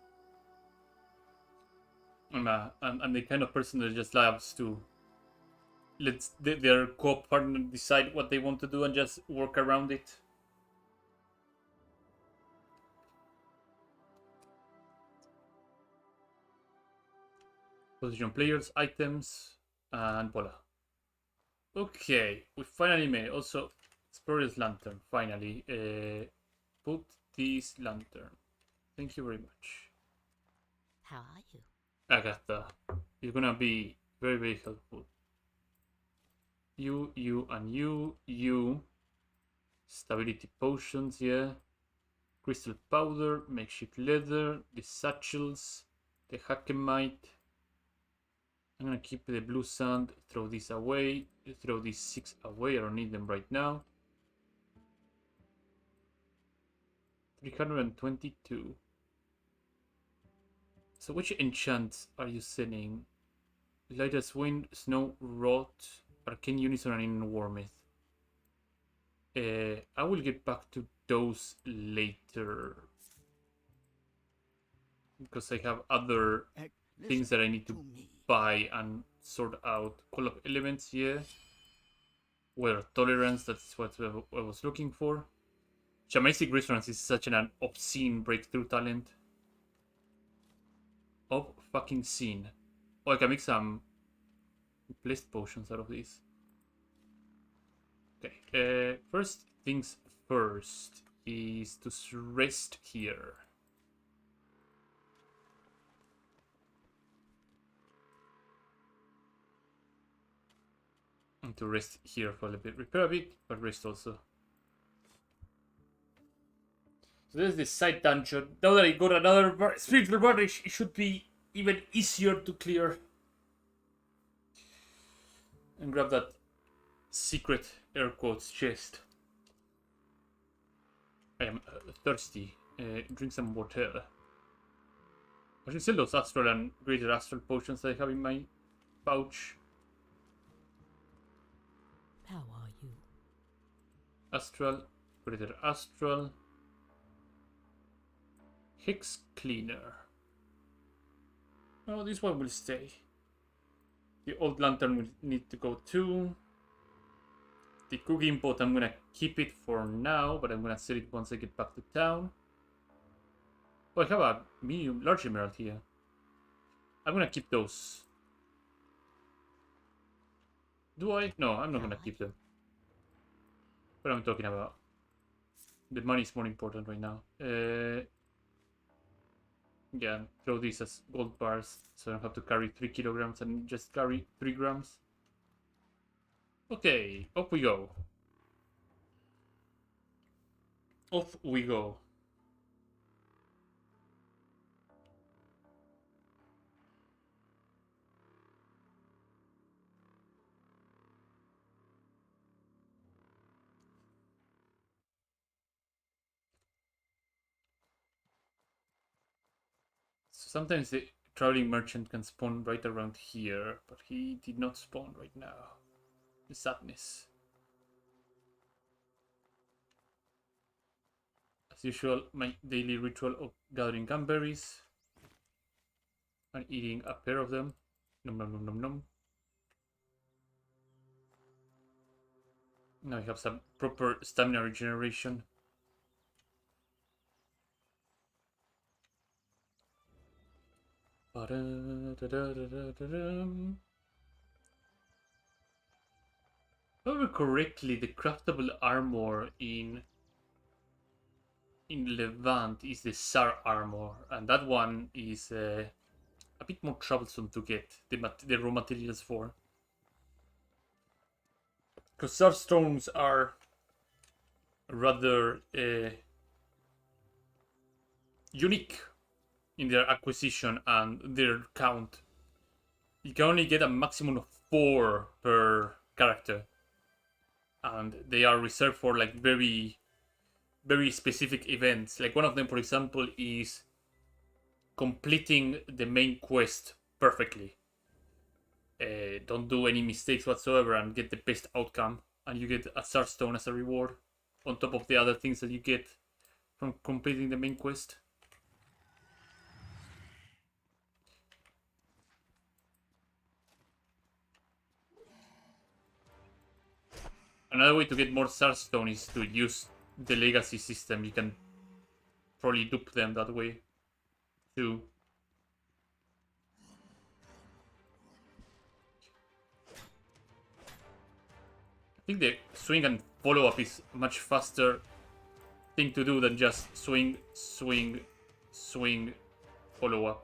I'm the kind of person that just loves to let their co-op partner decide what they want to do and just work around it. Position players, items, and voila. Okay, we finally made it. Also, Spurious Lantern, finally. Put this lantern. Thank you very much. How are you? Agatha, you're gonna be very, very helpful. You, and you. Stability potions, yeah. Crystal powder, makeshift leather, the satchels, the Hakemite. I'm gonna keep the blue sand, throw this away, throw these 6 away, I don't need them right now. 322. So which enchants are you selling? Light as Wind, Snow, Rot, Arcane Unison, and Inner Warmith. I will get back to those later. Because I have other things that I need to buy and sort out. Call of Elements, yeah. Weather Tolerance, that's what I was looking for. Shamanic Resonance is such an obscene breakthrough talent. Of fucking scene. Oh, I can make some blessed potions out of this. Okay, first things first is to rest here. And to rest here for a little bit. Repair a bit, but rest also. So there's this side dungeon. Now that I got another spiritual varnish, it should be even easier to clear. And grab that secret air quotes chest. I am thirsty. Drink some water. I should sell those astral and greater astral potions that I have in my pouch. How are you? Astral, greater astral. Hex cleaner. Oh, this one will stay. The old lantern will need to go too. The cooking pot, I'm gonna keep it for now, but I'm gonna sell it once I get back to town. Oh, I have a large emerald here. I'm gonna keep those. Do I? No, I'm not gonna keep them. What am I talking about? The money is more important right now. Yeah, throw these as gold bars so I don't have to carry 3 kilograms and just carry 3 grams. Okay, off we go. Off we go. So sometimes the traveling merchant can spawn right around here, but he did not spawn right now. The sadness. As usual, my daily ritual of gathering gumberries and eating a pair of them. Nom nom nom nom nom. Now I have some proper stamina regeneration. Ba-da-da-da-da-da-da-dum. If I remember correctly, the craftable armor in Levant is the SAR armor, and that one is a bit more troublesome to get the raw materials for. Because SAR stones are rather unique in their acquisition and their count. You can only get a maximum of 4 per character, and they are reserved for like very specific events. Like one of them, for example, is completing the main quest perfectly. Don't do any mistakes whatsoever and get the best outcome, and you get a SAR stone as a reward on top of the other things that you get from completing the main quest. Another way to get more SAR stone is to use the legacy system. You can probably dupe them that way too. I think the swing and follow up is a much faster thing to do than just swing, swing, swing, follow up.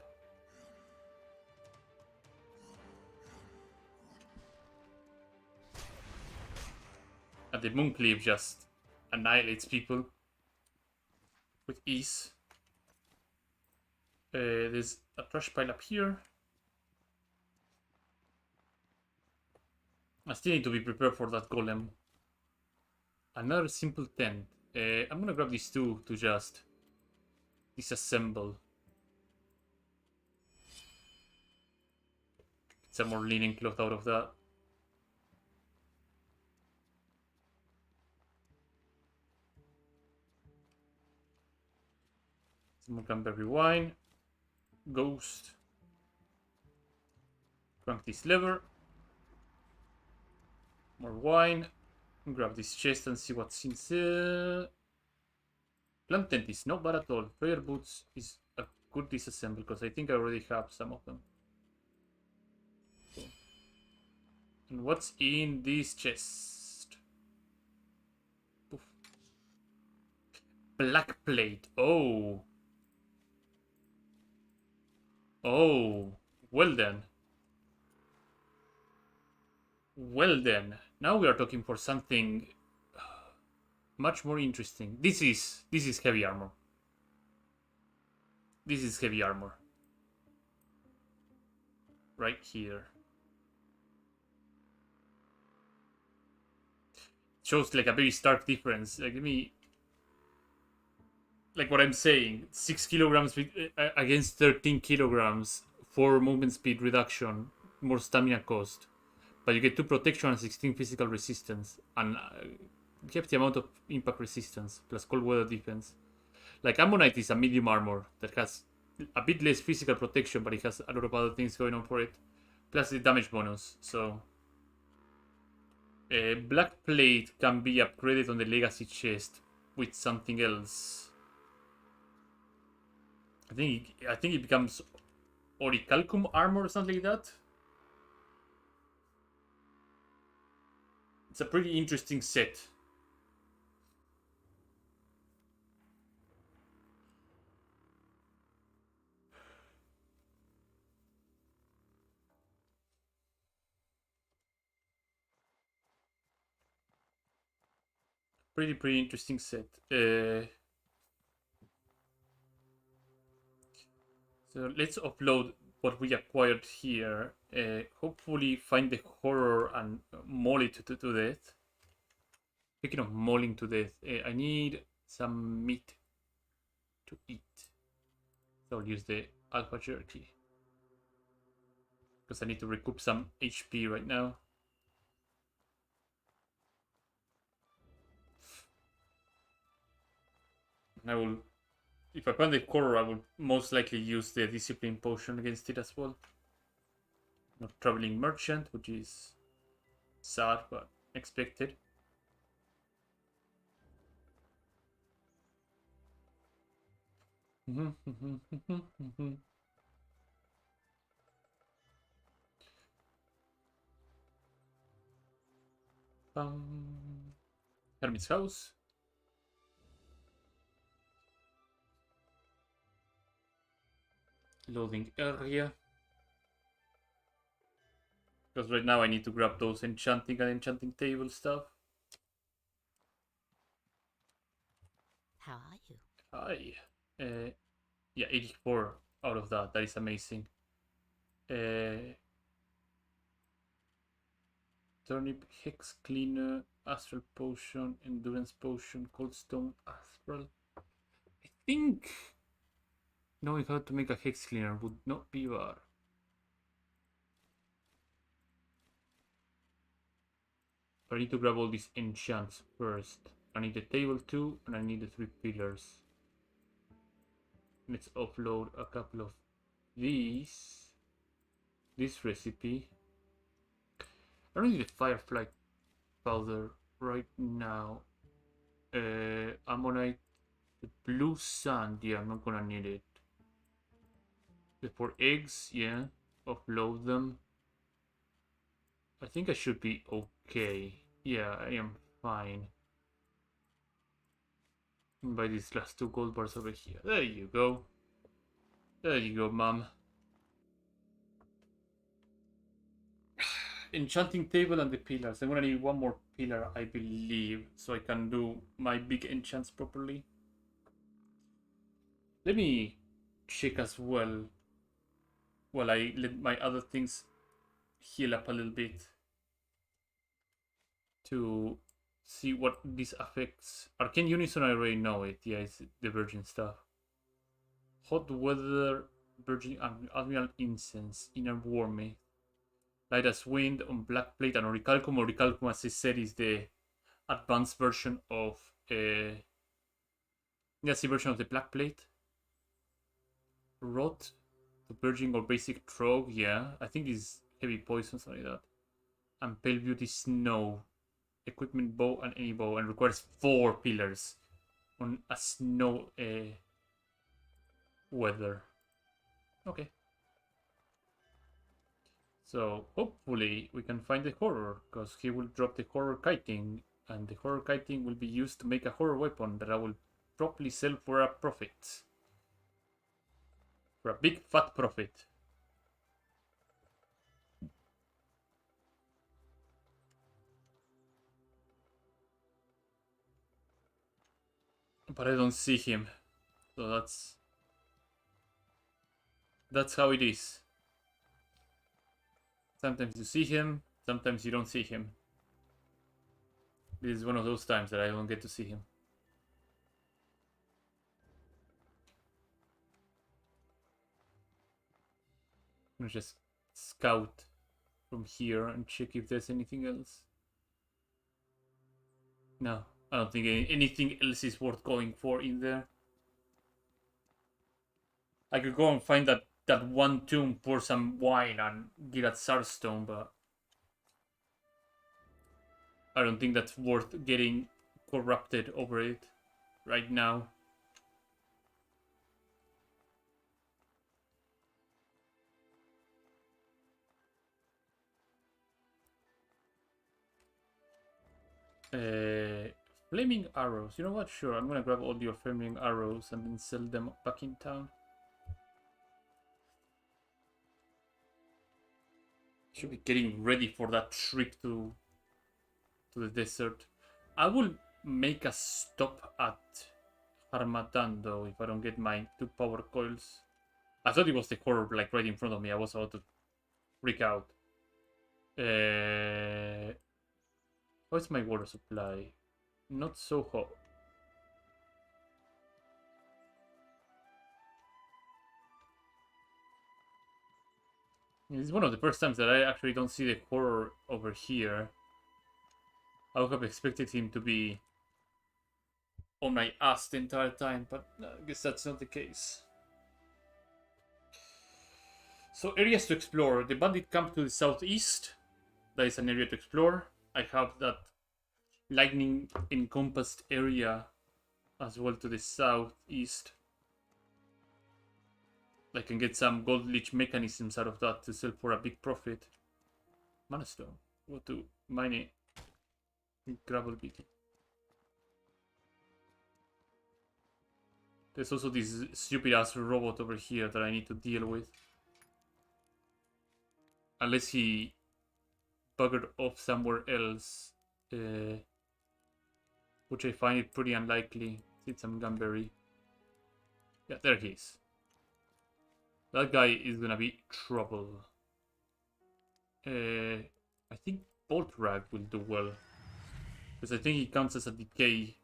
And the Mooncleave just annihilates people with ease. There's a trash pile up here. I still need to be prepared for that golem. Another simple tent. I'm gonna grab these two to just disassemble. Get some more linen cloth out of that. Some more cranberry wine. Ghost. Crank this lever. More wine. Grab this chest and see what's inside. Plant tent is not bad at all. Prayer boots is a good disassemble because I think I already have some of them. Cool. And what's in this chest? Poof. Black plate. Oh. Oh. Well then. Well then. Now we are talking for something much more interesting. This is heavy armor. This is heavy armor. Right here. Shows like a very stark difference. Like me, like what I'm saying, 6 kilograms against 13 kilograms, 4 movement speed reduction, more stamina cost, but you get 2 protection and 16 physical resistance, and kept the amount of impact resistance plus cold weather defense. Like Ammonite is a medium armor that has a bit less physical protection, but it has a lot of other things going on for it, plus the damage bonus. So black plate can be upgraded on the legacy chest with something else. I think it becomes orichalcum armor or something like that. It's a pretty interesting set. Pretty interesting set. So let's upload what we acquired here. Hopefully find the horror and maul it to death. Speaking of mauling to death, I need some meat to eat. So I'll use the alpha jerky. Because I need to recoup some HP right now. And I will, if I find the horror, I will most likely use the discipline potion against it as well. Not traveling merchant, which is sad but expected. Hermit's house. Loading area. Because right now I need to grab those enchanting and enchanting table stuff. How are you? Hi. Yeah, 84 out of that. That is amazing. Turnip, Hex Cleaner, Astral Potion, Endurance Potion, Cold Stone, Astral. I think knowing how to make a Hex Cleaner would not be bad. But I need to grab all these enchants first. I need the table too, and I need the 3 pillars. Let's offload a couple of these. This recipe. I don't need the firefly powder right now. Ammonite, the blue sand. Yeah, I'm not gonna need it. The 4 eggs, yeah. Offload them. I think I should be okay. Yeah, I am fine. Buy these last 2 gold bars over here. There you go. There you go, mom. Enchanting table and the pillars. I'm gonna need 1 more pillar, I believe, so I can do my big enchants properly. Let me check as well while I let my other things heal up a little bit to see what this affects. Arcane Unison, I already know it. Yeah, it's the Virgin stuff. Hot Weather, Virgin Admiral Incense, Inner Warmth, Light as Wind on Black Plate and Orichalcum. Orichalcum, as I said, is the advanced version of that's the version of the Black Plate. Rot, the Virgin or Basic Trog, yeah. I think it's heavy poison, something like that. And Pale Beauty Snow. Equipment bow and any bow, and requires 4 pillars on a snow weather. Okay. So hopefully we can find the horror, because he will drop the horror kiting, and the horror kiting will be used to make a horror weapon that I will probably sell for a profit. For a big fat profit. But I don't see him. So that's how it is. Sometimes you see him, sometimes you don't see him. This is one of those times that I don't get to see him. I'm gonna just scout from here and check if there's anything else. No, I don't think anything else is worth going for in there. I could go and find that one tomb, pour some wine, and get a Sarstone, but I don't think that's worth getting corrupted over it right now. Flaming arrows. You know what? Sure, I'm gonna grab all your flaming arrows and then sell them back in town. Should be getting ready for that trip to the desert. I will make a stop at Harmatan though if I don't get my 2 power coils. I thought it was the horror like right in front of me. I was about to freak out. What's my water supply? Not so hot. This is one of the first times that I actually don't see the horror over here. I would have expected him to be on my ass the entire time, but I guess that's not the case. So areas to explore. The bandit camp to the southeast. That is an area to explore. I have that lightning encompassed area as well to the southeast. I can get some gold leech mechanisms out of that to sell for a big profit. Mana stone. Go to mine it. Gravel beetle. There's also this stupid ass robot over here that I need to deal with. Unless he buggered off somewhere else. Which I find it pretty unlikely. It's some Gunberry. Yeah, there he is. That guy is gonna be trouble. I think Bolt Rag will do well. Because I think he counts as a decay.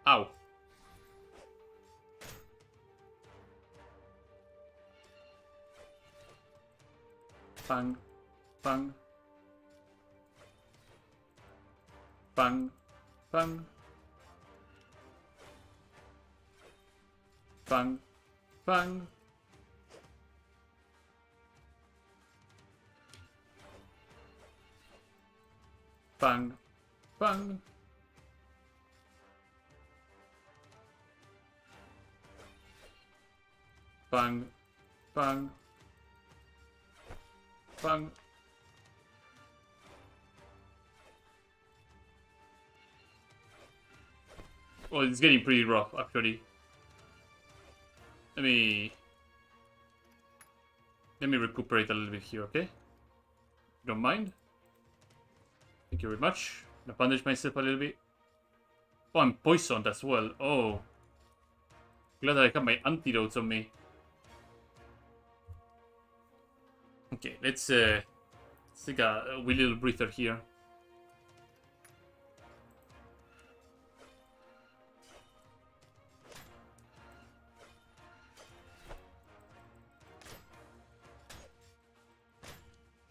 Ow. Bang. Bang. Bang. Bang. Bang. Bang. Bang. Bang. Bang. Bang. Bang. Well, it's getting pretty rough, actually. Let me recuperate a little bit here, okay? Don't mind. Thank you very much. I'm gonna bandage myself a little bit. Oh, I'm poisoned as well. Oh. Glad I have my antidotes on me. Okay, let's take a wee little breather here.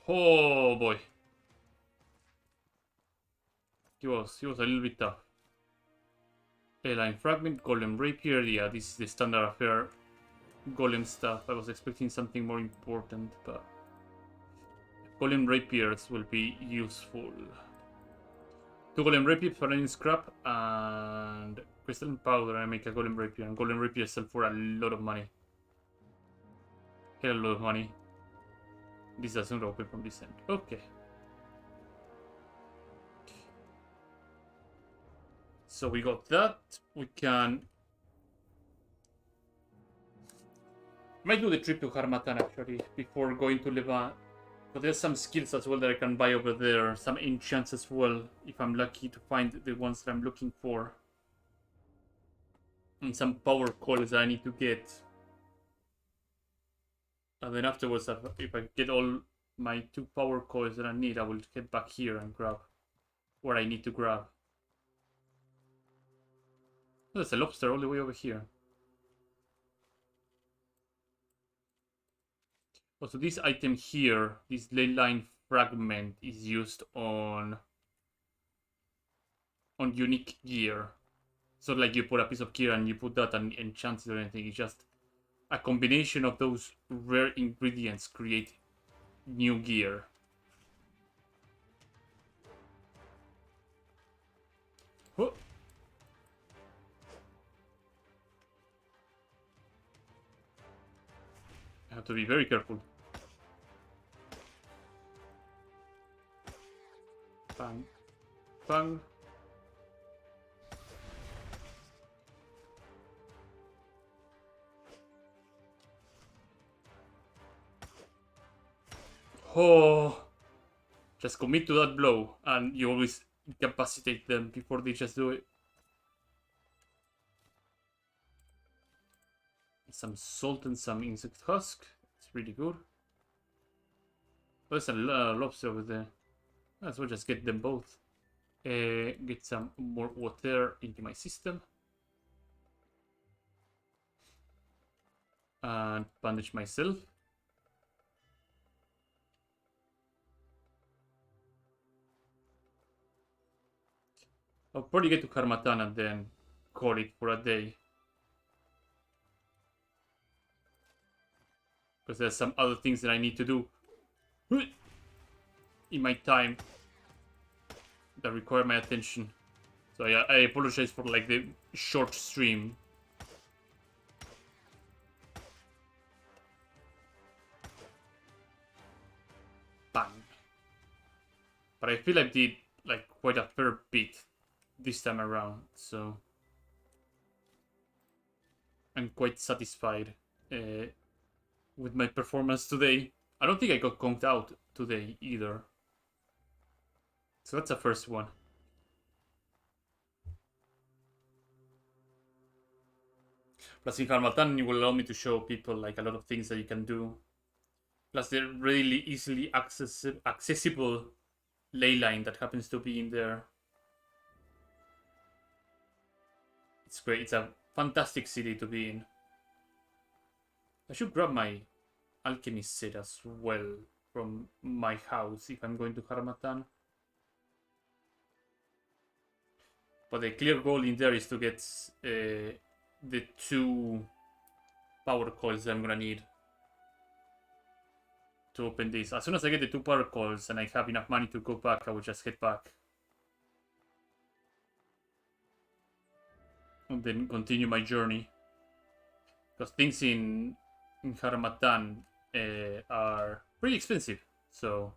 Oh boy. He was a little bit tough. Line fragment, golem rapier, yeah, this is the standard affair. Golem stuff. I was expecting something more important, but golem rapiers will be useful. 2 golem rapiers for any scrap and crystal powder. I make a golem rapier, and golem rapiers sell for a lot of money. Hell, a lot of money. This doesn't open from this end. Okay. So we got that. We can... might do the trip to Harmatan actually before going to Levant. But there's some skills as well that I can buy over there. Some enchants as well, if I'm lucky to find the ones that I'm looking for. And some power coils that I need to get. And then afterwards, if I get all my 2 power coils that I need, I will head back here and grab what I need to grab. Oh, there's a lobster all the way over here. Also, this item here, this ley line fragment, is used on unique gear. So like you put a piece of gear and you put that and enchant it or anything. It's just a combination of those rare ingredients create new gear. Oh. I have to be very careful. Bang. Bang. Oh. Just commit to that blow and you always incapacitate them before they just do it. Some salt and some insect husk. It's really good. There's a lobster over there. Might as well just get them both. Get some more water into my system. And bandage myself. I'll probably get to Harmatan and then call it for a day. Because there's some other things that I need to do in my time that require my attention. So I apologize for like the short stream. Bang. But I feel I did like quite a fair bit this time around, so I'm quite satisfied with my performance today. I don't think I got conked out today either. So that's the first one. Plus in Harmatan it will allow me to show people like a lot of things that you can do. Plus the really easily accessible ley line that happens to be in there. It's great. It's a fantastic city to be in. I should grab my alchemy set as well from my house if I'm going to Harmatan. But the clear goal in there is to get the 2 power coils that I'm gonna need to open this. As soon as I get the 2 power coils and I have enough money to go back, I will just head back. And then continue my journey. Because things in Harmatan are pretty expensive. So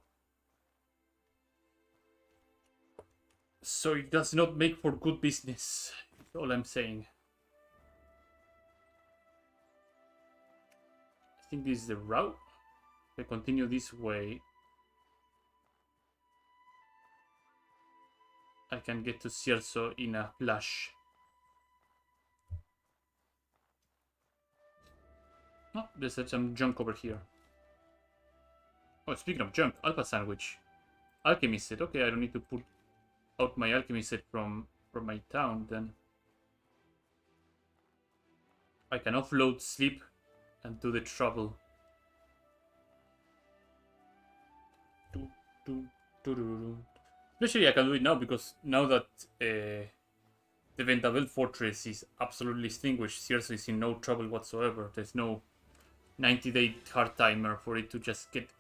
it does not make for good business. That's all I'm saying. I think this is the route. If I continue this way, I can get to Cierzo in a flash. Oh, there's some junk over here. Oh, speaking of junk, Alpha Sandwich. Alchemy set. Okay, I don't need to put out my alchemy set from my town then. I can offload sleep and do the trouble. Especially I can do it now because now that the Ventavel Fortress is absolutely extinguished, Cierzo is in no trouble whatsoever. There's no 90-day hard timer for it to just get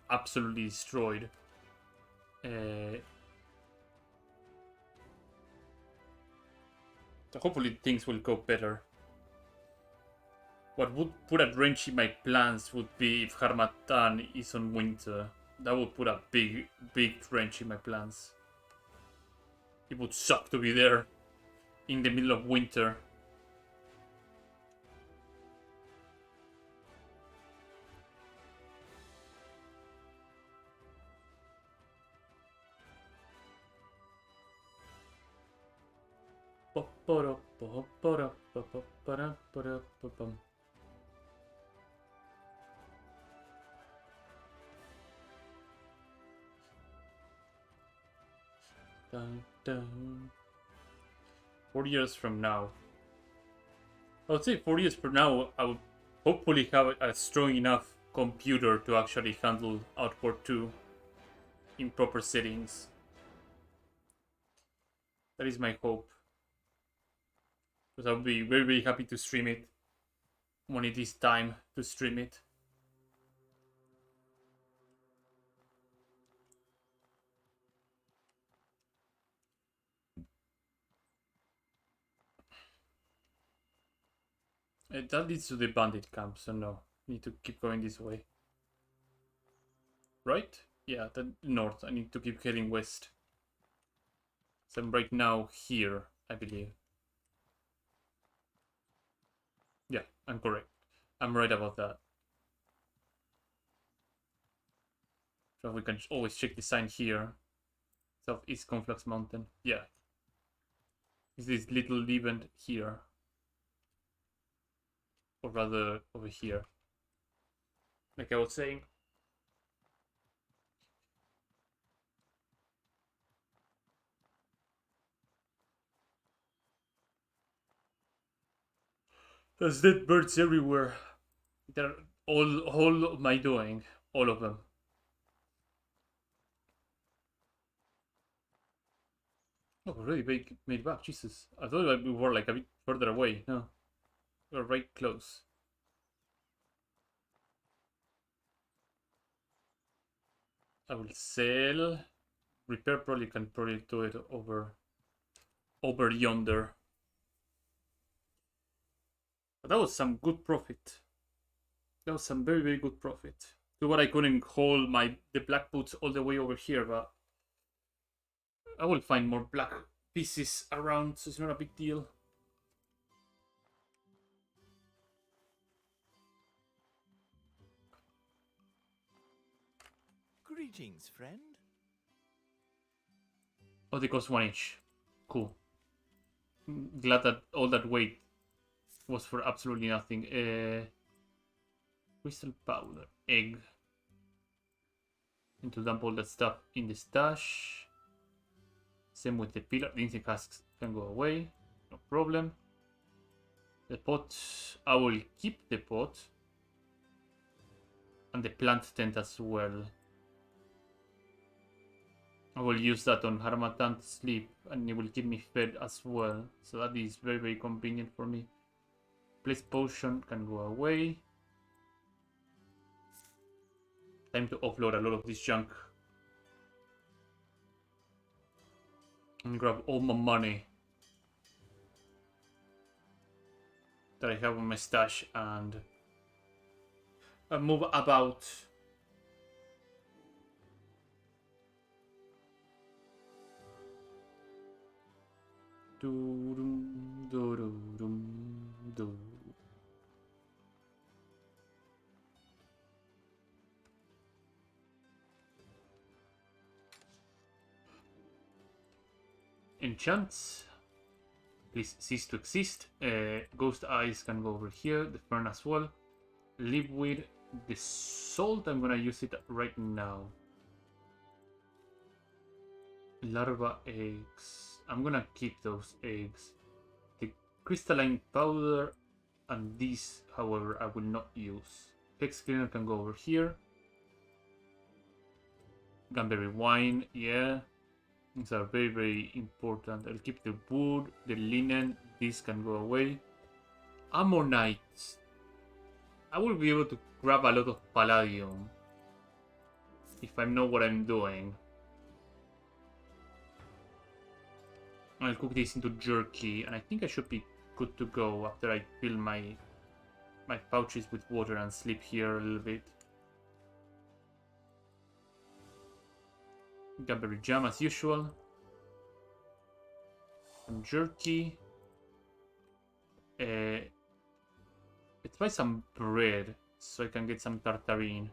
absolutely destroyed. So hopefully things will go better. What would put a wrench in my plans would be if Harmatan is on winter. That would put a big wrench in my plans. It would suck to be there in the middle of winter. Dun, dun. 4 years from now. I would say 4 years from now, I would hopefully have a strong enough computer to actually handle Outport 2 in proper settings. That is my hope. Because I would be very happy to stream it when it is time to stream it. That leads to the bandit camp, so no. Need to keep going this way. Right? Yeah, the north. I need to keep heading west. So I'm right now here, I believe. Yeah, I'm correct. I'm right about that. So we can always check the sign here. Southeast Conflux Mountain. Yeah. Is this little event here? Or rather, over here. Like I was saying. There's dead birds everywhere. They're all of my doing. All of them. Oh, already made it back. Jesus. I thought we were like a bit further away. No. We're right close. I will sell repair probably can probably do it over yonder. But that was some good profit. That was some very, very good profit. To what I couldn't haul the black boots all the way over here, but I will find more black pieces around, so it's not a big deal. Greetings, friend. Oh, they cost 1 each. Cool. Glad that all that weight was for absolutely nothing. Crystal powder, egg. And to dump all that stuff in the stash. Same with the pillar. The insect husks can go away. No problem. The pot, I will keep the pot. And the plant tent as well. I will use that on Harmatan to sleep, and it will keep me fed as well. So that is very, very convenient for me. Place potion can go away. Time to offload a lot of this junk. And grab all my money that I have in my stash and move about. Enchants. Please cease to exist. Ghost eyes can go over here. The fern as well. Live with the salt. I'm gonna use it right now. Larva eggs. I'm gonna keep those eggs. The crystalline powder and these, however, I will not use. Hex cleaner can go over here. Gunberry wine, yeah. These are very, very important. I'll keep the wood, the linen. This can go away. Ammonite. I will be able to grab a lot of palladium if I know what I'm doing. I'll cook this into jerky, and I think I should be good to go after I fill my pouches with water and sleep here a little bit. Gumberry jam as usual. Some jerky. Let's buy some bread so I can get some tartarine.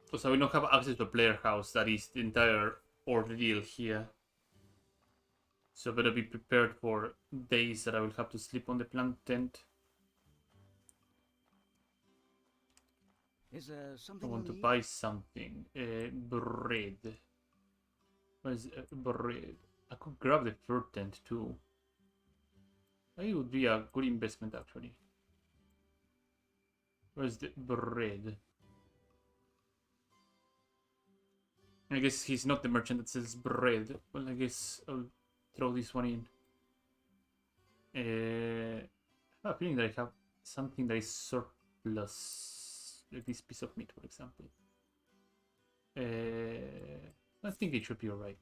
Because I will not have access to a player house. That is the entire ordeal here. So I better be prepared for days that I will have to sleep on the plant tent. Is there I something want you to need? buy something. Bread. Where is bread? I could grab the fur tent too. It would be a good investment actually. Where's the bread? I guess he's not the merchant that sells bread. Well, I guess I'll throw this one in. I have a feeling that I have something that is surplus. Like this piece of meat, for example. I think it should be alright.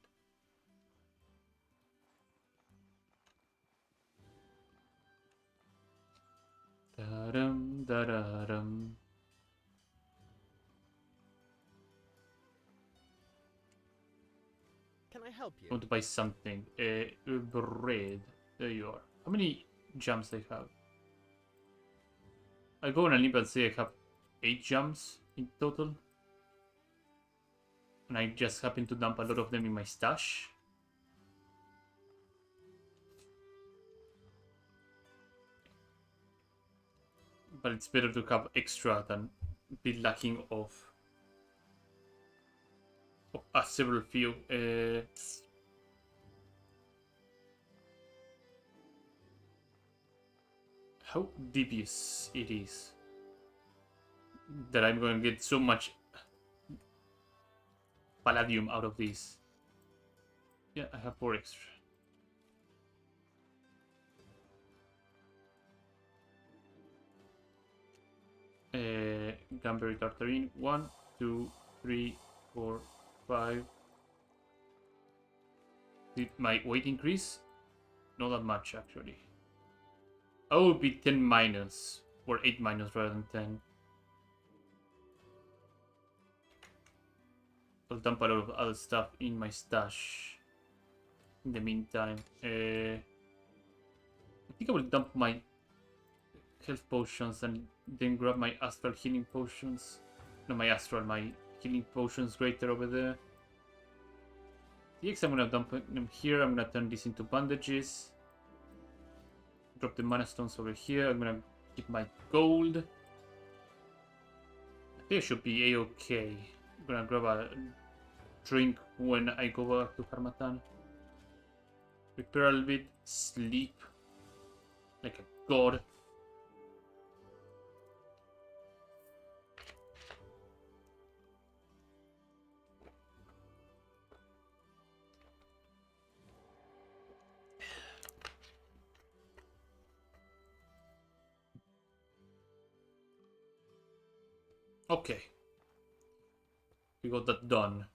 Da-dum, da-da-dum. Can I help I you? want to buy something. Bread. There you are. How many jams I have? I go on a limp and say I have 8 jams in total. And I just happen to dump a lot of them in my stash. But it's better to have extra than be lacking of several few. How devious it is that I'm going to get so much palladium out of this. Yeah, I have 4 extra. Danbury Tartarine. 1, 2, 3, 4, 5. Did my weight increase? Not that much, actually. I will be 10 minus, or 8 minus rather than 10. I'll dump a lot of other stuff in my stash. In the meantime, I think I will dump my health potions and then grab my astral healing potions. No, my healing potions greater over there. Yes, I'm gonna dump them here. I'm gonna turn this into bandages. Drop the mana stones over here. I'm gonna keep my gold. I think I should be a-okay. I'm gonna grab a drink when I go back to Harmattan. Prepare a little bit. Sleep. Like a god. Okay. We got that done.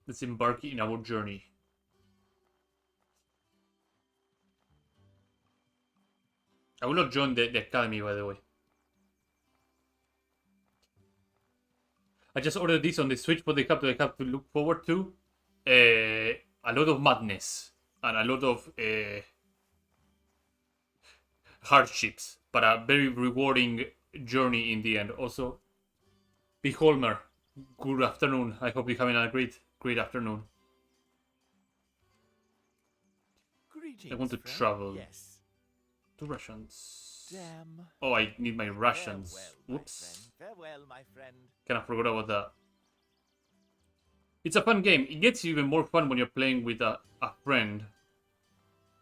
Let's embark in our journey. I will not join the academy, by the way. I just ordered this on the Switch, but I have to look forward to a lot of madness and a lot of hardships, but a very rewarding journey in the end. Also, Big Holmer, good afternoon. I hope you're having a great afternoon. Greetings, I want to friend. travel. Yes. 2 rations. Damn. Oh, I need my rations. Farewell, Whoops. Farewell, my friend. Kind of forgot about that. It's a fun game. It gets even more fun when you're playing with a friend.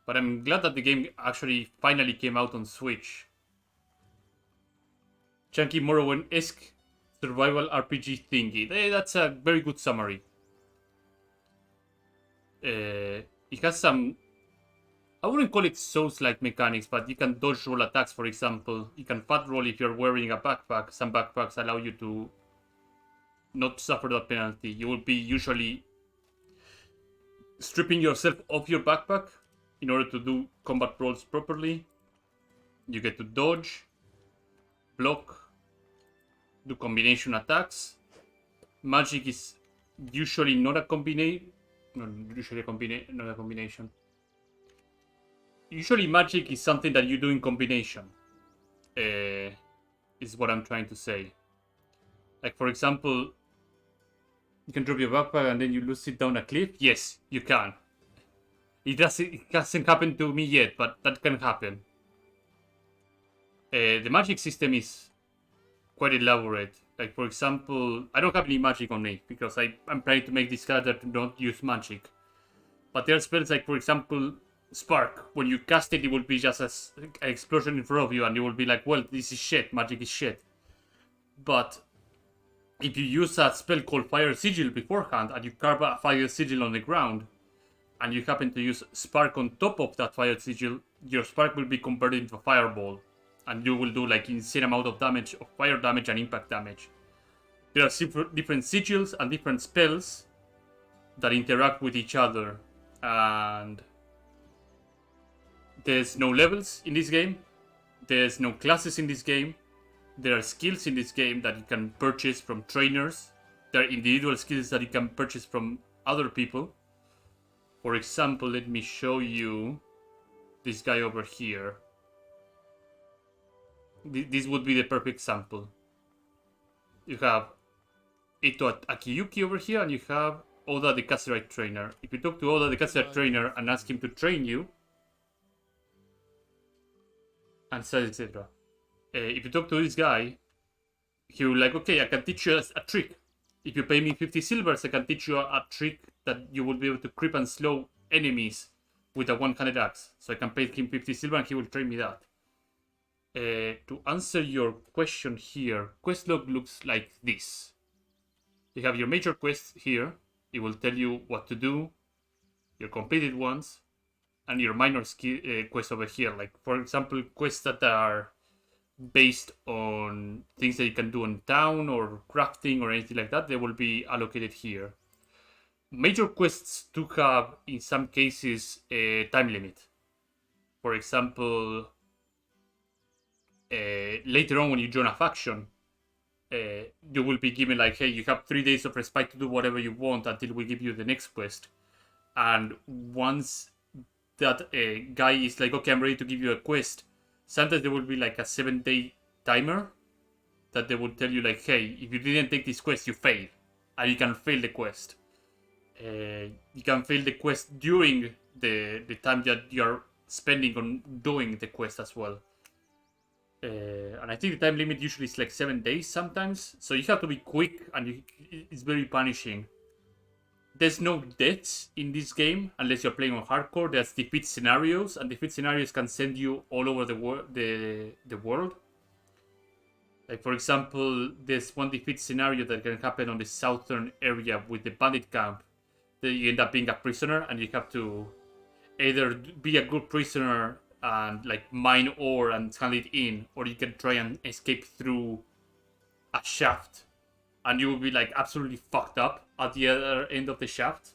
But I'm glad that the game actually finally came out on Switch. Chunky Morrowind-esque survival RPG thingy. That's a very good summary. It has some... I wouldn't call it Souls-like mechanics, but you can dodge roll attacks, for example. You can fat roll if you're wearing a backpack. Some backpacks allow you to not suffer that penalty. You will be usually stripping yourself off your backpack in order to do combat rolls properly. You get to dodge, block, do combination attacks. Magic is usually not a combination. No, usually not a combination. Usually magic is something that you do in combination. Is what I'm trying to say. Like, for example, you can drop your backpack and then you lose it down a cliff. Yes, you can. It hasn't happened to me yet, but that can happen. The magic system is quite elaborate. Like, for example, I don't have any magic on me because I'm trying to make this character to not use magic. But there are spells like, for example, Spark. When you cast it, it will be just an explosion in front of you and you will be like, well, this is shit, magic is shit. But if you use a spell called Fire Sigil beforehand and you carve a Fire Sigil on the ground and you happen to use Spark on top of that Fire Sigil, your Spark will be converted into a Fireball. And you will do like insane amount of damage, of fire damage and impact damage. There are different sigils and different spells that interact with each other. And there's no levels in this game. There's no classes in this game. There are skills in this game that you can purchase from trainers. There are individual skills that you can purchase from other people. For example, let me show you this guy over here. This would be the perfect sample. You have Ito Akiyuki over here, and you have Oda the Kasserite trainer. If you talk to Oda the Kasserite trainer and ask him to train you, and so etc. If you talk to this guy, he will like, okay, I can teach you a trick. If you pay me 50 silvers, I can teach you a trick that you will be able to creep and slow enemies with a one-handed axe. So I can pay him 50 silver and he will train me that. To answer your question here, quest log looks like this. You have your major quests here. It will tell you what to do, your completed ones, and your minor quests over here. Like, for example, quests that are based on things that you can do in town or crafting or anything like that. They will be allocated here. Major quests do have, in some cases, a time limit. For example, later on when you join a faction, you will be given like, hey, you have 3 days of respite to do whatever you want until we give you the next quest. And once that guy is like, okay, I'm ready to give you a quest, sometimes there will be like a 7-day timer that they will tell you like, hey, if you didn't take this quest, you fail, and you can fail the quest. You can fail the quest during the time that you're spending on doing the quest as well. And I think the time limit usually is like 7 days sometimes, so you have to be quick, and it's very punishing. There's no deaths in this game unless you're playing on hardcore. There's defeat scenarios, and defeat scenarios can send you all over the world. Like, for example, there's one defeat scenario that can happen on the southern area with the bandit camp. That you end up being a prisoner, and you have to either be a good prisoner and like mine ore and hand it in, or you can try and escape through a shaft, and you will be like absolutely fucked up at the other end of the shaft.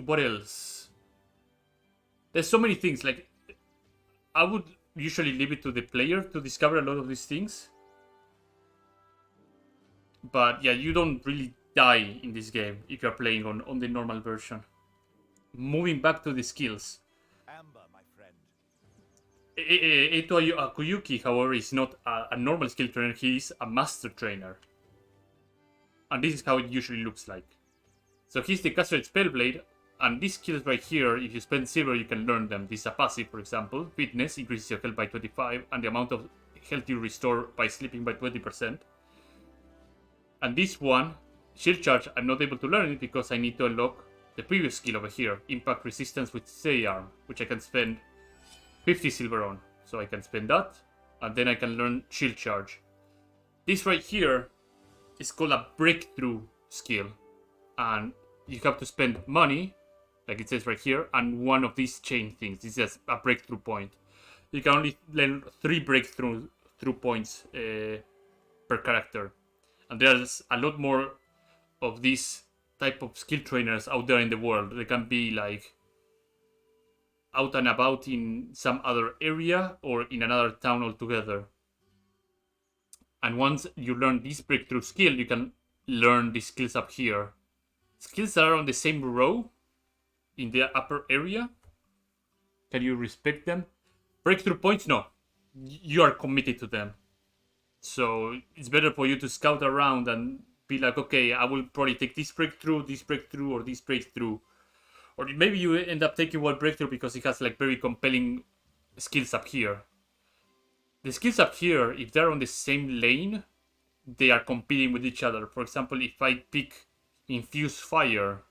What else? There's so many things. Like, I would usually leave it to the player to discover a lot of these things. But yeah, you don't really die in this game if you're playing on the normal version. Moving back to the skills. Amber, my friend. Eito Akuyuki, however, is not a normal skill trainer, he is a master trainer. And this is how it usually looks like. So he's the castered Spellblade, and these skills right here, if you spend silver, you can learn them. This is a passive, for example. Fitness increases your health by 25, and the amount of health you restore by sleeping by 20%. And this one, Shield Charge, I'm not able to learn it because I need to unlock the previous skill over here, Impact Resistance with Steady Arm, which I can spend 50 silver on. So I can spend that, and then I can learn Shield Charge. This right here is called a Breakthrough skill, and you have to spend money, like it says right here, and one of these chain things. This is a breakthrough point. You can only learn 3 breakthrough points per character. And there's a lot more of these type of skill trainers out there in the world. They can be like out and about in some other area or in another town altogether. And once you learn this breakthrough skill, you can learn the skills up here. Skills that are on the same row in the upper area. Can you respect them? Breakthrough points? No. You are committed to them. So it's better for you to scout around and be like, okay, I will probably take this breakthrough, or this breakthrough. Or maybe you end up taking one breakthrough because it has like very compelling skills up here. The skills up here, if they're on the same lane, they are competing with each other. For example, if I pick Infuse Fire,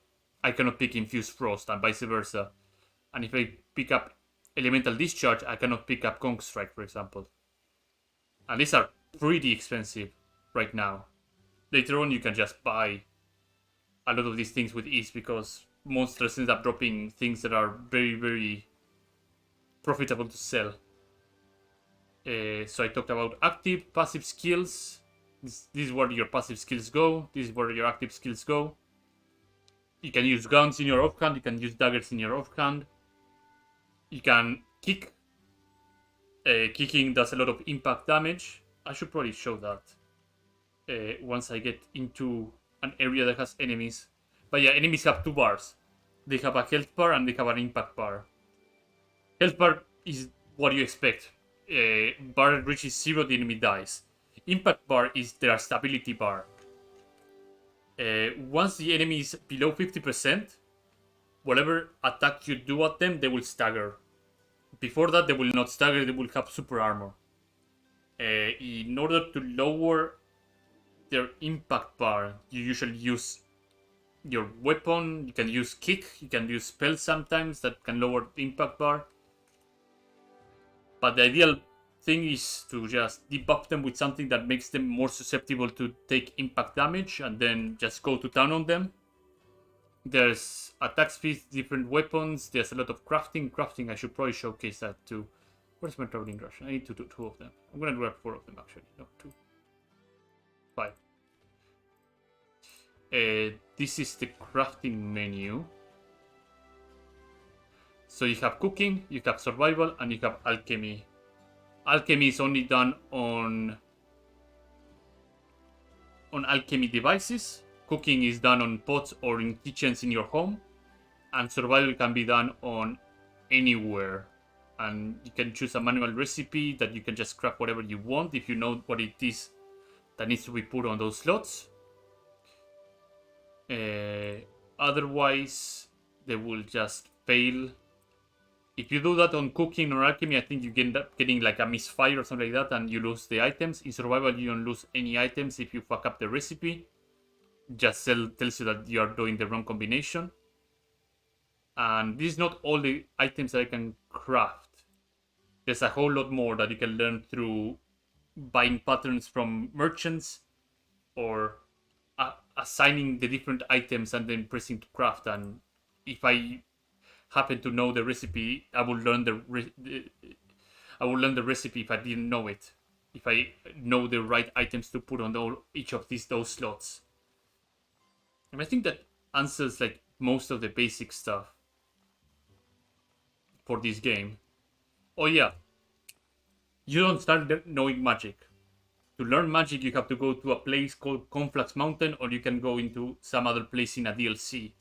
I cannot pick Infuse Frost, and vice versa. And if I pick up Elemental Discharge, I cannot pick up Gong Strike, for example. And these are pretty expensive right now. Later on, you can just buy a lot of these things with ease because monsters end up dropping things that are very, very profitable to sell. So I talked about active, passive skills. This is where your passive skills go. This is where your active skills go. You can use guns in your offhand. You can use daggers in your offhand. You can kick. Kicking does a lot of impact damage. I should probably show that once I get into an area that has enemies. But yeah, enemies have 2 bars. They have a health bar and they have an impact bar. Health bar is what you expect. Bar that reaches 0, the enemy dies. Impact bar is their stability bar. Once the enemy is below 50%, whatever attack you do at them, they will stagger. Before that, they will not stagger, they will have super armor. In order to lower their impact bar, you usually use your weapon. You can use kick, you can use spells sometimes that can lower the impact bar. But the ideal thing is to just debuff them with something that makes them more susceptible to take impact damage and then just go to town on them. There's attack speed, different weapons. There's a lot of crafting. Crafting, I should probably showcase that too. Where's my traveling rush? I need to do 2 of them. I'm gonna grab 4 of them actually. No, 2. 5. This is the crafting menu. So you have cooking, you have survival, and you have alchemy. Alchemy is only done on alchemy devices. Cooking is done on pots or in kitchens in your home. And survival can be done on anywhere. And you can choose a manual recipe that you can just craft whatever you want if you know what it is that needs to be put on those slots. Otherwise, they will just fail. If you do that on cooking or alchemy, I think you end up getting like a misfire or something like that and you lose the items. In survival, you don't lose any items if you fuck up the recipe. Just tells you that you are doing the wrong combination. And this is not all the items that I can craft. There's a whole lot more that you can learn through buying patterns from merchants or assigning the different items and then pressing to craft. And if I happen to know the recipe, I will learn the recipe if I didn't know it. If I know the right items to put on each of those slots. And I think that answers like most of the basic stuff for this game. Oh yeah, you don't start knowing magic. To learn magic, you have to go to a place called Conflux Mountain, or you can go into some other place in a DLC.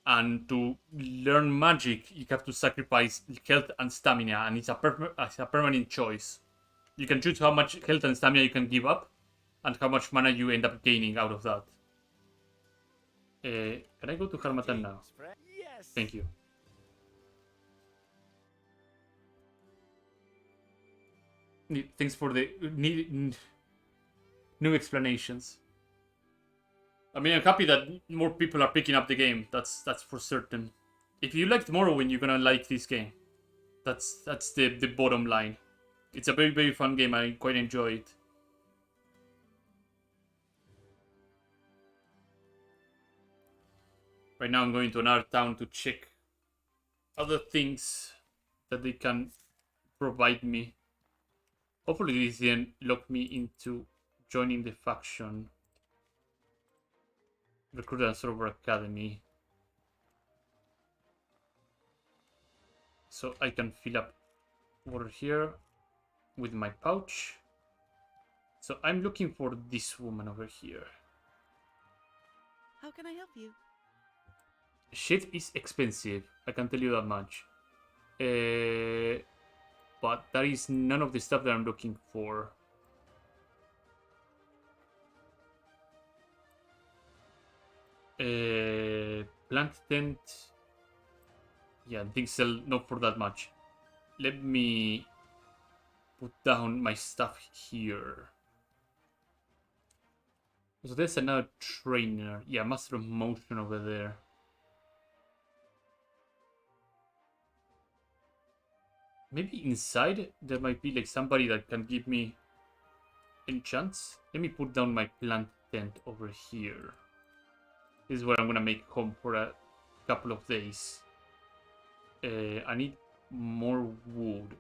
And to learn magic, you have to sacrifice health and stamina, and it's a permanent choice. You can choose how much health and stamina you can give up, and how much mana you end up gaining out of that. Can I go to Harmatan now? Yes. Thank you. Thanks for the new explanations. I mean, I'm happy that more people are picking up the game. That's for certain. If you liked Morrowind, you're gonna like this game. That's the bottom line. It's a very, very fun game. I quite enjoy it. Right now I'm going to another town to check other things that they can provide me. Hopefully this didn't lock me into joining the faction. Recruit and Server Academy. So I can fill up water here with my pouch. So I'm looking for this woman over here. How can I help you? Shit is expensive, I can tell you that much. But that is none of the stuff that I'm looking for. Plant tent. Yeah, things sell not for that much. Let me put down my stuff here. So there's another trainer. Yeah, Master of Motion over there. Maybe inside there might be like somebody that can give me enchants. Let me put down my plant tent over here. This is where I'm gonna make home for a couple of days. I need more wood.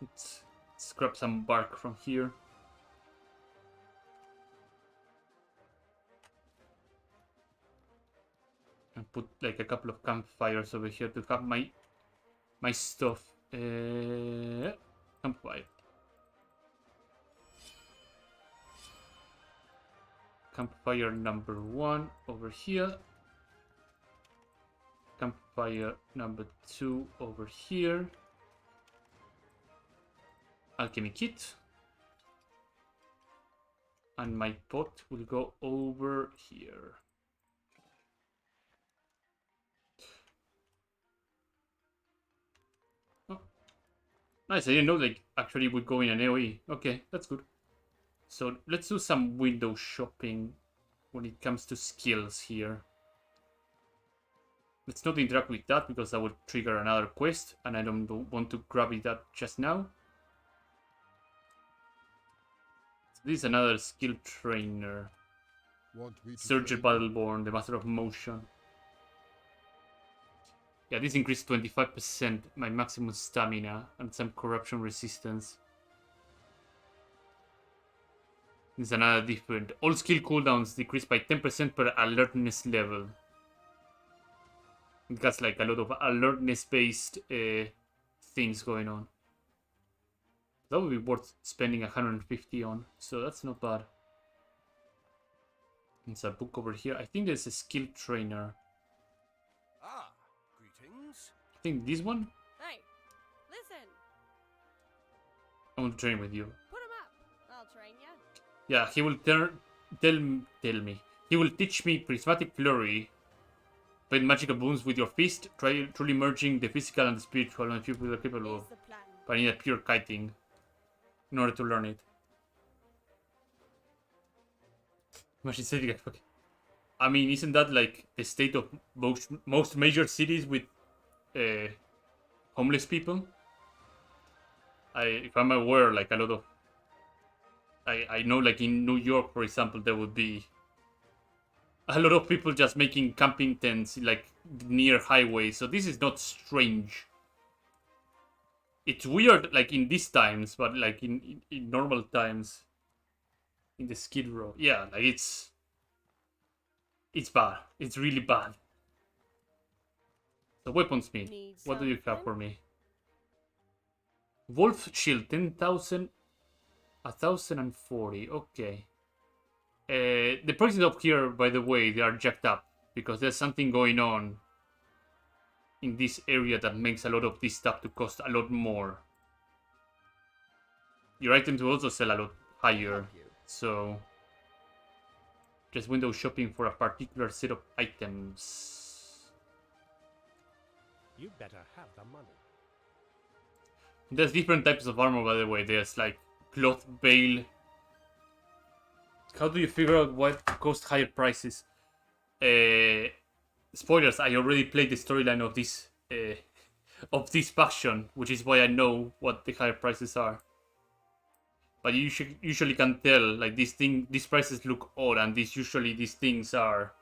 Let's grab some bark from here. And put like a couple of campfires over here to have my stuff. Campfire. Campfire number 1 over here. Campfire number 2 over here. Alchemy kit. And my pot will go over here. Oh. Nice, I didn't know like actually would go in an AoE. Okay, that's good. So let's do some window shopping when it comes to skills here. Let's not interact with that because that would trigger another quest and I don't want to grab it that just now. So this is another skill trainer. Want me to Surger train you? Battleborn, the Master of Motion. Yeah, this increased 25% my maximum stamina and some corruption resistance. This is another different. All skill cooldowns decrease by 10% per alertness level. It has like a lot of alertness based things going on. That would be worth spending 150 on, so that's not bad. There's a book over here. I think there's a skill trainer. Ah, greetings. I think this one? Hey, listen. I want to train with you. Put him up. I'll train you. Yeah, he will tell me. He will teach me prismatic flurry. Paint magical boons with your fist, truly merging the physical and the spiritual, and few people are capable Here's of. the plan. But I need a pure kiting in order to learn it. Imagine setting a fucking. I mean, isn't that like the state of most major cities with homeless people? If I'm aware, like a lot of. I know, like in New York, for example, there would be a lot of people just making camping tents like near highways. So this is not strange. It's weird, like in these times, but like in normal times, in the Skid Row, yeah, like it's bad. It's really bad. So weaponsmith, Need what do you have something? for me? Wolf shield, 10,000, 1,040. Okay. The prices up here, by the way, they are jacked up because there's something going on in this area that makes a lot of this stuff to cost a lot more. Your items will also sell a lot higher, Help you. so just window shopping for a particular set of items. You better have the money. There's different types of armor, by the way. There's like cloth bale. How do you figure out what cost higher prices? Spoilers, I already played the storyline of this faction, which is why I know what the higher prices are. But you usually can tell, like these prices look odd, and these things are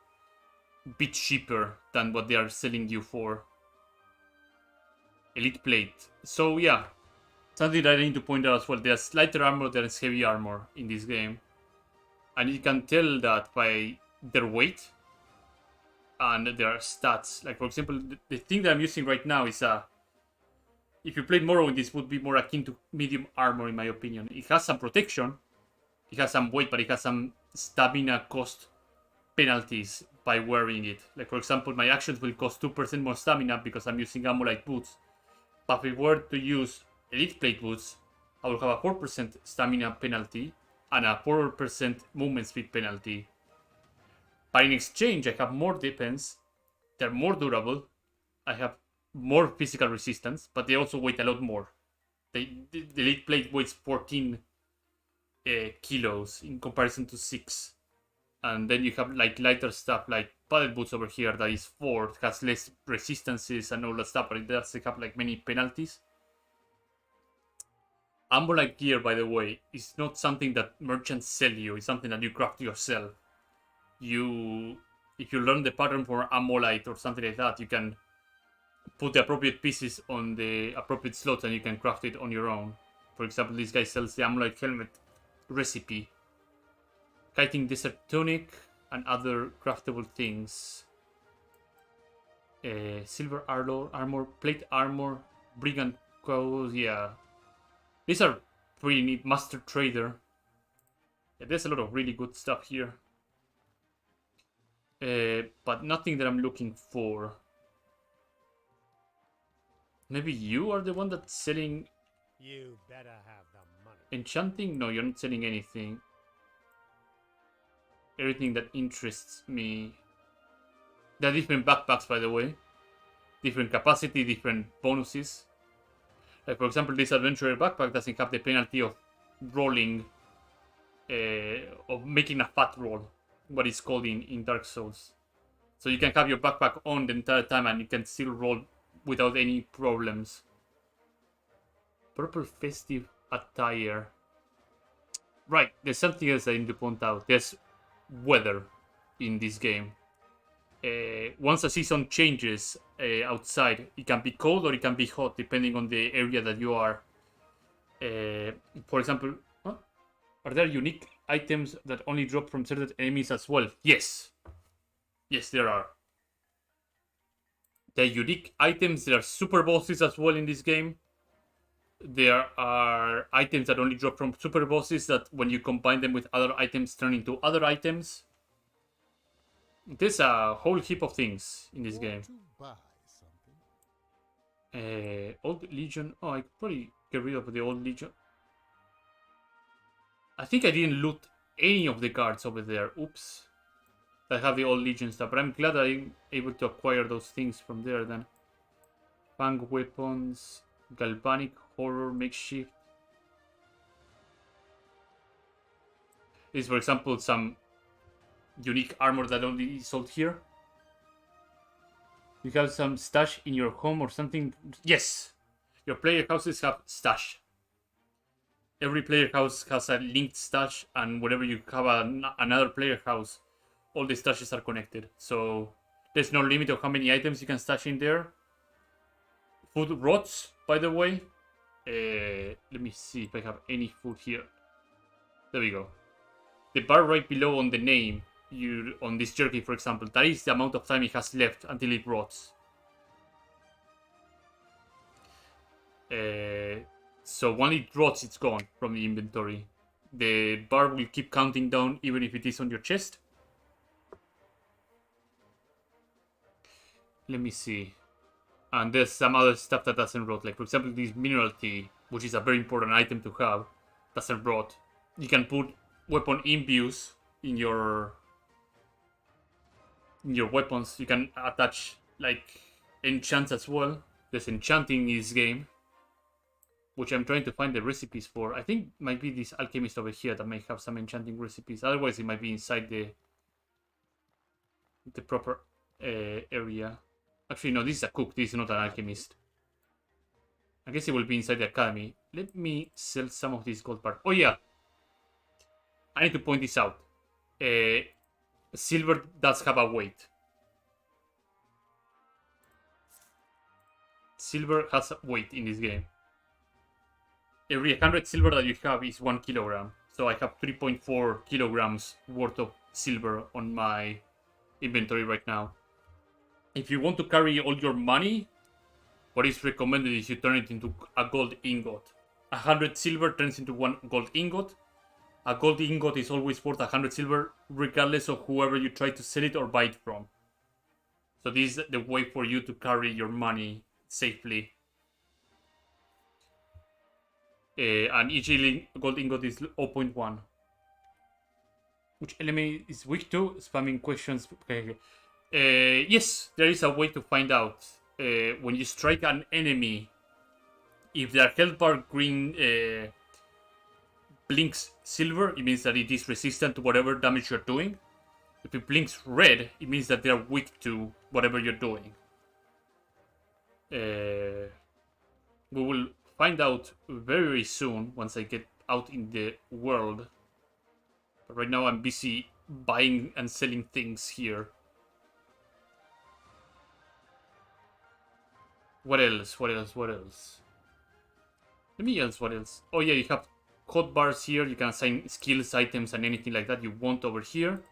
a bit cheaper than what they are selling you for. Elite plate. So yeah, something that I need to point out as well. There's lighter armor, there's heavy armor in this game. And you can tell that by their weight and their stats. Like, for example, the thing that I'm using right now is if you played Morrowind, this would be more akin to medium armor, in my opinion. It has some protection, it has some weight, but it has some stamina cost penalties by wearing it. Like, for example, my actions will cost 2% more stamina because I'm using Amolite boots. But if I were to use Elite Plate boots, I will have a 4% stamina penalty and a 4% movement speed penalty. But in exchange, I have more defense, they're more durable, I have more physical resistance, but they also weigh a lot more. The Elite Plate weighs 14 kilos in comparison to 6. And then you have like lighter stuff like paddle boots over here that is 4, it has less resistances and all that stuff, but it does have like many penalties. Ambolite gear, by the way, is not something that merchants sell you, it's something that you craft yourself. If you learn the pattern for Amolite or something like that, you can put the appropriate pieces on the appropriate slots and you can craft it on your own. For example, this guy sells the Amolite helmet recipe. Kiting Desert Tunic and other craftable things. Silver armor, plate armor, brigand clothes, yeah. These are pretty neat. Master Trader. Yeah, there's a lot of really good stuff here. But nothing that I'm looking for. Maybe you are the one that's selling You better have the money. enchanting? No, you're not selling anything. Everything that interests me. There are different backpacks, by the way. Different capacity, different bonuses. Like, for example, this adventurer backpack doesn't have the penalty of rolling, of making a fat roll, what is called in Dark Souls. So you can have your backpack on the entire time and you can still roll without any problems. Purple festive attire. Right, there's something else I need to point out. There's weather. in this game. Once a season changes outside, it can be cold or it can be hot depending on the area that you are. For example, are there unique items that only drop from certain enemies as well? Yes. Yes, there are. There are unique items. There are super bosses as well in this game. There are items that only drop from super bosses that when you combine them with other items turn into other items. There's a whole heap of things in this game. Want to buy something? Old Legion. Oh, I could probably get rid of the Old Legion. I think I didn't loot any of the cards over there. Oops. I have the Old Legion stuff, but I'm glad I'm able to acquire those things from there then. Fang weapons, galvanic, horror, makeshift. This is, for example, some unique armor that only is sold here. You have some stash in your home or something? Yes! Your player houses have stash. Every player house has a linked stash, and whenever you have another player house, all the stashes are connected. So there's no limit of how many items you can stash in there. Food rots, by the way. Let me see if I have any food here. There we go. The bar right below on the name, on this jerky, for example, that is the amount of time it has left until it rots. So when it rots, it's gone from the inventory. The bar will keep counting down even if it is on your chest. Let me see. And there's some other stuff that doesn't rot. Like, for example, this mineral tea, which is a very important item to have, doesn't rot. You can put weapon imbues in your weapons. You can attach, like, enchants as well. There's enchanting in this game, which I'm trying to find the recipes for. I think it might be this alchemist over here that may have some enchanting recipes. Otherwise, it might be inside the proper area. Actually, no, this is a cook. This is not an alchemist. I guess it will be inside the academy. Let me sell some of these gold parts. Oh, yeah. I need to point this out. Silver does have a weight. Silver has a weight in this game. Every 100 silver that you have is 1 kilogram. So I have 3.4 kilograms worth of silver on my inventory right now. If you want to carry all your money, what is recommended is you turn it into a gold ingot. 100 silver turns into 1 gold ingot. A gold ingot is always worth 100 silver, regardless of whoever you try to sell it or buy it from. So this is the way for you to carry your money safely. And each gold ingot is 0.1. Which enemy is weak to? Spamming questions. Okay. Yes, there is a way to find out. When you strike an enemy, if their health bar green blinks silver, it means that it is resistant to whatever damage you're doing. If it blinks red, it means that they're weak to whatever you're doing. We will find out very soon once I get out in the world. But right now I'm busy buying and selling things here. What else? What else? What else? Let me else. What else? Oh yeah, you have hot bars here. You can assign skills, items, and anything like that you want over here.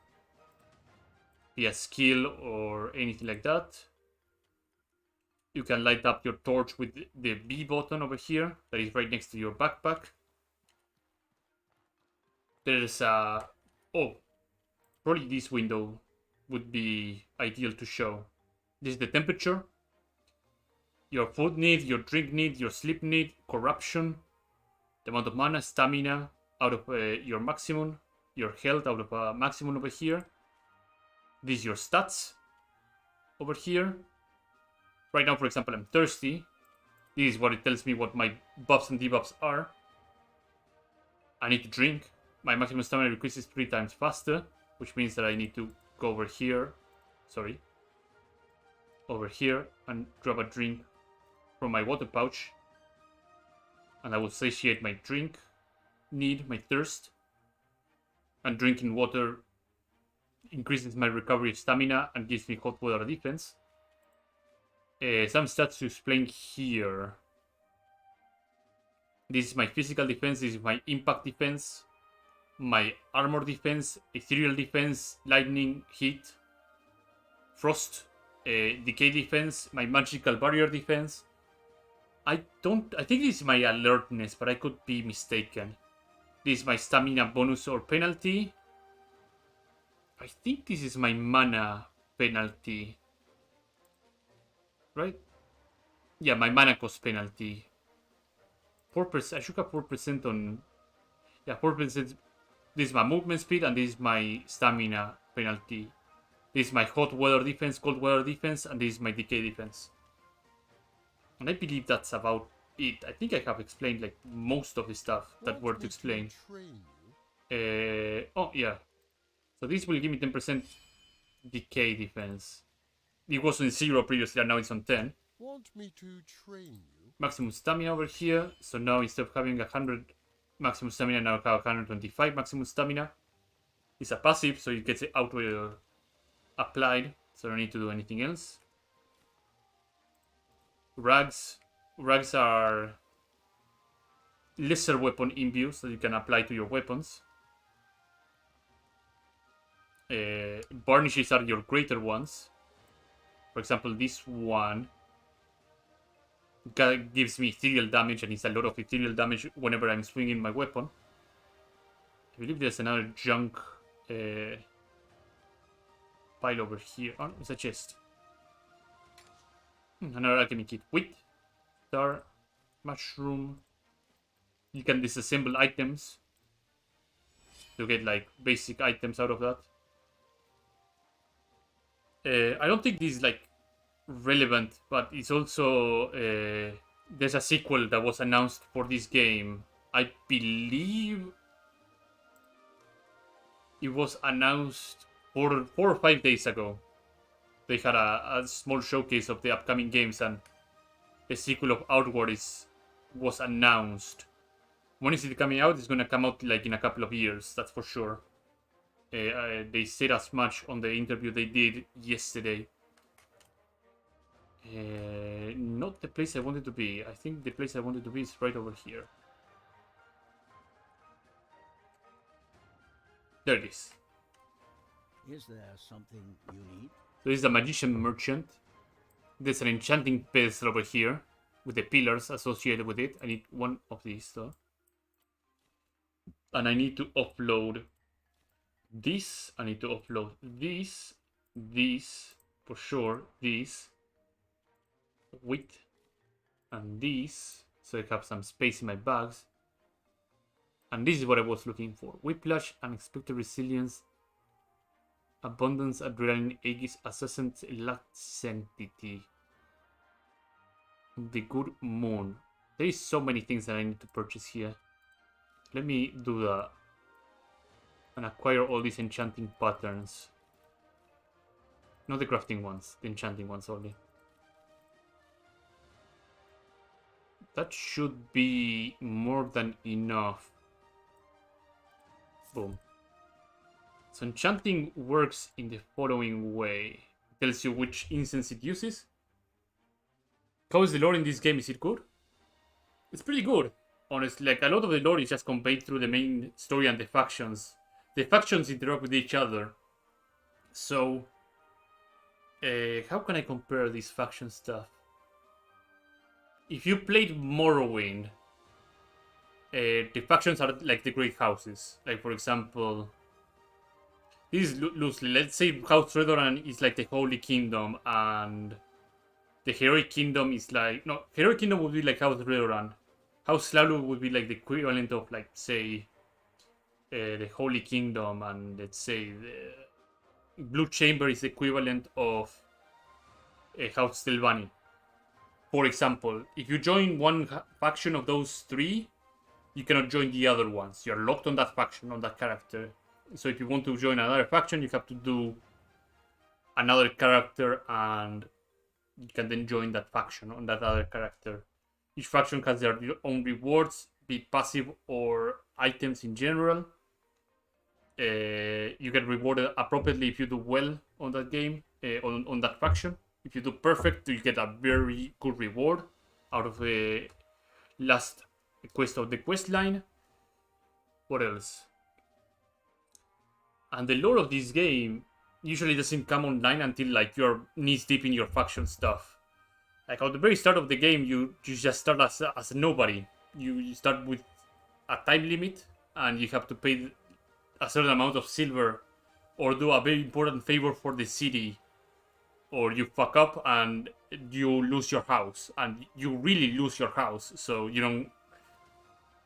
Be a skill or anything like that. You can light up your torch with the B button over here. That is right next to your backpack. There's a... Oh, probably this window would be ideal to show. This is the temperature. Your food need, your drink need, your sleep need, corruption, the amount of mana, stamina out of your maximum, your health out of maximum over here. This is your stats over here. Right now, for example, I'm thirsty. This is what it tells me what my buffs and debuffs are. I need to drink. My maximum stamina increases 3 times faster, which means that I need to go over here. Sorry. Over here and grab a drink from my water pouch, and I will satiate my drink need, my thirst. And drinking water increases my recovery stamina and gives me hot weather defense. Some stats to explain here. This is my physical defense, this is my impact defense, my armor defense, ethereal defense, lightning, heat, frost, decay defense, my magical barrier defense. I think this is my alertness, but I could be mistaken. This is my stamina bonus or penalty. I think this is my mana penalty. Right? Yeah, my mana cost penalty. 4%. I should have 4% on... Yeah, 4%. This is my movement speed and this is my stamina penalty. This is my hot weather defense, cold weather defense, and this is my decay defense. And I believe that's about it. I think I have explained like most of the stuff that were to explain. Oh, yeah. So this will give me 10% decay defense. It was on 0 previously, and now it's on 10. Want me to train you? Maximum stamina over here. So now instead of having 100 maximum stamina, now I have 125 maximum stamina. It's a passive, so it gets it auto applied. So I don't need to do anything else. Rags. Rags are lesser weapon imbues that you can apply to your weapons. Varnishes are your greater ones. For example, this one gives me ethereal damage, and it's a lot of ethereal damage whenever I'm swinging my weapon. I believe there's another junk pile over here. Oh, it's a chest. Another alchemy kit. Wheat, star, mushroom. You can disassemble items to get like basic items out of that. I don't think this is like relevant, but it's also there's a sequel that was announced for this game. I believe it was announced 4 or 5 days ago. They had a small showcase of the upcoming games, and the sequel of Outward was announced. When is it coming out? It's gonna come out like in a couple of years, that's for sure. They said as much on the interview they did yesterday. Not the place I wanted to be. I think the place I wanted to be is right over here. There it is. Is there something you need? There is a magician merchant. There's an enchanting pedestal over here with the pillars associated with it. I need one of these though. And I need to upload this. I need to upload this. This. For sure. This. Wheat. And this. So I have some space in my bags. And this is what I was looking for. Whiplash, unexpected resilience, abundance, adrenaline, aegis, assassin's laxentity. The good moon. There is so many things that I need to purchase here. Let me do that. And acquire all these enchanting patterns. Not the crafting ones, the enchanting ones only. That should be more than enough. Boom. So enchanting works in the following way. It tells you which instance it uses. How is the lore in this game? Is it good? It's pretty good. Honestly, like a lot of the lore is just conveyed through the main story and the factions. The factions interact with each other. So, how can I compare this faction stuff? If you played Morrowind, the factions are like the great houses. Like, for example, this is loosely. Let's say House Redoran is like the Holy Kingdom, and the Heroic Kingdom is like... No, Heroic Kingdom would be like House Redoran. House Slalu would be like the equivalent of, like, say, the Holy Kingdom, and let's say the Blue Chamber is the equivalent of House Stelvani. For example, if you join one faction of those three, you cannot join the other ones. You're locked on that faction, on that character. So if you want to join another faction, you have to do another character, and you can then join that faction on that other character. Each faction has their own rewards, be it passive or items in general. You get rewarded appropriately if you do well on that game, on that faction. If you do perfect, you get a very good reward out of the last quest of the quest line. What else? And the lore of this game usually doesn't come online until like you're knees deep in your faction stuff. Like at the very start of the game, you just start as a nobody. You start with a time limit, and you have to pay a certain amount of silver, or do a very important favor for the city, or you fuck up and you lose your house, and you really lose your house. So you don't,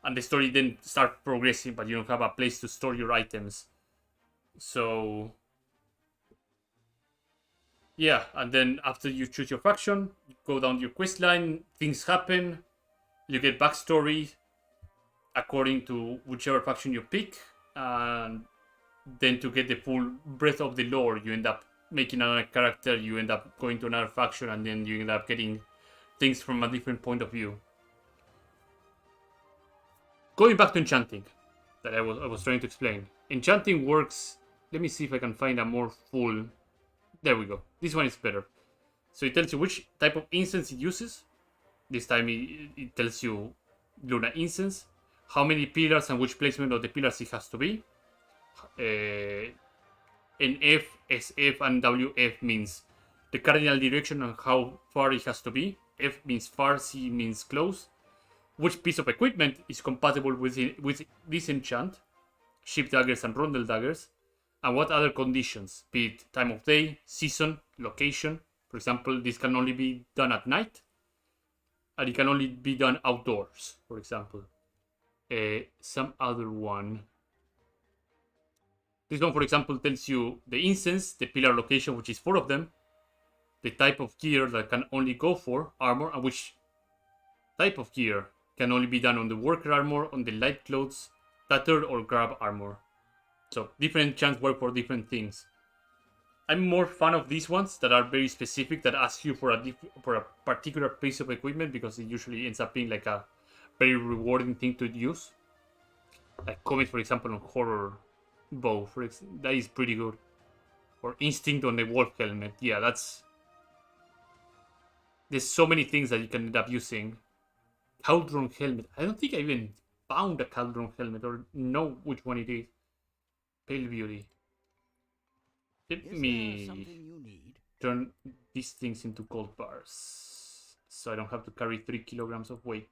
and the story then start progressing, but you don't have a place to store your items. So yeah, and then after you choose your faction, you go down your quest line, things happen, you get backstory according to whichever faction you pick, and then to get the full breadth of the lore, you end up making another character, you end up going to another faction, and then you end up getting things from a different point of view. Going back to enchanting, that I was trying to explain. Enchanting works. Let me see if I can find a more full. There we go. This one is better. So it tells you which type of incense it uses. This time it tells you Luna incense, how many pillars and which placement of the pillars it has to be. NF, SF, and WF means the cardinal direction and how far it has to be. F means far, C means close. Which piece of equipment is compatible with this enchant, ship daggers and rondel daggers, and what other conditions, be it time of day, season, location. For example, this can only be done at night, and it can only be done outdoors, for example. Some other one. This one, for example, tells you the incense, the pillar location, which is 4 of them, the type of gear that can only go for armor, and which type of gear can only be done on the worker armor, on the light clothes, tattered or grab armor. So different enchants work for different things. I'm more fan of these ones that are very specific, that ask you for a particular piece of equipment, because it usually ends up being like a very rewarding thing to use. Like Comet, for example, on horror bow, that is pretty good. Or Instinct on the wolf helmet. Yeah, there's so many things that you can end up using. Cauldron helmet. I don't think I even found a Cauldron helmet or know which one it is. Pale Beauty. Let me turn these things into gold bars, so I don't have to carry 3 kilograms of weight.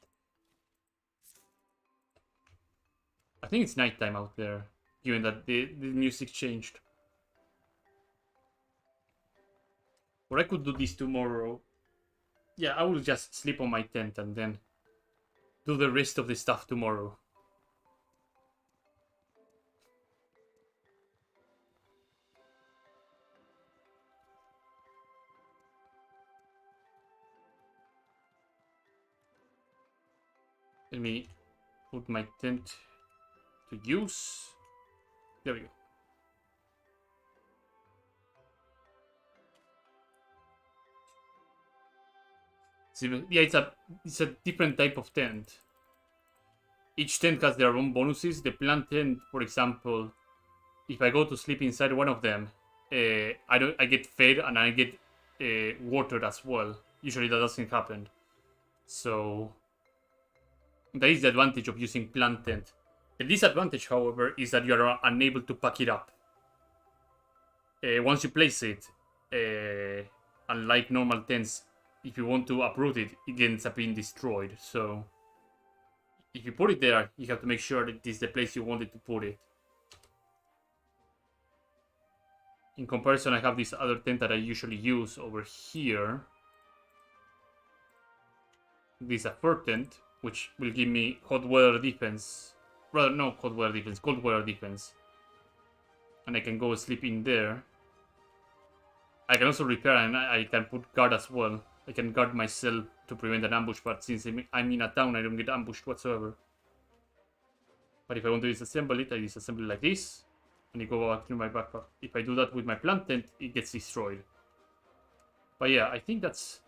I think it's nighttime out there, given that the music changed. Or I could do this tomorrow. Yeah, I will just sleep on my tent and then do the rest of the stuff tomorrow. Let me put my tent to use. There we go. Yeah, it's a different type of tent. Each tent has their own bonuses. The plant tent, for example, if I go to sleep inside one of them, I get fed and I get watered as well. Usually that doesn't happen. So that is the advantage of using plant tent. The disadvantage, however, is that you are unable to pack it up. Once you place it, unlike normal tents, if you want to uproot it, it ends up being destroyed. So if you put it there, you have to make sure that this is the place you wanted to put it. In comparison, I have this other tent that I usually use over here. This is a fur tent, which will give me hot weather defense. Rather, no hot weather defense, cold weather defense. And I can go sleep in there. I can also repair, and I can put guard as well. I can guard myself to prevent an ambush, but since I'm in a town, I don't get ambushed whatsoever. But if I want to disassemble it, I disassemble it like this, and it go back to my backpack. If I do that with my plant tent, it gets destroyed. But yeah, I think that's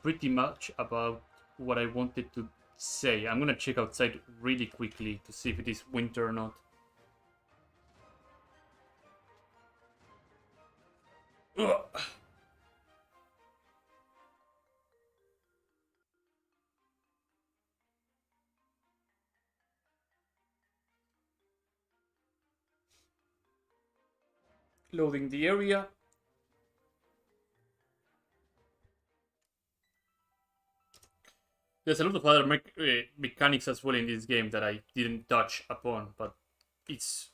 pretty much about what I wanted to say. I'm gonna check outside really quickly to see if it is winter or not. Ugh. Loading the area. There's a lot of other mechanics as well in this game that I didn't touch upon, but it's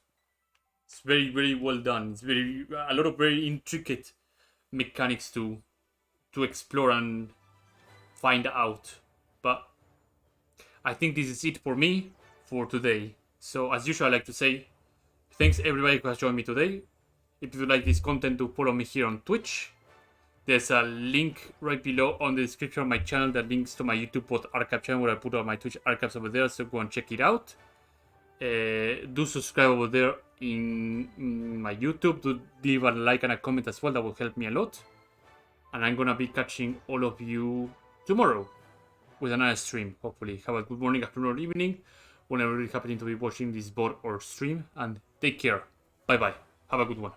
very very well done. It's very a lot of very intricate mechanics to explore and find out. But I think this is it for me for today. So as usual, I like to say thanks everybody who has joined me today. If you like this content, do follow me here on Twitch. There's a link right below on the description of my channel that links to my YouTube pod archive channel where I put all my Twitch archives over there, so go and check it out. Do subscribe over there in my YouTube. Do leave a like and a comment as well, that will help me a lot. And I'm gonna be catching all of you tomorrow with another stream, hopefully. Have a good morning, afternoon, or evening, whenever you happen to be watching this VOD or stream, and take care. Bye bye. Have a good one.